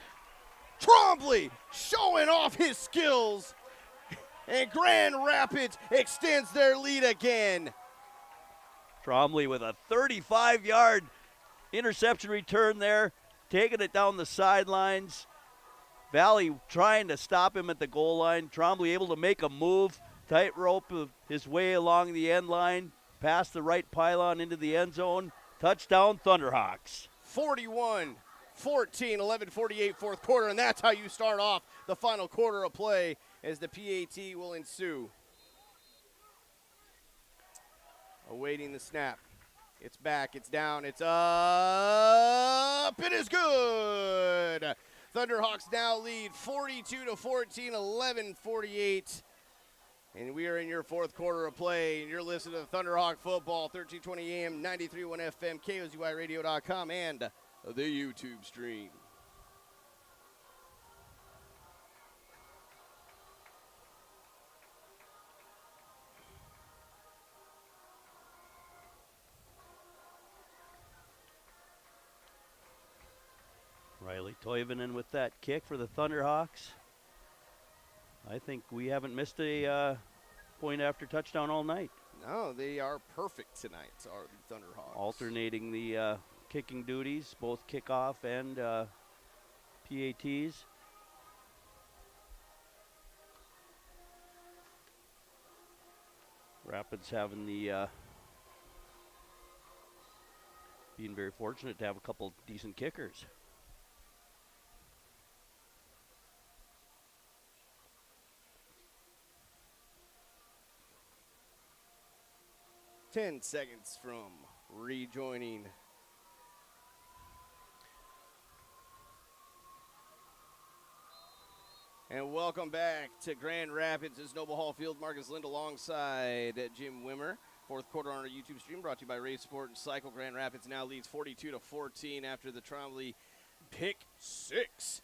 Trombley showing off his skills, and Grand Rapids extends their lead again. Trombley with a 35-yard interception return there, taking it down the sidelines. Valley trying to stop him at the goal line. Trombley able to make a move, tightrope his way along the end line, past the right pylon into the end zone. Touchdown, Thunderhawks. 41-14, 11:48 fourth quarter, and that's how you start off the final quarter of play as the PAT will ensue. Awaiting the snap. It's back, it's down, it's up. It is good. Thunderhawks now lead 42-14, 11:48. And we are in your fourth quarter of play. And you're listening to Thunderhawk Football, 1320 AM, 93.1 FM, KOZUIRadio.com, and the YouTube stream. Riley Toivonen with that kick for the Thunderhawks. I think we haven't missed a point after touchdown all night. No, they are perfect tonight, are the Thunderhawks. Alternating the kicking duties, both kickoff and PATs. Rapids having the being very fortunate to have a couple decent kickers. 10 seconds from rejoining. And welcome back to Grand Rapids. It's Noble Hall Field. Marcus Lind alongside Jim Wimmer. Fourth quarter on our YouTube stream brought to you by Ray Sport and Cycle. Grand Rapids now leads 42-14 after the Trombley pick six.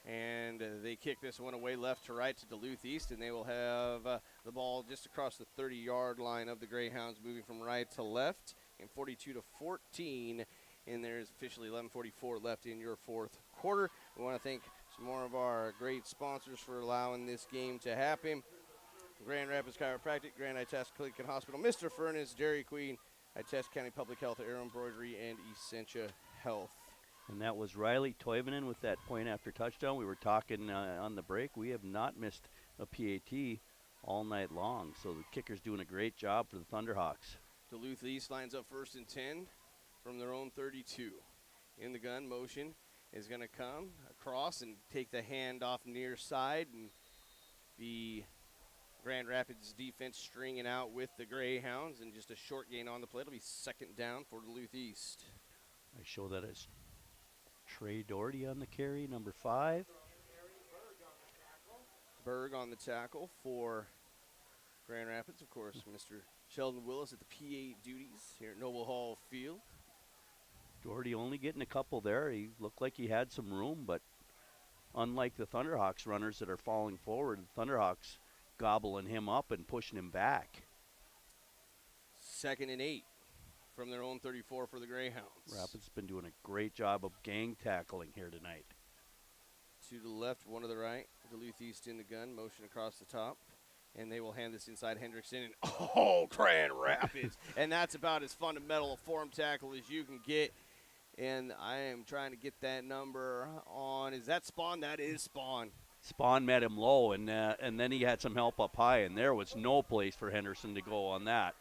And they kick this one away left to right to Duluth East, and they will have the ball just across the 30-yard line of the Greyhounds, moving from right to left. And 42-14, and there's officially 11:44 left in your fourth quarter. We want to thank some more of our great sponsors for allowing this game to happen. Grand Rapids Chiropractic, Grand Itest Clinic and Hospital, Mr. Furnace, Dairy Queen, Itest County Public Health, Aero Embroidery, and Essentia Health. And that was Riley Toivonen with that point after touchdown. We were talking on the break. We have not missed a PAT all night long. So the kicker's doing a great job for the Thunderhawks. Duluth East lines up 1st and 10 from their own 32. In the gun, motion is going to come across and take the handoff near side. And the Grand Rapids defense stringing out with the Greyhounds, and just a short gain on the play. It'll be second down for Duluth East. I show that as Trey Doherty on the carry, number 5. Berg on the tackle for Grand Rapids, of course, Mr. Sheldon Willis at the PA duties here at Noble Hall Field. Doherty only getting a couple there. He looked like he had some room, but unlike the Thunderhawks runners that are falling forward, the Thunderhawks gobbling him up and pushing him back. 2nd and 8 from their own 34 for the Greyhounds. Rapids been doing a great job of gang tackling here tonight. 2 to the left, 1 to the right. Duluth East in the gun, motion across the top. And they will hand this inside Hendrickson. And Grand Rapids. And that's about as fundamental a form tackle as you can get. And I am trying to get that number on. Is that Spawn? That is Spawn. Spawn met him low, and then he had some help up high, and there was no place for Henderson to go on that.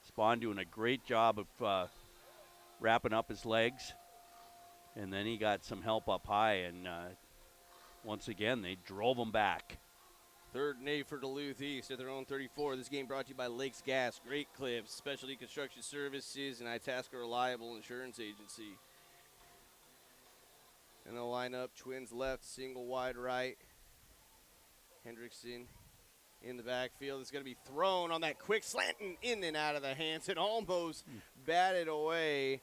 Spawn doing a great job of wrapping up his legs, and then he got some help up high, and once again, they drove him back. 3rd and 8 for Duluth East at their own 34. This game brought to you by Lakes Gas, Great Clips, Specialty Construction Services, and Itasca Reliable Insurance Agency. And they'll line up, twins left, single wide right. Hendrickson in the backfield. It's going to be thrown on that quick slant and in and out of the hands and almost batted away.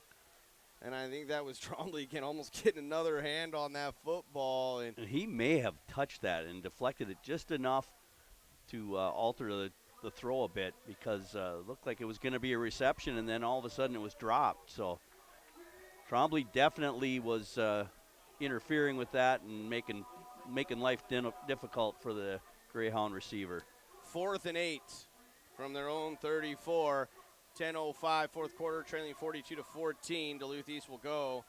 And I think that was Trombley again, almost getting another hand on that football. And he may have touched that and deflected it just enough to alter the throw a bit, because it looked like it was going to be a reception, and then all of a sudden it was dropped. So Trombley definitely was interfering with that and making life difficult for the Greyhound receiver. 4th and 8 from their own 34. 10:05 fourth quarter, trailing 42-14. Duluth East will go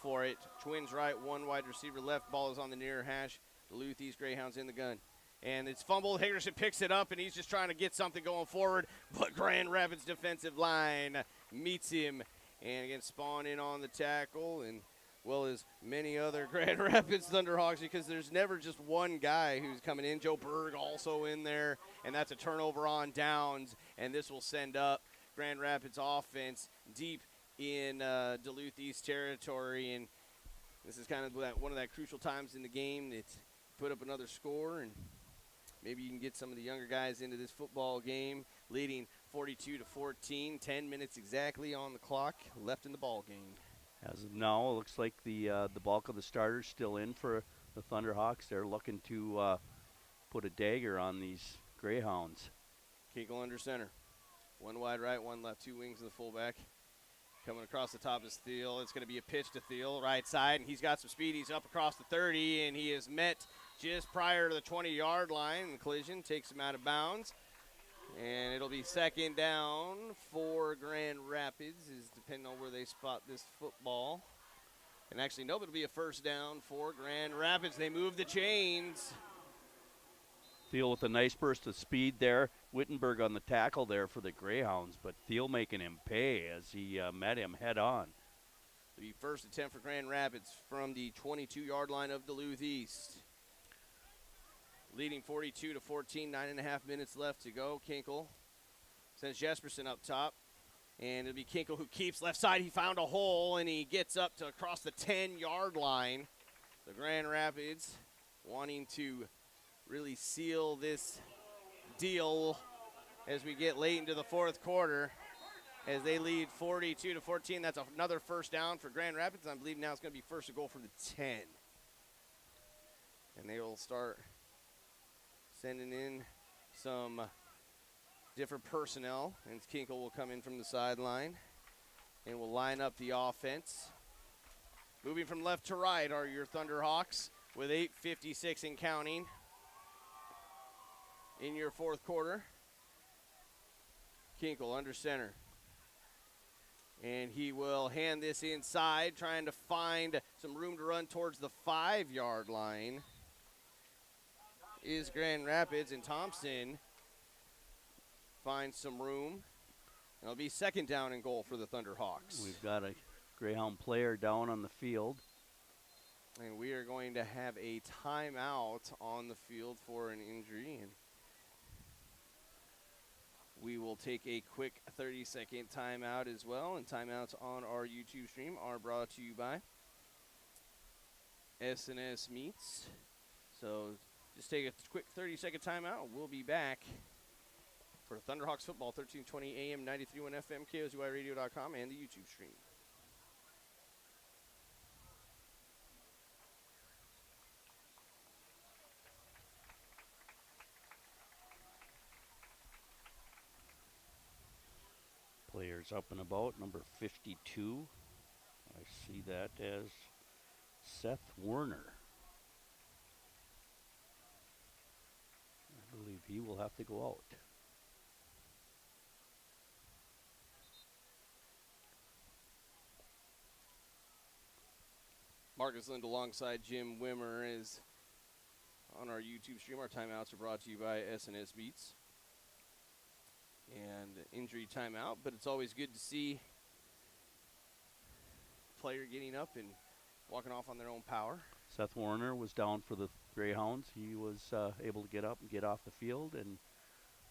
for it. Twins right, 1 wide receiver left. Ball is on the near hash. Duluth East Greyhounds in the gun. And it's fumbled. Hagerson picks it up, and he's just trying to get something going forward. But Grand Rapids defensive line meets him. And again, Spawn in on the tackle, and well as many other Grand Rapids Thunderhawks, because there's never just one guy who's coming in. Joe Berg also in there, and that's a turnover on downs. And this will send up Grand Rapids offense deep in Duluth East territory, and this is kind of one of that crucial times in the game that put up another score, and maybe you can get some of the younger guys into this football game, leading 42-14, 10 minutes exactly on the clock left in the ball game. As of now, it looks like the bulk of the starters still in for the Thunderhawks. They're looking to put a dagger on these Greyhounds. Kinkle under center. 1 wide right, 1 left, 2 wings in the fullback. Coming across the top is Thiel. It's going to be a pitch to Thiel, right side, and he's got some speed. He's up across the 30, and he is met just prior to the 20-yard line. The collision takes him out of bounds, and it'll be second down for Grand Rapids, is depending on where they spot this football. And actually, no, but it'll be a first down for Grand Rapids. They move the chains. Thiel with a nice burst of speed there. Wittenberg on the tackle there for the Greyhounds, but Thiel making him pay as he met him head on. The first attempt for Grand Rapids from the 22-yard line of Duluth East. Leading 42-14, 9.5 minutes left to go. Kinkle sends Jesperson up top, and it'll be Kinkle who keeps left side. He found a hole, and he gets up to across the 10-yard line. The Grand Rapids wanting to really seal this deal as we get late into the fourth quarter, as they lead 42-14. That's another first down for Grand Rapids. I believe now it's going to be first to goal from the 10. And they will start sending in some different personnel, and Kinkle will come in from the sideline and will line up the offense. Moving from left to right are your Thunderhawks with 8:56 and counting in your fourth quarter. Kinkle under center. And he will hand this inside, trying to find some room to run towards the 5-yard line. Is Grand Rapids, and Thompson finds some room. It'll be second down and goal for the Thunderhawks. We've got a Greyhound player down on the field. And we are going to have a timeout on the field for an injury. And We will take a quick 30-second timeout as well, and timeouts on our YouTube stream are brought to you by S&S Meats. So just take a quick 30-second timeout. We'll be back for Thunderhawks football, 1320 AM, 93.1 FM, KOZYRadio.com, and the YouTube stream. Players up and about, number 52. I see that as Seth Werner. I believe he will have to go out. Marcus Lind alongside Jim Wimmer is on our YouTube stream. Our timeouts are brought to you by S&S Beats. And injury timeout, but it's always good to see player getting up and walking off on their own power. Seth Warner was down for the Greyhounds. He was able to get up and get off the field, and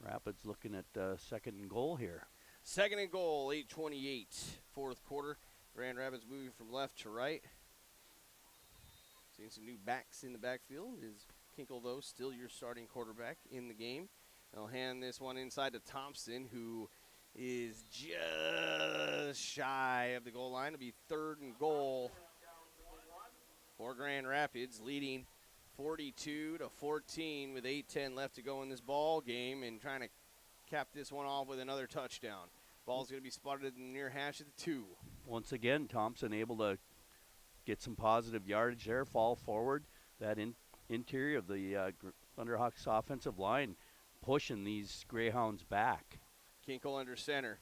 Rapids looking at second and goal here. Second and goal, 8:28, fourth quarter. Grand Rapids moving from left to right. Seeing some new backs in the backfield. Is Kinkle, though, still your starting quarterback in the game. They'll hand this one inside to Thompson, who is just shy of the goal line. It'll be third and goal for Grand Rapids, leading 42-14 with 8:10 left to go in this ball game, and trying to cap this one off with another touchdown. Ball's going to be spotted in the near hash of the 2. Once again, Thompson able to get some positive yardage there, fall forward. That interior of the Thunderhawks offensive line pushing these Greyhounds back. Kinkle under center.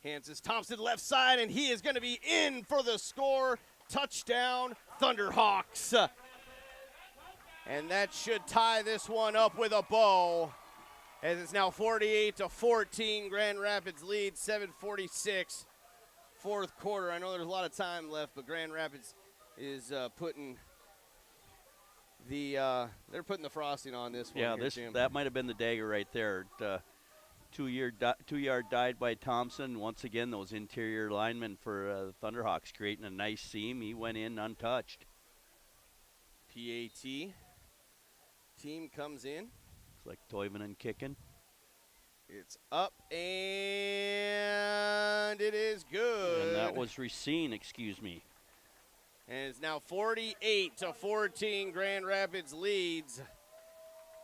Hands this Thompson left side, and he is going to be in for the score. Touchdown, Thunderhawks. And that should tie this one up with a bow, as it's now 48-14. Grand Rapids lead, 7:46, fourth quarter. I know there's a lot of time left, but Grand Rapids is putting they're putting the frosting on this one. Yeah, here, Jim. that might have been the dagger right there. 2-yard dive by Thompson. Once again, those interior linemen for the Thunderhawks creating a nice seam. He went in untouched. PAT team comes in. Looks like Toivonen kicking. It's up, and it is good. And that was Racine, excuse me. And it's now 48-14. Grand Rapids leads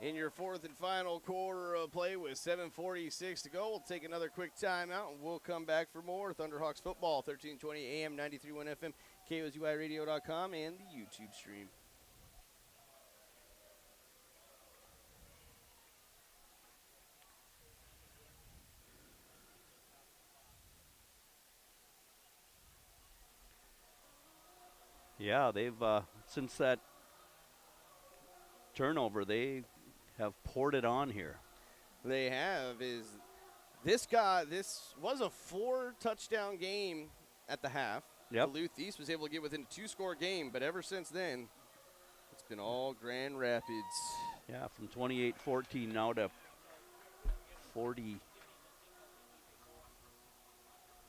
in your fourth and final quarter of play with 7:46 to go. We'll take another quick timeout, and we'll come back for more Thunderhawks football, 1320 AM, 93.1 FM, KOZYRadio.com, and the YouTube stream. Yeah, they've since that turnover, they have poured it on here. They have. This was a 4-touchdown game at the half. Yep. Duluth East was able to get within a 2-score game, but ever since then, it's been all Grand Rapids. Yeah, from 28-14 now to 40.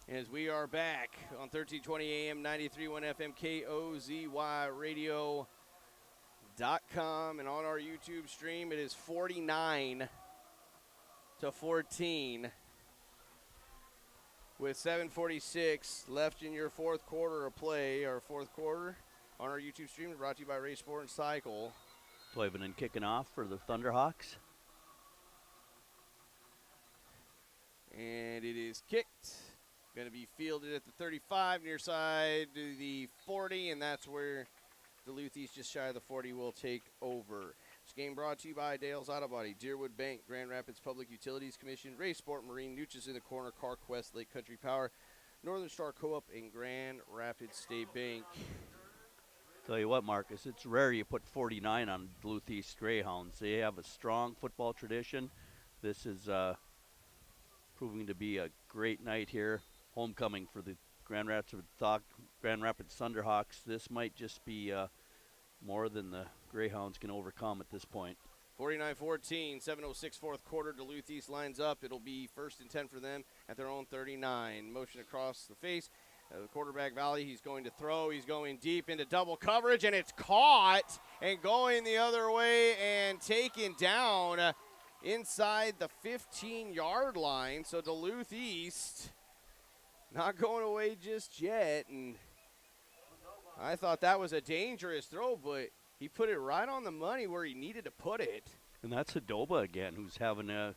As we are back on 1320 AM, 93.1 FM, KOZYRadio.com, and on our YouTube stream, it is 49-14 with 7:46 left in your fourth quarter of play. Our fourth quarter on our YouTube stream is brought to you by Race Sport and Cycle. Toivonen kicking off for the Thunderhawks. And it is kicked. Going to be fielded at the 35, near side to the 40, and that's where Duluth East, just shy of the 40, will take over. This game brought to you by Dale's Auto Body, Deerwood Bank, Grand Rapids Public Utilities Commission, Race Sport Marine, Nooches in the Corner, CarQuest, Lake Country Power, Northern Star Co-op, and Grand Rapids State Bank. Tell you what, Marcus, it's rare you put 49 on Duluth East Greyhounds. They have a strong football tradition. This is proving to be a great night here. Homecoming for the Grand Rapids Thunderhawks. This might just be more than the Greyhounds can overcome at this point. 49-14, 7:06 fourth quarter. Duluth East lines up. It'll be 1st and 10 for them at their own 39. Motion across the face. The quarterback, Valley, he's going to throw. He's going deep into double coverage, and it's caught and going the other way and taken down inside the 15-yard line. So Duluth East not going away just yet. And I thought that was a dangerous throw, but he put it right on the money where he needed to put it. And that's Adoba again, who's having a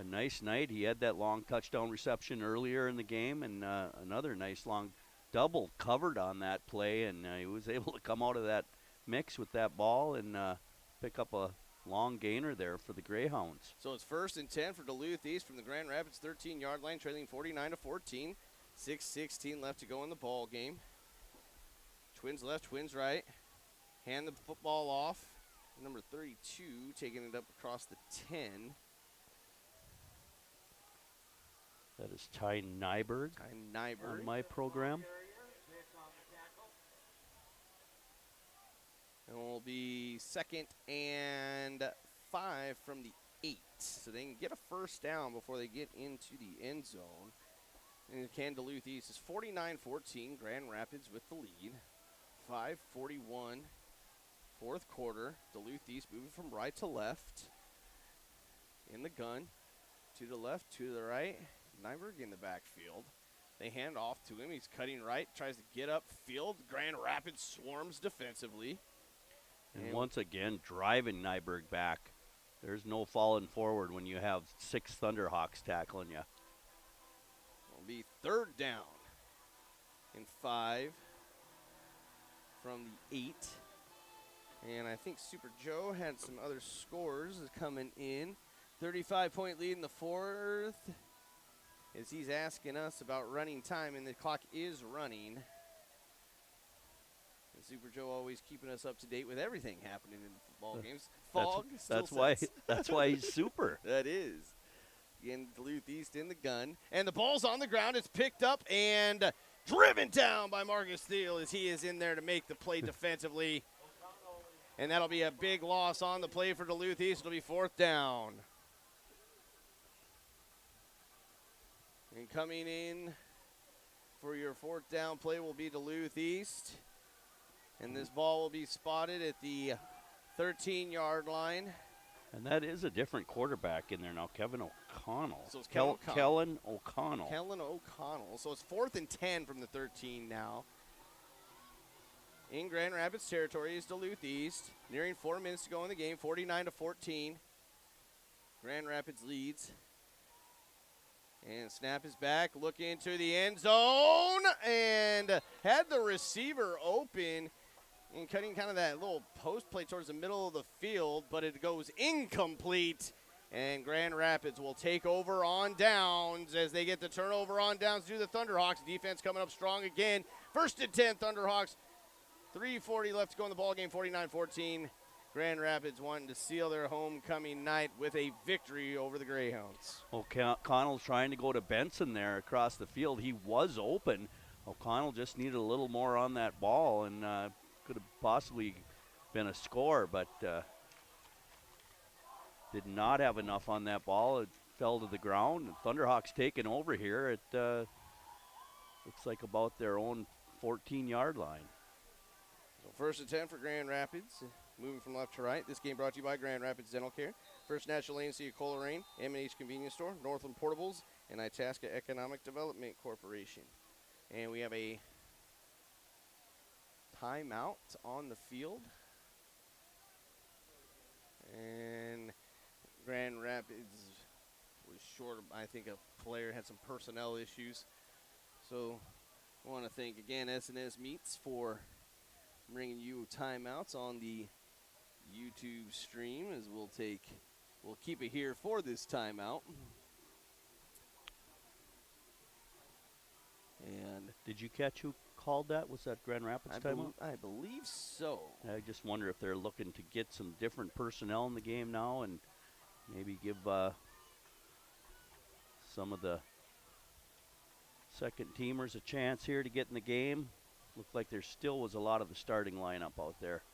nice night. He had that long touchdown reception earlier in the game, and another nice long double covered on that play, and he was able to come out of that mix with that ball and pick up a long gainer there for the Greyhounds. So it's 1st and 10 for Duluth East from the Grand Rapids 13-yard line, trailing 49-14. 6:16 left to go in the ball game. Twins left, Twins right. Hand the football off. Number 32 taking it up across the 10. That is Ty Nyberg on my program. And it will be 2nd and 5 from the 8. So they can get a first down before they get into the end zone. And can Duluth East is 49-14. Grand Rapids with the lead. 5:41 fourth quarter. Duluth East moving from right to left. In the gun. To the left, to the right. Nyberg in the backfield. They hand off to him. He's cutting right. Tries to get upfield. Grand Rapids swarms defensively. And once again, driving Nyberg back. There's no falling forward when you have 6 Thunderhawks tackling you. It'll be 3rd down and 5 from the 8. And I think Super Joe had some other scores coming in. 35-point lead in the 4th as he's asking us about running time, and the clock is running. And Super Joe always keeping us up to date with everything happening in the football games. That's why he's super. That is. Again, Duluth East in the gun. And the ball's on the ground. It's picked up and driven down by Marcus Thiel as he is in there to make the play defensively. And that'll be a big loss on the play for Duluth East. It'll be 4th down. And coming in for your 4th down play will be Duluth East. And this ball will be spotted at the 13-yard line. And that is a different quarterback in there now, Kevin O'Connell. So it's Kellen O'Connell. Kellen O'Connell. So it's 4th and 10 from the 13 now. In Grand Rapids territory is Duluth East. Nearing 4 minutes to go in the game, 49-14. Grand Rapids leads. And snap is back, look into the end zone, and had the receiver open and cutting kind of that little post play towards the middle of the field, but it goes incomplete. And Grand Rapids will take over on downs as they get the turnover on downs to the Thunderhawks. Defense coming up strong again. 1st and 10, Thunderhawks. 3:40 left to go in the ballgame, 49-14. Grand Rapids wanting to seal their homecoming night with a victory over the Greyhounds. O'Connell trying to go to Benson there across the field. He was open. O'Connell just needed a little more on that ball and could have possibly been a score, but did not have enough on that ball. It fell to the ground. Thunderhawks taking over here. It looks like about their own 14-yard line. So 1st and 10 for Grand Rapids. Moving from left to right. This game brought to you by Grand Rapids Dental Care, First National Agency of Coleraine, M&H Convenience Store, Northland Portables, and Itasca Economic Development Corporation. And we have a timeout on the field. And Grand Rapids was short. I think a player had some personnel issues. So I want to thank again S&S Meats for bringing you timeouts on the YouTube stream, as we'll keep it here for this timeout. And did you catch who called that? Was that Grand Rapids timeout? I believe so. I just wonder if they're looking to get some different personnel in the game now and maybe give some of the second teamers a chance here to get in the game. Looked like there still was a lot of the starting lineup out there.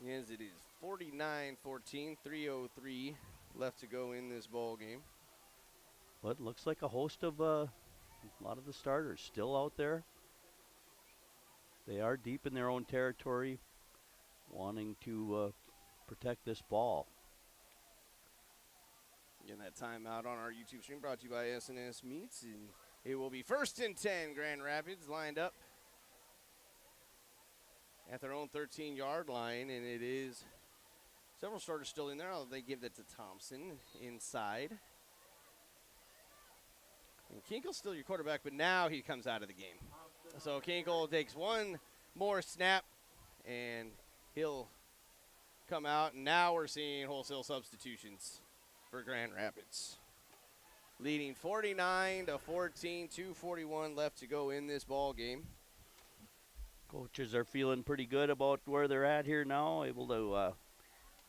Yes, it is 49-14, 3:03 left to go in this ball game. Well, it looks like a host of a lot of the starters still out there. They are deep in their own territory, wanting to protect this ball. Getting that timeout on our YouTube stream brought to you by SNS Meats. And it will be 1st and 10, Grand Rapids lined up at their own 13-yard line. And it is several starters still in there. They give that to Thompson inside. And Kinkle's still your quarterback, but now he comes out of the game. So Kinkle takes one more snap, and he'll come out. And now we're seeing wholesale substitutions for Grand Rapids. Leading 49-14, 2:41 left to go in this ball game. Coaches are feeling pretty good about where they're at here now, able to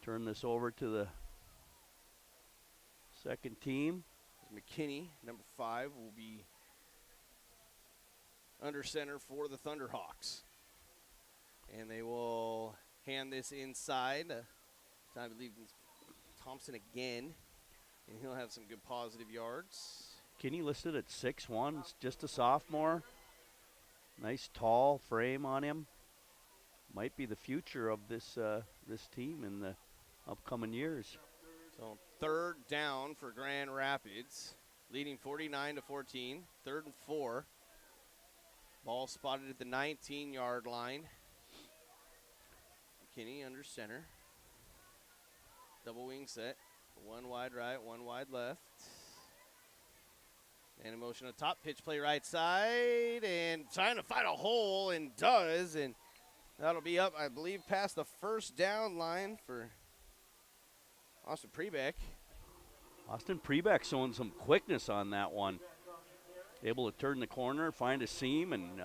turn this over to the second team. McKinney, number 5, will be under center for the Thunderhawks. And they will hand this inside. I believe it's Thompson again. And he'll have some good positive yards. Kinney listed at 6'1", just a sophomore. Nice tall frame on him. Might be the future of this this team in the upcoming years. So 3rd down for Grand Rapids, leading 49-14, 3rd and 4. Ball spotted at the 19-yard line. McKinney under center. Double wing set. One wide right, one wide left. And in motion, a top pitch play right side, and trying to find a hole, and does, and that'll be up, I believe, past the 1st down line for Austin Prebeck. Austin Prebeck showing some quickness on that one. Able to turn the corner, find a seam, and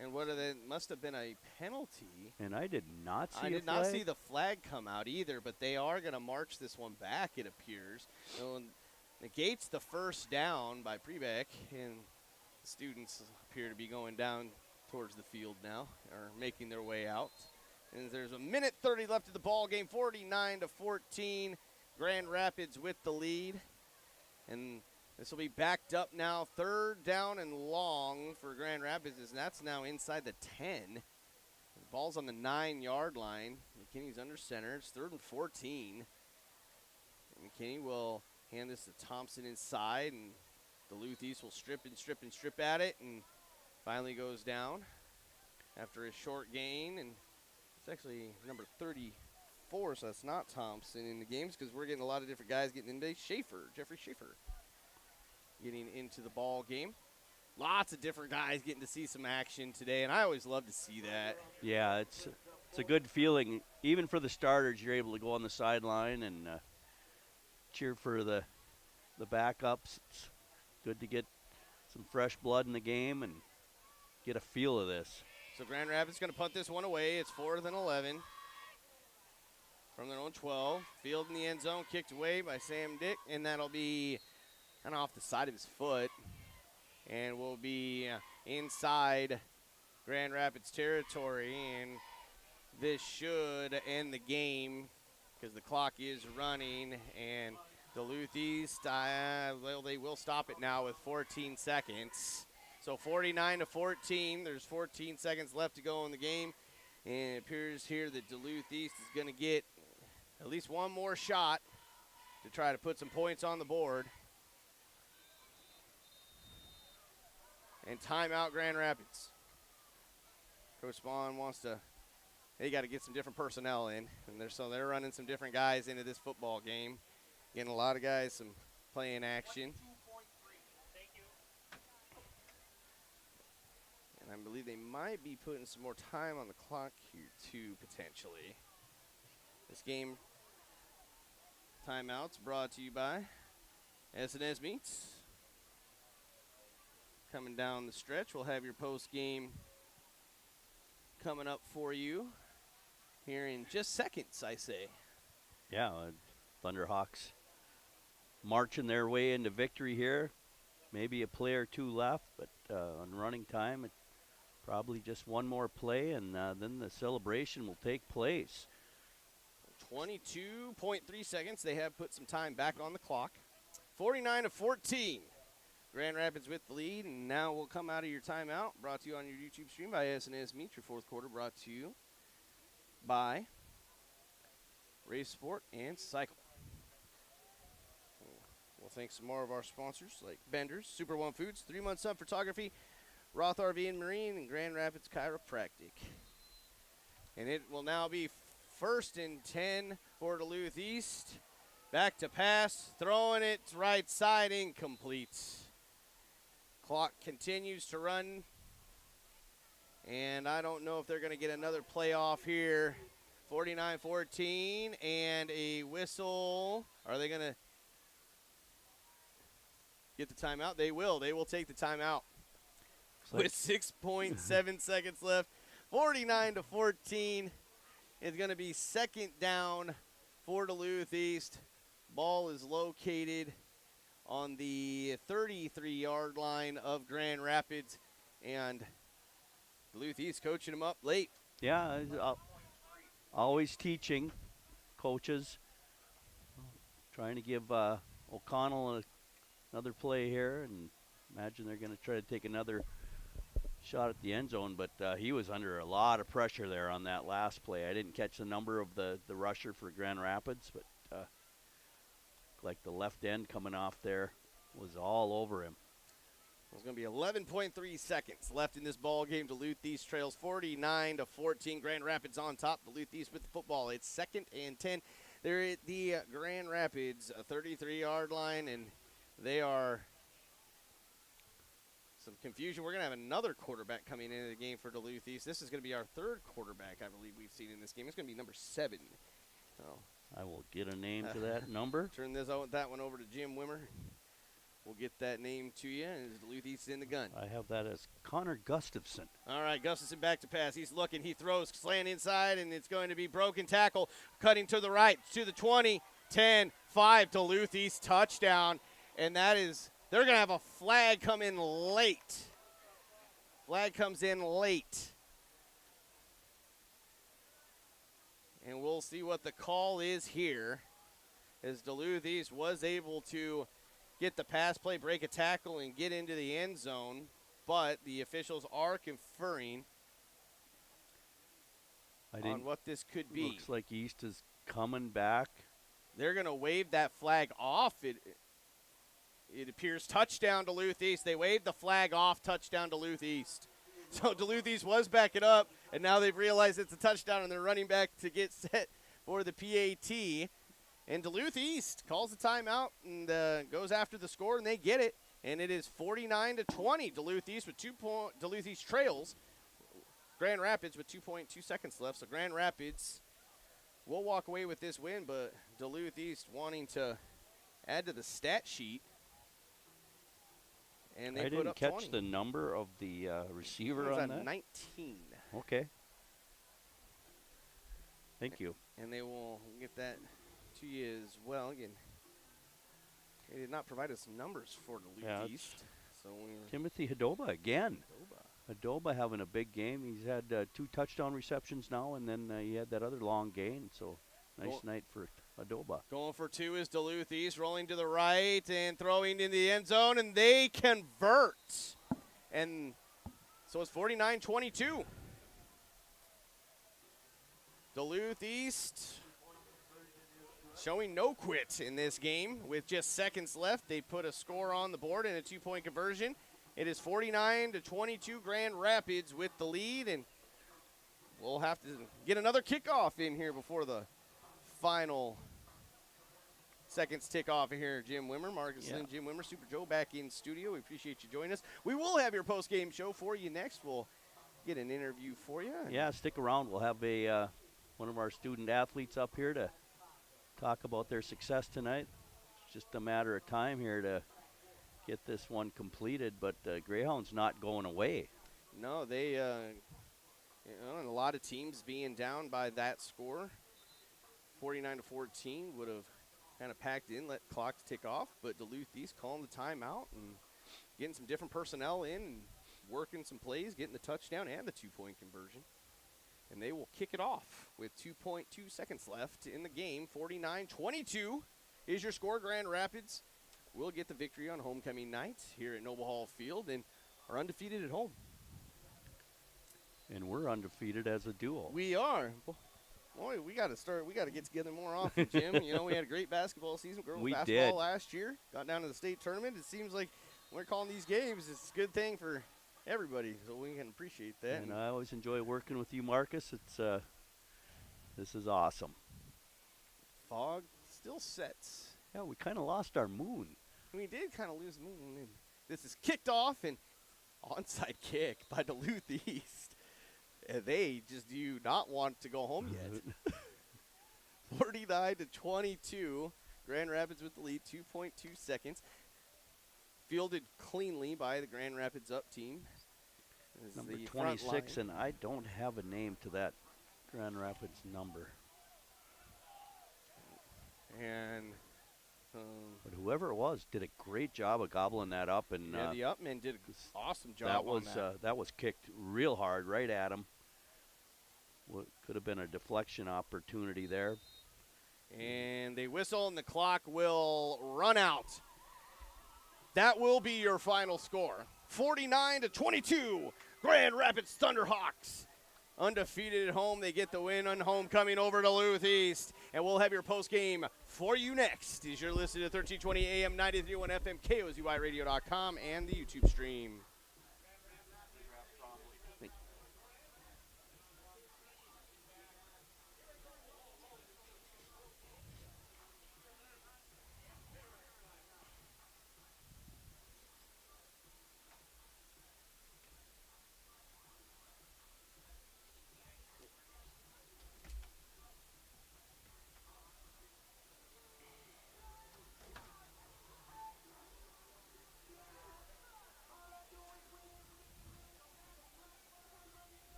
and what are they? Must have been a penalty. And I did not see. I did not see the flag come out either, but they are going to march this one back, it appears. So negates the 1st down by Prebeck, and the students appear to be going down towards the field now, or making their way out. And there's a minute 30 left of the ball game, 49-14. Grand Rapids with the lead. And this will be backed up now, 3rd down and long for Grand Rapids, and that's now inside the 10. The ball's on the 9-yard line. McKinney's under center. It's 3rd and 14. And McKinney will hand this to Thompson inside, and Duluth East will strip at it, and finally goes down after a short gain. And it's actually number 34, so that's not Thompson in the games, because we're getting a lot of different guys getting into Jeffrey Schaefer getting into the ball game. Lots of different guys getting to see some action today, and I always love to see that. Yeah, it's a good feeling. Even for the starters, you're able to go on the sideline and cheer for the backups. It's good to get some fresh blood in the game and get a feel of this. So Grand Rapids going to punt this one away. It's 4th and 11 from their own 12. Field in the end zone, kicked away by Sam Dick, and that'll be kind of off the side of his foot, and will be inside Grand Rapids territory, and this should end the game because the clock is running, and Duluth East, well, they will stop it now with 14 seconds. So 49-14, there's 14 seconds left to go in the game, and it appears here that Duluth East is going to get at least one more shot to try to put some points on the board. And timeout, Grand Rapids. Coach Spawn wants to, they got to get some different personnel in. And they're running some different guys into this football game. Getting a lot of guys some playing action. And I believe they might be putting some more time on the clock here too, potentially. This game timeouts brought to you by SNS Meats. Coming down the stretch, we'll have your post-game coming up for you here in just seconds, I say. Yeah, Thunderhawks marching their way into victory here. Maybe a play or two left, but on running time, it Probably just one more play, and then the celebration will take place. 22.3 seconds. They have put some time back on the clock. 49-14. Grand Rapids with the lead, and now we'll come out of your timeout. Brought to you on your YouTube stream by S&S Meat. Your fourth quarter brought to you by Race Sport and Cycle. We'll thank some more of our sponsors like Bender's, Super One Foods, 3 Month Sun Photography, Roth RV and Marine, and Grand Rapids Chiropractic. And it will now be 1st and 10 for Duluth East. Back to pass, throwing it right side, incomplete. Clock continues to run, and I don't know if they're going to get another playoff here. 49-14, and a whistle. Are they going to get the timeout? They will. They will take the timeout. With 6.7 seconds left, 49-14. It's going to be 2nd down for Duluth East. Ball is located on the 33-yard line of Grand Rapids, and Duluth East coaching them up late. Yeah, always teaching coaches. Trying to give O'Connell another play here, and imagine they're going to try to take another shot at the end zone, but he was under a lot of pressure there on that last play. I didn't catch the number of the rusher for Grand Rapids, but like the left end coming off there was all over him. There's going to be 11.3 seconds left in this ball game. Duluth East trails 49-14. Grand Rapids on top. Duluth East with the football. It's 2nd and 10. They're at the Grand Rapids 33-yard line, and they are some confusion. We're going to have another quarterback coming into the game for Duluth East. This is going to be our 3rd quarterback, I believe, we've seen in this game. It's going to be number 7. So I will get a name to that number. Turn that one over to Jim Wimmer. We'll get that name to you, and Duluth East in the gun. I have that as Connor Gustafson. All right, Gustafson back to pass. He's looking. He throws, slant inside, and it's going to be broken tackle. Cutting to the right, to the 20, 10, 5. Duluth East touchdown. And that is, they're going to have a flag come in late. Flag comes in late. And we'll see what the call is here, as Duluth East was able to get the pass play, break a tackle, and get into the end zone. But the officials are conferring on what this could be. Looks like East is coming back. They're going to wave that flag off. It appears touchdown Duluth East. They waved the flag off, touchdown Duluth East. So Duluth East was backing up, and now they've realized it's a touchdown, and they're running back to get set for the PAT. And Duluth East calls the timeout and goes after the score, and they get it. And it is 49-20. Duluth East with Duluth East trails Grand Rapids with 2.2 seconds left. So Grand Rapids will walk away with this win, but Duluth East wanting to add to the stat sheet. And they I put didn't up catch 20. the number of the receiver It on was that. 19. Okay. Thank you. And they will get that to you as well. Again, they did not provide us numbers for Duluth East. So Timothy Hadoba again. Hadoba having a big game. He's had 2 touchdown receptions now, and then he had that other long gain. So nice night for Hadoba. Going for 2 is Duluth East, rolling to the right and throwing in the end zone, and they convert. And so it's 49-22. Duluth East showing no quit in this game. With just seconds left, they put a score on the board and a 2-point conversion. It is 49-22 Grand Rapids with the lead, and we'll have to get another kickoff in here before the final seconds tick off here. Jim Wimmer, Marcus Lynn, Jim Wimmer, Super Joe back in studio. We appreciate you joining us. We will have your post-game show for you next. We'll get an interview for you. Yeah, stick around. We'll have one of our student athletes up here to talk about their success tonight. It's just a matter of time here to get this one completed, but Greyhound's not going away. No, they, and a lot of teams being down by that score, 49-14, would have kind of packed in, let clocks tick off, but Duluth East calling the timeout and getting some different personnel in and working some plays, getting the touchdown and the 2-point conversion. And they will kick it off with 2.2 seconds left in the game. 49-22 is your score. Grand Rapids will get the victory on homecoming night here at Noble Hall Field and are undefeated at home. And we're undefeated as a duo. We are. Boy, we got to get together more often, Jim. You know, we had a great basketball season, girls We basketball did. last year. Got down to the state tournament. It seems like when we're calling these games, it's a good thing for everybody, so we can appreciate that. And I always enjoy working with you, Marcus. This is awesome. Fog still sets. Yeah, we kind of lost our moon. We did kind of lose the moon. And this is kicked off and onside kick by Duluth East. And they just do not want to go home yet. 49-22. Grand Rapids with the lead, 2.2 seconds. Fielded cleanly by the Grand Rapids up team. As Number the front 26, line. and I don't have a name to that Grand Rapids number. And But whoever it was did a great job of gobbling that up. And yeah, the Upmen did an awesome job that was on that. that was kicked real hard right at him. What could have been a deflection opportunity there. And they whistle, and the clock will run out. That will be your final score. 49-22, Grand Rapids Thunderhawks. Undefeated at home. They get the win on homecoming over Duluth East. And we'll have your post-game for you next as you're listening to 1320 AM, 93.1 FM, KOZYRadio.com, and the YouTube stream.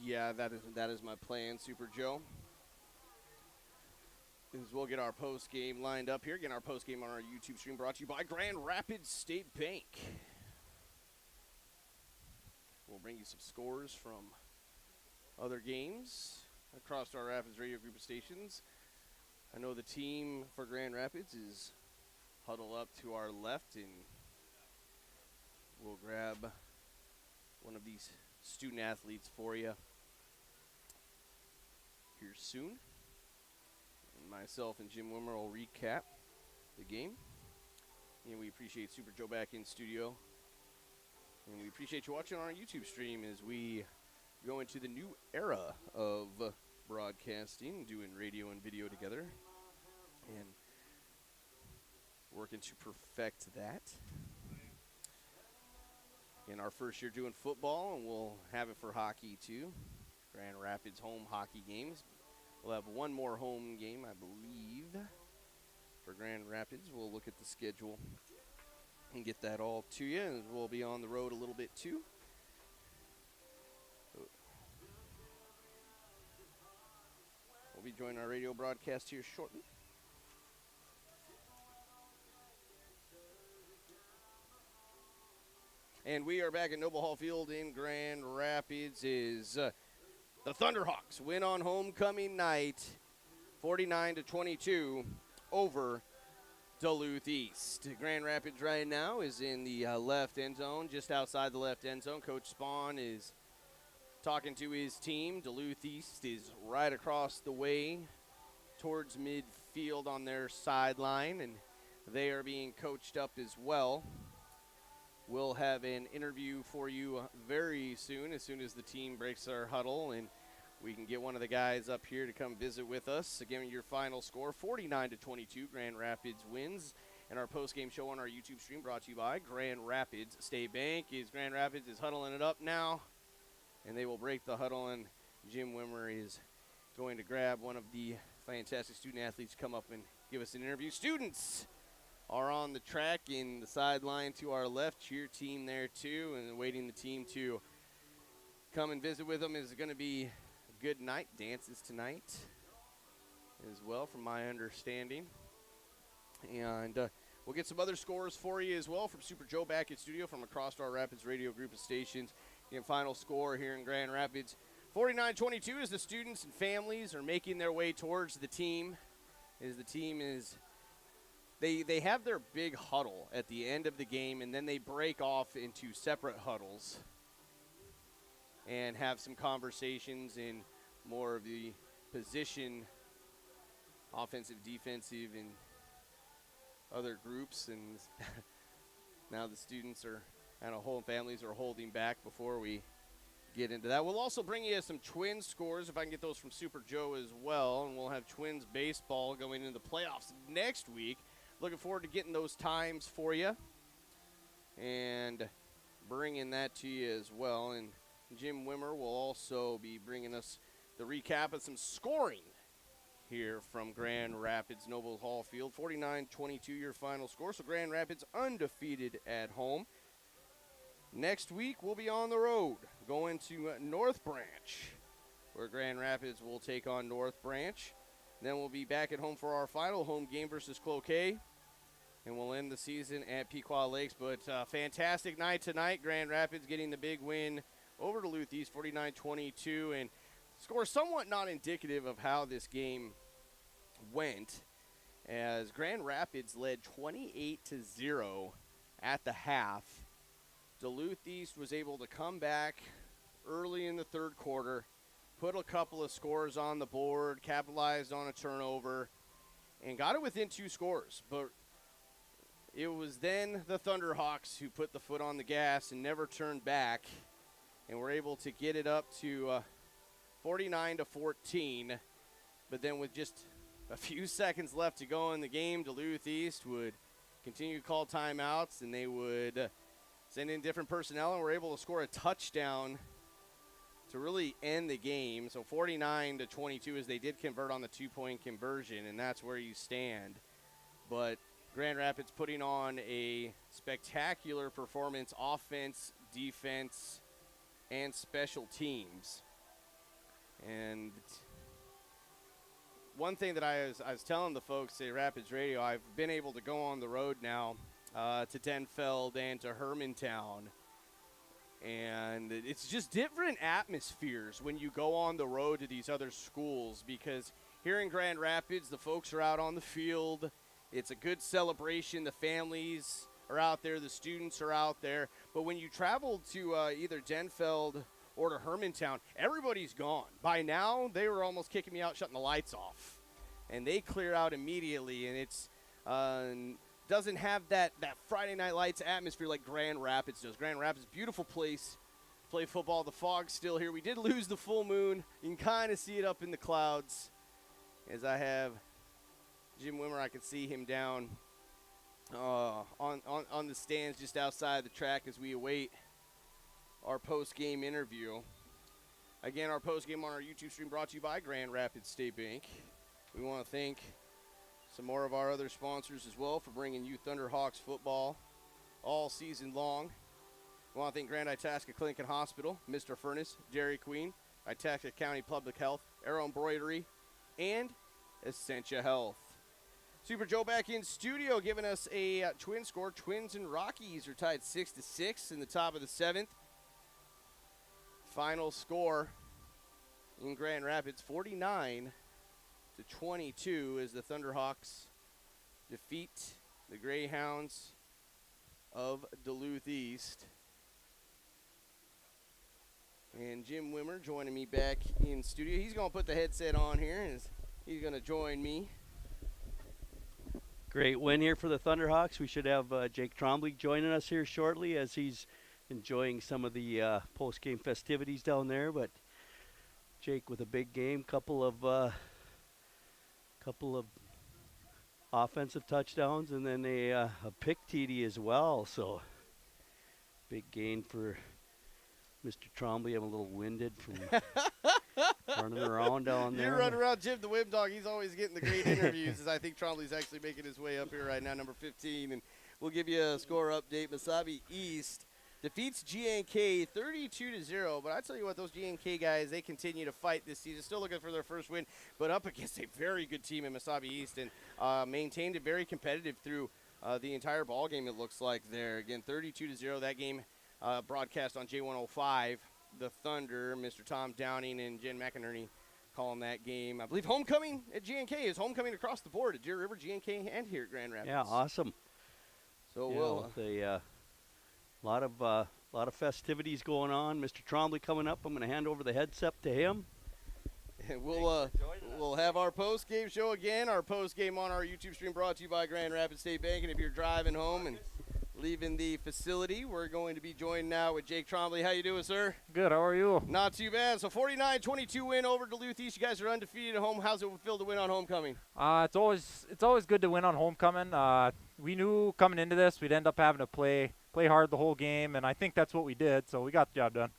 Yeah, that is my plan, Super Joe. Is we'll get our post game lined up here. Get our post game on our YouTube stream, brought to you by Grand Rapids State Bank. We'll bring you some scores from other games across our Rapids radio group of stations. I know the team for Grand Rapids is huddled up to our left, and we'll grab one of these student athletes for you here soon. And myself and Jim Wimmer will recap the game. And we appreciate Super Joe back in studio. And we appreciate you watching on our YouTube stream as we go into the new era of broadcasting, doing radio and video together, and working to perfect that. In our first year doing football, and we'll have it for hockey too. Grand Rapids home hockey games. We'll have one more home game, I believe, for Grand Rapids. We'll look at the schedule and get that all to you, and we'll be on the road a little bit too. We'll be joining our radio broadcast here shortly. And we are back at Noble Hall Field in Grand Rapids. The Thunderhawks win on homecoming night, 49-22 over Duluth East. Grand Rapids right now is in the left end zone, just outside the left end zone. Coach Spahn is talking to his team. Duluth East is right across the way towards midfield on their sideline, and they are being coached up as well. We'll have an interview for you very soon as the team breaks our huddle, and we can get one of the guys up here to come visit with us. Again, your final score, 49-22, Grand Rapids wins. And our post-game show on our YouTube stream brought to you by Grand Rapids State Bank. Grand Rapids is huddling it up now, and they will break the huddle, and Jim Wimmer is going to grab one of the fantastic student athletes to come up and give us an interview. Students are on the track in the sideline to our left. Cheer team there too, and waiting the team to come and visit with them. Is going to be a good night. Dances tonight as well, from my understanding. And we'll get some other scores for you as well from Super Joe back in studio from across our Rapids radio group of stations. Again, final score here in Grand Rapids, 49-22, as the students and families are making their way towards the team. As the team is, they have their big huddle at the end of the game, and then they break off into separate huddles and have some conversations in more of the position, offensive, defensive, and other groups. And now the students are, and whole families are holding back before we get into that. We'll also bring you some Twins scores, if I can get those from Super Joe as well, and we'll have Twins baseball going into the playoffs next week. Looking forward to getting those times for you and bringing that to you as well. And Jim Wimmer will also be bringing us the recap of some scoring here from Grand Rapids Noble Hall Field. 49-22 your final score, so Grand Rapids undefeated at home. Next week we'll be on the road going to North Branch, where Grand Rapids will take on North Branch. Then we'll be back at home for our final home game versus Cloquet, and we'll end the season at Pequot Lakes. But fantastic night tonight. Grand Rapids getting the big win over Duluth East, 49-22, and score somewhat not indicative of how this game went, as Grand Rapids led 28-0 at the half. Duluth East was able to come back early in the third quarter, put a couple of scores on the board, capitalized on a turnover, and got it within 2 scores. But it was then the Thunderhawks who put the foot on the gas and never turned back, and were able to get it up to 49-14. But then with just a few seconds left to go in the game, Duluth East would continue to call timeouts, and they would send in different personnel, and were able to score a touchdown to really end the game. So 49-22, as they did convert on the 2-point conversion, and that's where you stand. But Grand Rapids putting on a spectacular performance, offense, defense, and special teams. And one thing that I was telling the folks at Rapids Radio, I've been able to go on the road now to Denfeld and to Hermantown. And it's just different atmospheres when you go on the road to these other schools, because here in Grand Rapids, the folks are out on the field. It's a good celebration. The families are out there. The students are out there. But when you travel to either Denfeld or to Hermantown, everybody's gone. By now, they were almost kicking me out, shutting the lights off. And they clear out immediately, and it's doesn't have that Friday Night Lights atmosphere like Grand Rapids does. Grand Rapids, beautiful place to play football. The fog's still here. We did lose the full moon. You can kind of see it up in the clouds. As I have Jim Wimmer, I can see him down on the stands just outside the track as we await our post-game interview. Again, our post-game on our YouTube stream brought to you by Grand Rapids State Bank. We want to thank some more of our other sponsors as well for bringing you Thunderhawks football all season long. We want to thank Grand Itasca Clinic and Hospital, Mr. Furnace, Dairy Queen, Itasca County Public Health, Arrow Embroidery, and Essentia Health. Super Joe back in studio giving us a twin score. Twins and Rockies are tied 6-6 in the top of the 7th. Final score in Grand Rapids, 49-22, as the Thunderhawks defeat the Greyhounds of Duluth East. And Jim Wimmer joining me back in studio. He's going to put the headset on here, and he's going to join me. Great win here for the Thunderhawks. We should have Jake Trombley joining us here shortly as he's enjoying some of the post-game festivities down there. But Jake with a big game, couple of offensive touchdowns, and then a pick TD as well. So big gain for Mr. Trombley. I'm a little winded from running around down there. You're running around Jim the Whip Dog. He's always getting the great interviews. As I think Trombley's actually making his way up here right now, number 15. And we'll give you a score update. Mesabi East defeats GNK 32-0. But I tell you what, those GNK guys, they continue to fight this season. Still looking for their first win, but up against a very good team in Mesabi East, and maintained it very competitive through the entire ball game. It looks like there again, 32-0. That game broadcast on J105. The Thunder, Mr. Tom Downing and Jen McInerney calling that game. I believe homecoming at GNK is homecoming across the board at Deer River, GNK, and here at Grand Rapids. Yeah, awesome. So we'll a lot of festivities going on. Mr. Trombley coming up. I'm going to hand over the headset to him. And we'll have our post game show again. Our post game on our YouTube stream brought to you by Grand Rapids State Bank. And if you're driving home and leaving the facility, we're going to be joined now with Jake Trombley. How you doing, sir? Good. How are you? Not too bad. So 49-22 win over Duluth East. You guys are undefeated at home. How's it feel to win on homecoming? It's always good to win on homecoming. We knew coming into this we'd end up having to play hard the whole game, and I think that's what we did. So we got the job done.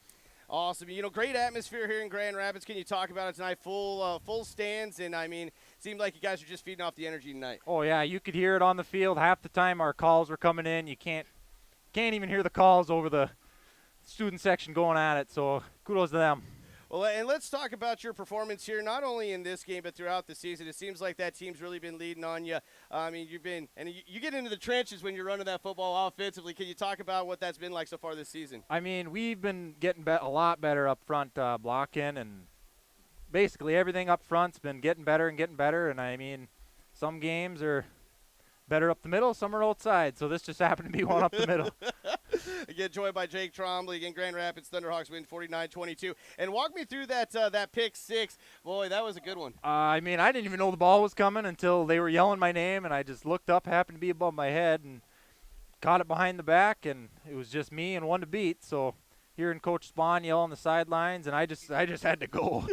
Awesome. You know, great atmosphere here in Grand Rapids. Can you talk about it tonight? Full stands, and I mean, it seemed like you guys were just feeding off the energy tonight. Oh yeah, you could hear it on the field. Half the time our calls were coming in. You can't even hear the calls over the student section going at it. So kudos to them. Well, and let's talk about your performance here, not only in this game but throughout the season. It seems like that team's really been leading on you. I mean, you get into the trenches when you're running that football offensively. Can you talk about what that's been like so far this season? I mean, we've been getting a lot better up front blocking, and basically everything up front's been getting better. And I mean, some games are better up the middle, some are outside. So this just happened to be one up the middle. Again, joined by Jake Trombley. Again, Grand Rapids Thunderhawks win 49-22. And walk me through that pick six. Boy, that was a good one. I mean, I didn't even know the ball was coming until they were yelling my name, and I just looked up, happened to be above my head, and caught it behind the back, and it was just me and one to beat. So hearing Coach Spahn yell on the sidelines, and I just had to go.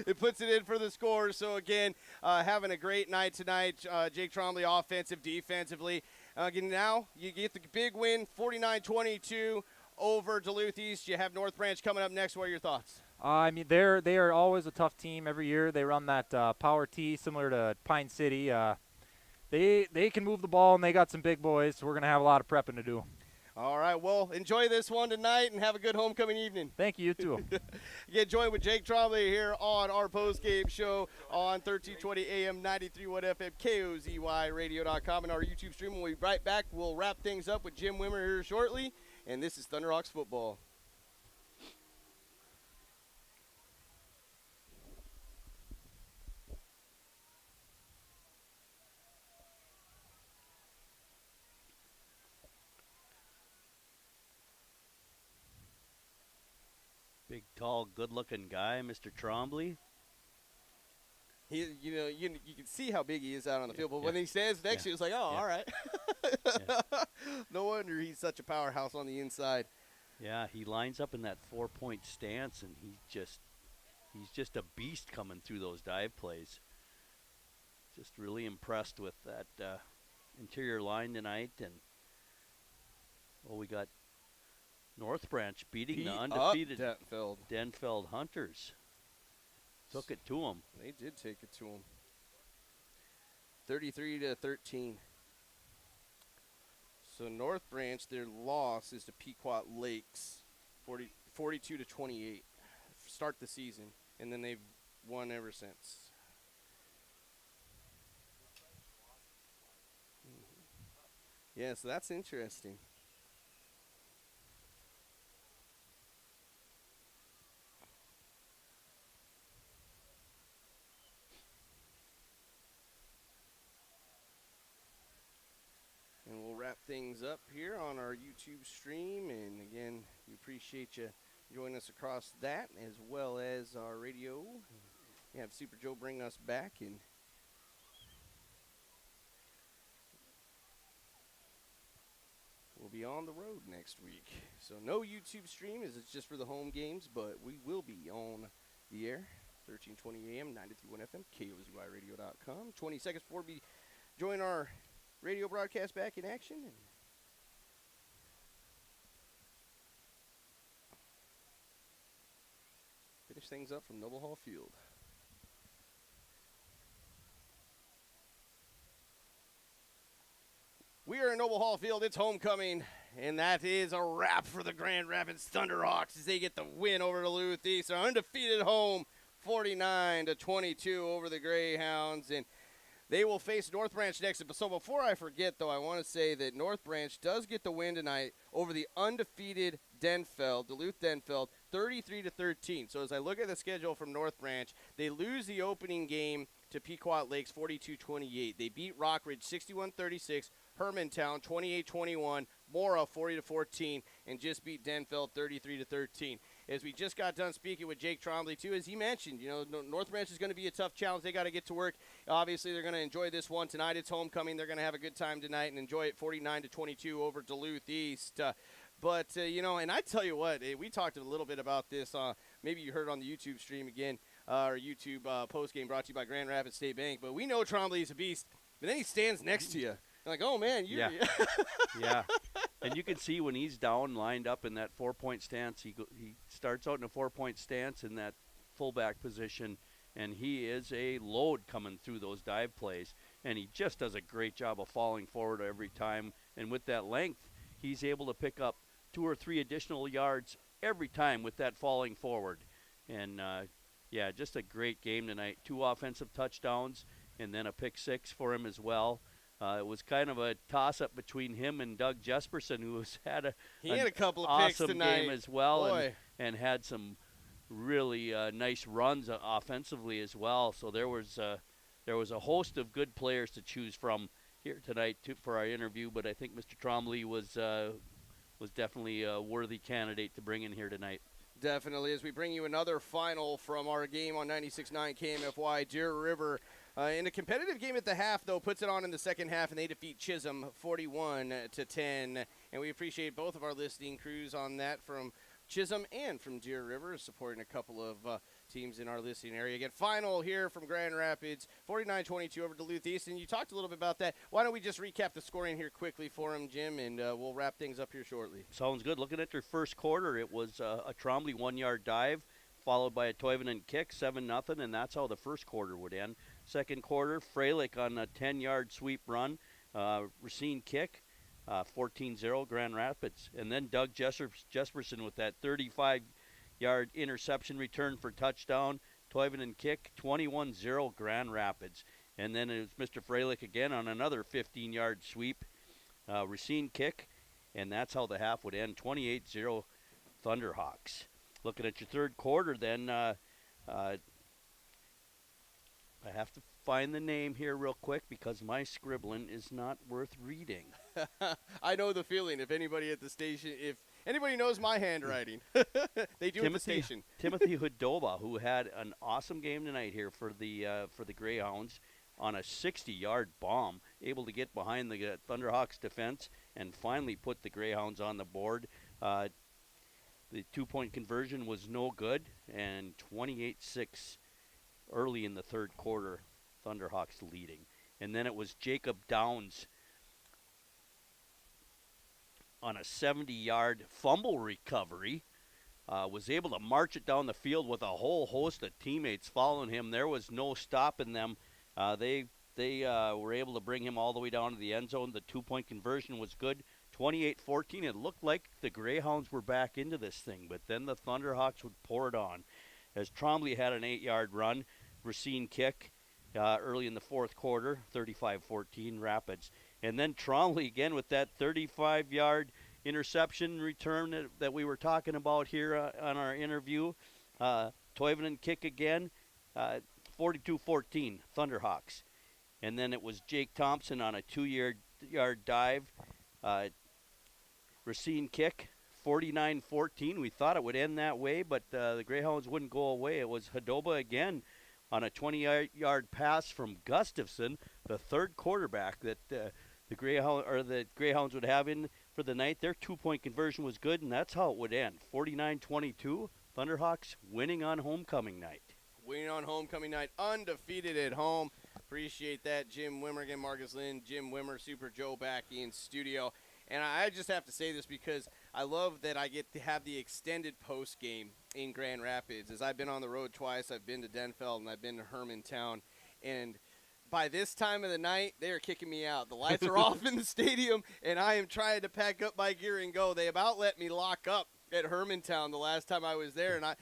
It puts it in for the score. So, again, having a great night tonight. Jake Trombley offensive, defensively. Again, now you get the big win, 49-22 over Duluth East. You have North Branch coming up next. What are your thoughts? I mean, they are always a tough team every year. They run that power T similar to Pine City. They can move the ball, and they got some big boys, so we're going to have a lot of prepping to do. All right, well, enjoy this one tonight and have a good homecoming evening. Thank you, you too. Get joined with Jake Trombley here on our post-game show on 1320 AM 93.1 FM, KOZYradio.com, and our YouTube stream. When we be right back, we'll wrap things up with Jim Wimmer here shortly, and this is Thunderhawks football. Big, tall, good-looking guy, Mr. Trombley. You can see how big he is out on the field, but when he stands next to you, it's like, all right. No wonder he's such a powerhouse on the inside. Yeah, he lines up in that 4-point stance, and he's just a beast coming through those dive plays. Just really impressed with that interior line tonight, and we got North Branch beating the undefeated Denfeld Hunters. Took it to them. They did take it to them. 33-13. So North Branch, their loss is to Pequot Lakes, 42-28. Start the season, and then they've won ever since. Yeah, so that's interesting. And we'll wrap things up here on our YouTube stream. And again, we appreciate you joining us across that as well as our radio. We have Super Joe bring us back. And we'll be on the road next week. So no YouTube stream as it's just for the home games, but we will be on the air, 1320 AM, 93.1 FM, KOZYradio.com. 20 seconds before we join our radio broadcast back in action. And finish things up from Noble Hall Field. We are in Noble Hall Field. It's homecoming, and that is a wrap for the Grand Rapids Thunderhawks as they get the win over Duluth East. They're undefeated home, 49-22 over the Greyhounds, and they will face North Branch next. So before I forget, though, I want to say that North Branch does get the win tonight over the undefeated Duluth Denfeld, 33-13. So as I look at the schedule from North Branch, they lose the opening game to Pequot Lakes, 42-28. They beat Rockridge, 61-36. Hermantown 28-21, Mora 40-14, and just beat Denfeld 33-13. As we just got done speaking with Jake Trombley too, as he mentioned, North Branch is going to be a tough challenge. They got to get to work. Obviously, they're going to enjoy this one tonight. It's homecoming. They're going to have a good time tonight and enjoy it 49-22 over Duluth East. But and I tell you what, we talked a little bit about this. Maybe you heard it on the YouTube stream again, or YouTube post game brought to you by Grand Rapids State Bank. But we know Trombley is a beast. But then he stands next to you. Like, oh, man, you. Yeah. Yeah. And you can see when he's down, lined up in that 4-point stance, he starts out in a 4-point stance in that fullback position, and he is a load coming through those dive plays. And he just does a great job of falling forward every time. And with that length, he's able to pick up 2 or 3 additional yards every time with that falling forward. And, just a great game tonight. 2 offensive touchdowns and then a pick 6 for him as well. It was kind of a toss-up between him and Doug Jesperson, who has had a couple of awesome picks tonight. game as well, Boy. and had some really nice runs offensively as well. So there was a host of good players to choose from here tonight for our interview. But I think Mr. Trombley was definitely a worthy candidate to bring in here tonight. Definitely, as we bring you another final from our game on 96.9 KMFY, Deer River. In a competitive game at the half, though, puts it on in the second half, and they defeat Chisholm 41-10. And we appreciate both of our listening crews on that from Chisholm and from Deer River, supporting a couple of teams in our listening area. Again, final here from Grand Rapids, 49-22 over Duluth East. And you talked a little bit about that. Why don't we just recap the scoring here quickly for him, Jim, and we'll wrap things up here shortly. Sounds good. Looking at their first quarter, it was a Trombley 1-yard dive, followed by a Toivonen kick, 7-0, and that's how the first quarter would end. Second quarter, Freilich on a 10-yard sweep run, Racine kick, 14-0 Grand Rapids. And then Doug Jesperson with that 35-yard interception return for touchdown, Toivonen kick, 21-0 Grand Rapids. And then it was Mr. Freilich again on another 15-yard sweep, Racine kick, and that's how the half would end, 28-0 Thunderhawks. Looking at your third quarter then, I have to find the name here real quick because my scribbling is not worth reading. I know the feeling. If anybody at the station, if anybody knows my handwriting, they do at the station. Timothy Hudoba, who had an awesome game tonight here for the Greyhounds on a 60-yard bomb, able to get behind the Thunderhawks defense and finally put the Greyhounds on the board. The 2-point conversion was no good, and 28-6 early in the third quarter, Thunderhawks leading. And then it was Jacob Downs on a 70-yard fumble recovery, was able to march it down the field with a whole host of teammates following him. There was no stopping them. They were able to bring him all the way down to the end zone. The 2-point conversion was good. 28-14, it looked like the Greyhounds were back into this thing, but then the Thunderhawks would pour it on. As Trombley had an 8-yard run, Racine kick early in the fourth quarter, 35-14 Rapids. And then Trombley again with that 35-yard interception return that we were talking about here on our interview. Toivonen kick again, 42-14 Thunderhawks. And then it was Jake Thompson on a 2-yard dive. Racine kick, 49-14. We thought it would end that way, but the Greyhounds wouldn't go away. It was Hudoba again on a 20-yard pass from Gustafson, the third quarterback, that the Greyhounds would have in for the night. Their 2-point conversion was good, and that's how it would end. 49-22, Thunderhawks winning on homecoming night. Winning on homecoming night, undefeated at home. Appreciate that, Jim Wimmer, again, Marcus Lynn, Jim Wimmer, Super Joe back in studio. And I just have to say this because I love that I get to have the extended post game in Grand Rapids. As I've been on the road twice, I've been to Denfeld and I've been to Hermantown, and by this time of the night, they are kicking me out. The lights are off in the stadium, and I am trying to pack up my gear and go. They about let me lock up at Hermantown the last time I was there, and I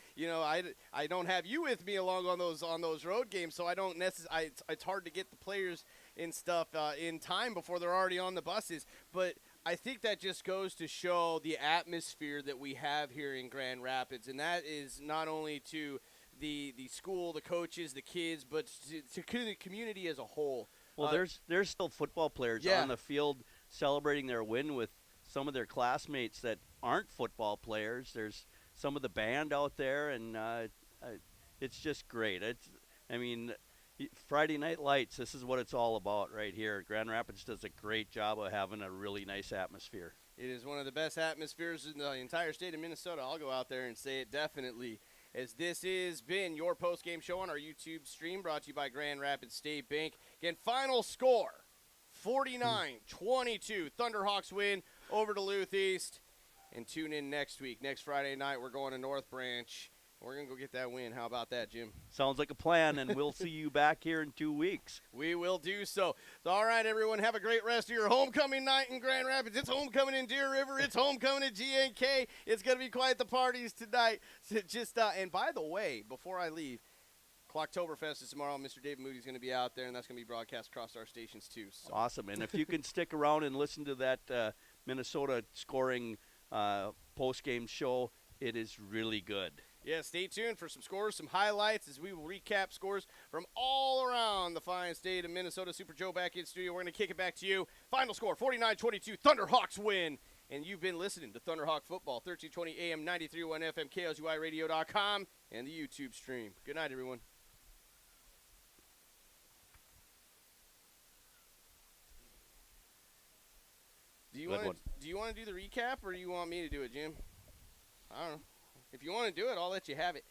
don't have you with me along on those road games, so I don't it's hard to get the players and stuff in time before they're already on the buses. But I think that just goes to show the atmosphere that we have here in Grand Rapids, and that is not only to the school, the coaches, the kids, but to the community as a whole. Well, there's still football players on the field celebrating their win with some of their classmates that aren't football players. There's some of the band out there, and it's just great. Friday Night Lights, this is what it's all about right here. Grand Rapids does a great job of having a really nice atmosphere. It is one of the best atmospheres in the entire state of Minnesota. I'll go out there and say it definitely. As this has been your post-game show on our YouTube stream, brought to you by Grand Rapids State Bank. Again, final score, 49-22. Thunderhawks win over Duluth East. And tune in next week. Next Friday night, we're going to North Branch. We're going to go get that win. How about that, Jim? Sounds like a plan, and we'll see you back here in 2 weeks. We will do so. All right, everyone, have a great rest of your homecoming night in Grand Rapids. It's homecoming in Deer River. It's homecoming at GNK. It's going to be quite the parties tonight. So and by the way, before I leave, Clocktoberfest is tomorrow. Mr. David Moody's going to be out there, and that's going to be broadcast across our stations too. So. Awesome. And if you can stick around and listen to that Minnesota scoring post-game show, it is really good. Yeah, stay tuned for some scores, some highlights as we will recap scores from all around the fine state of Minnesota. Super Joe back in studio. We're going to kick it back to you. Final score, 49-22. Thunderhawks win. And you've been listening to Thunderhawk Football, 1320 AM, 93.1 FM, KLZYradio.com, and the YouTube stream. Good night, everyone. Do you want to do the recap, or do you want me to do it, Jim? I don't know. If you want to do it, I'll let you have it.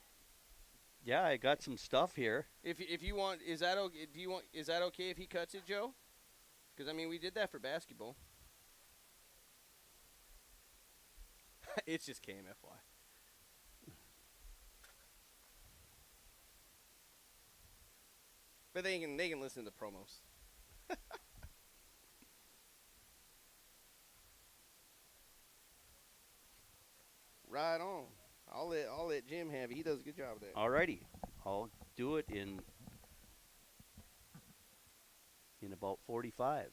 Yeah, I got some stuff here. If you want, is that okay? Is that okay if he cuts it, Joe? Because we did that for basketball. It's just KMFY. But they can listen to the promos. Right on. I'll let Jim have it. He does a good job of that. Alrighty. I'll do it in about 45.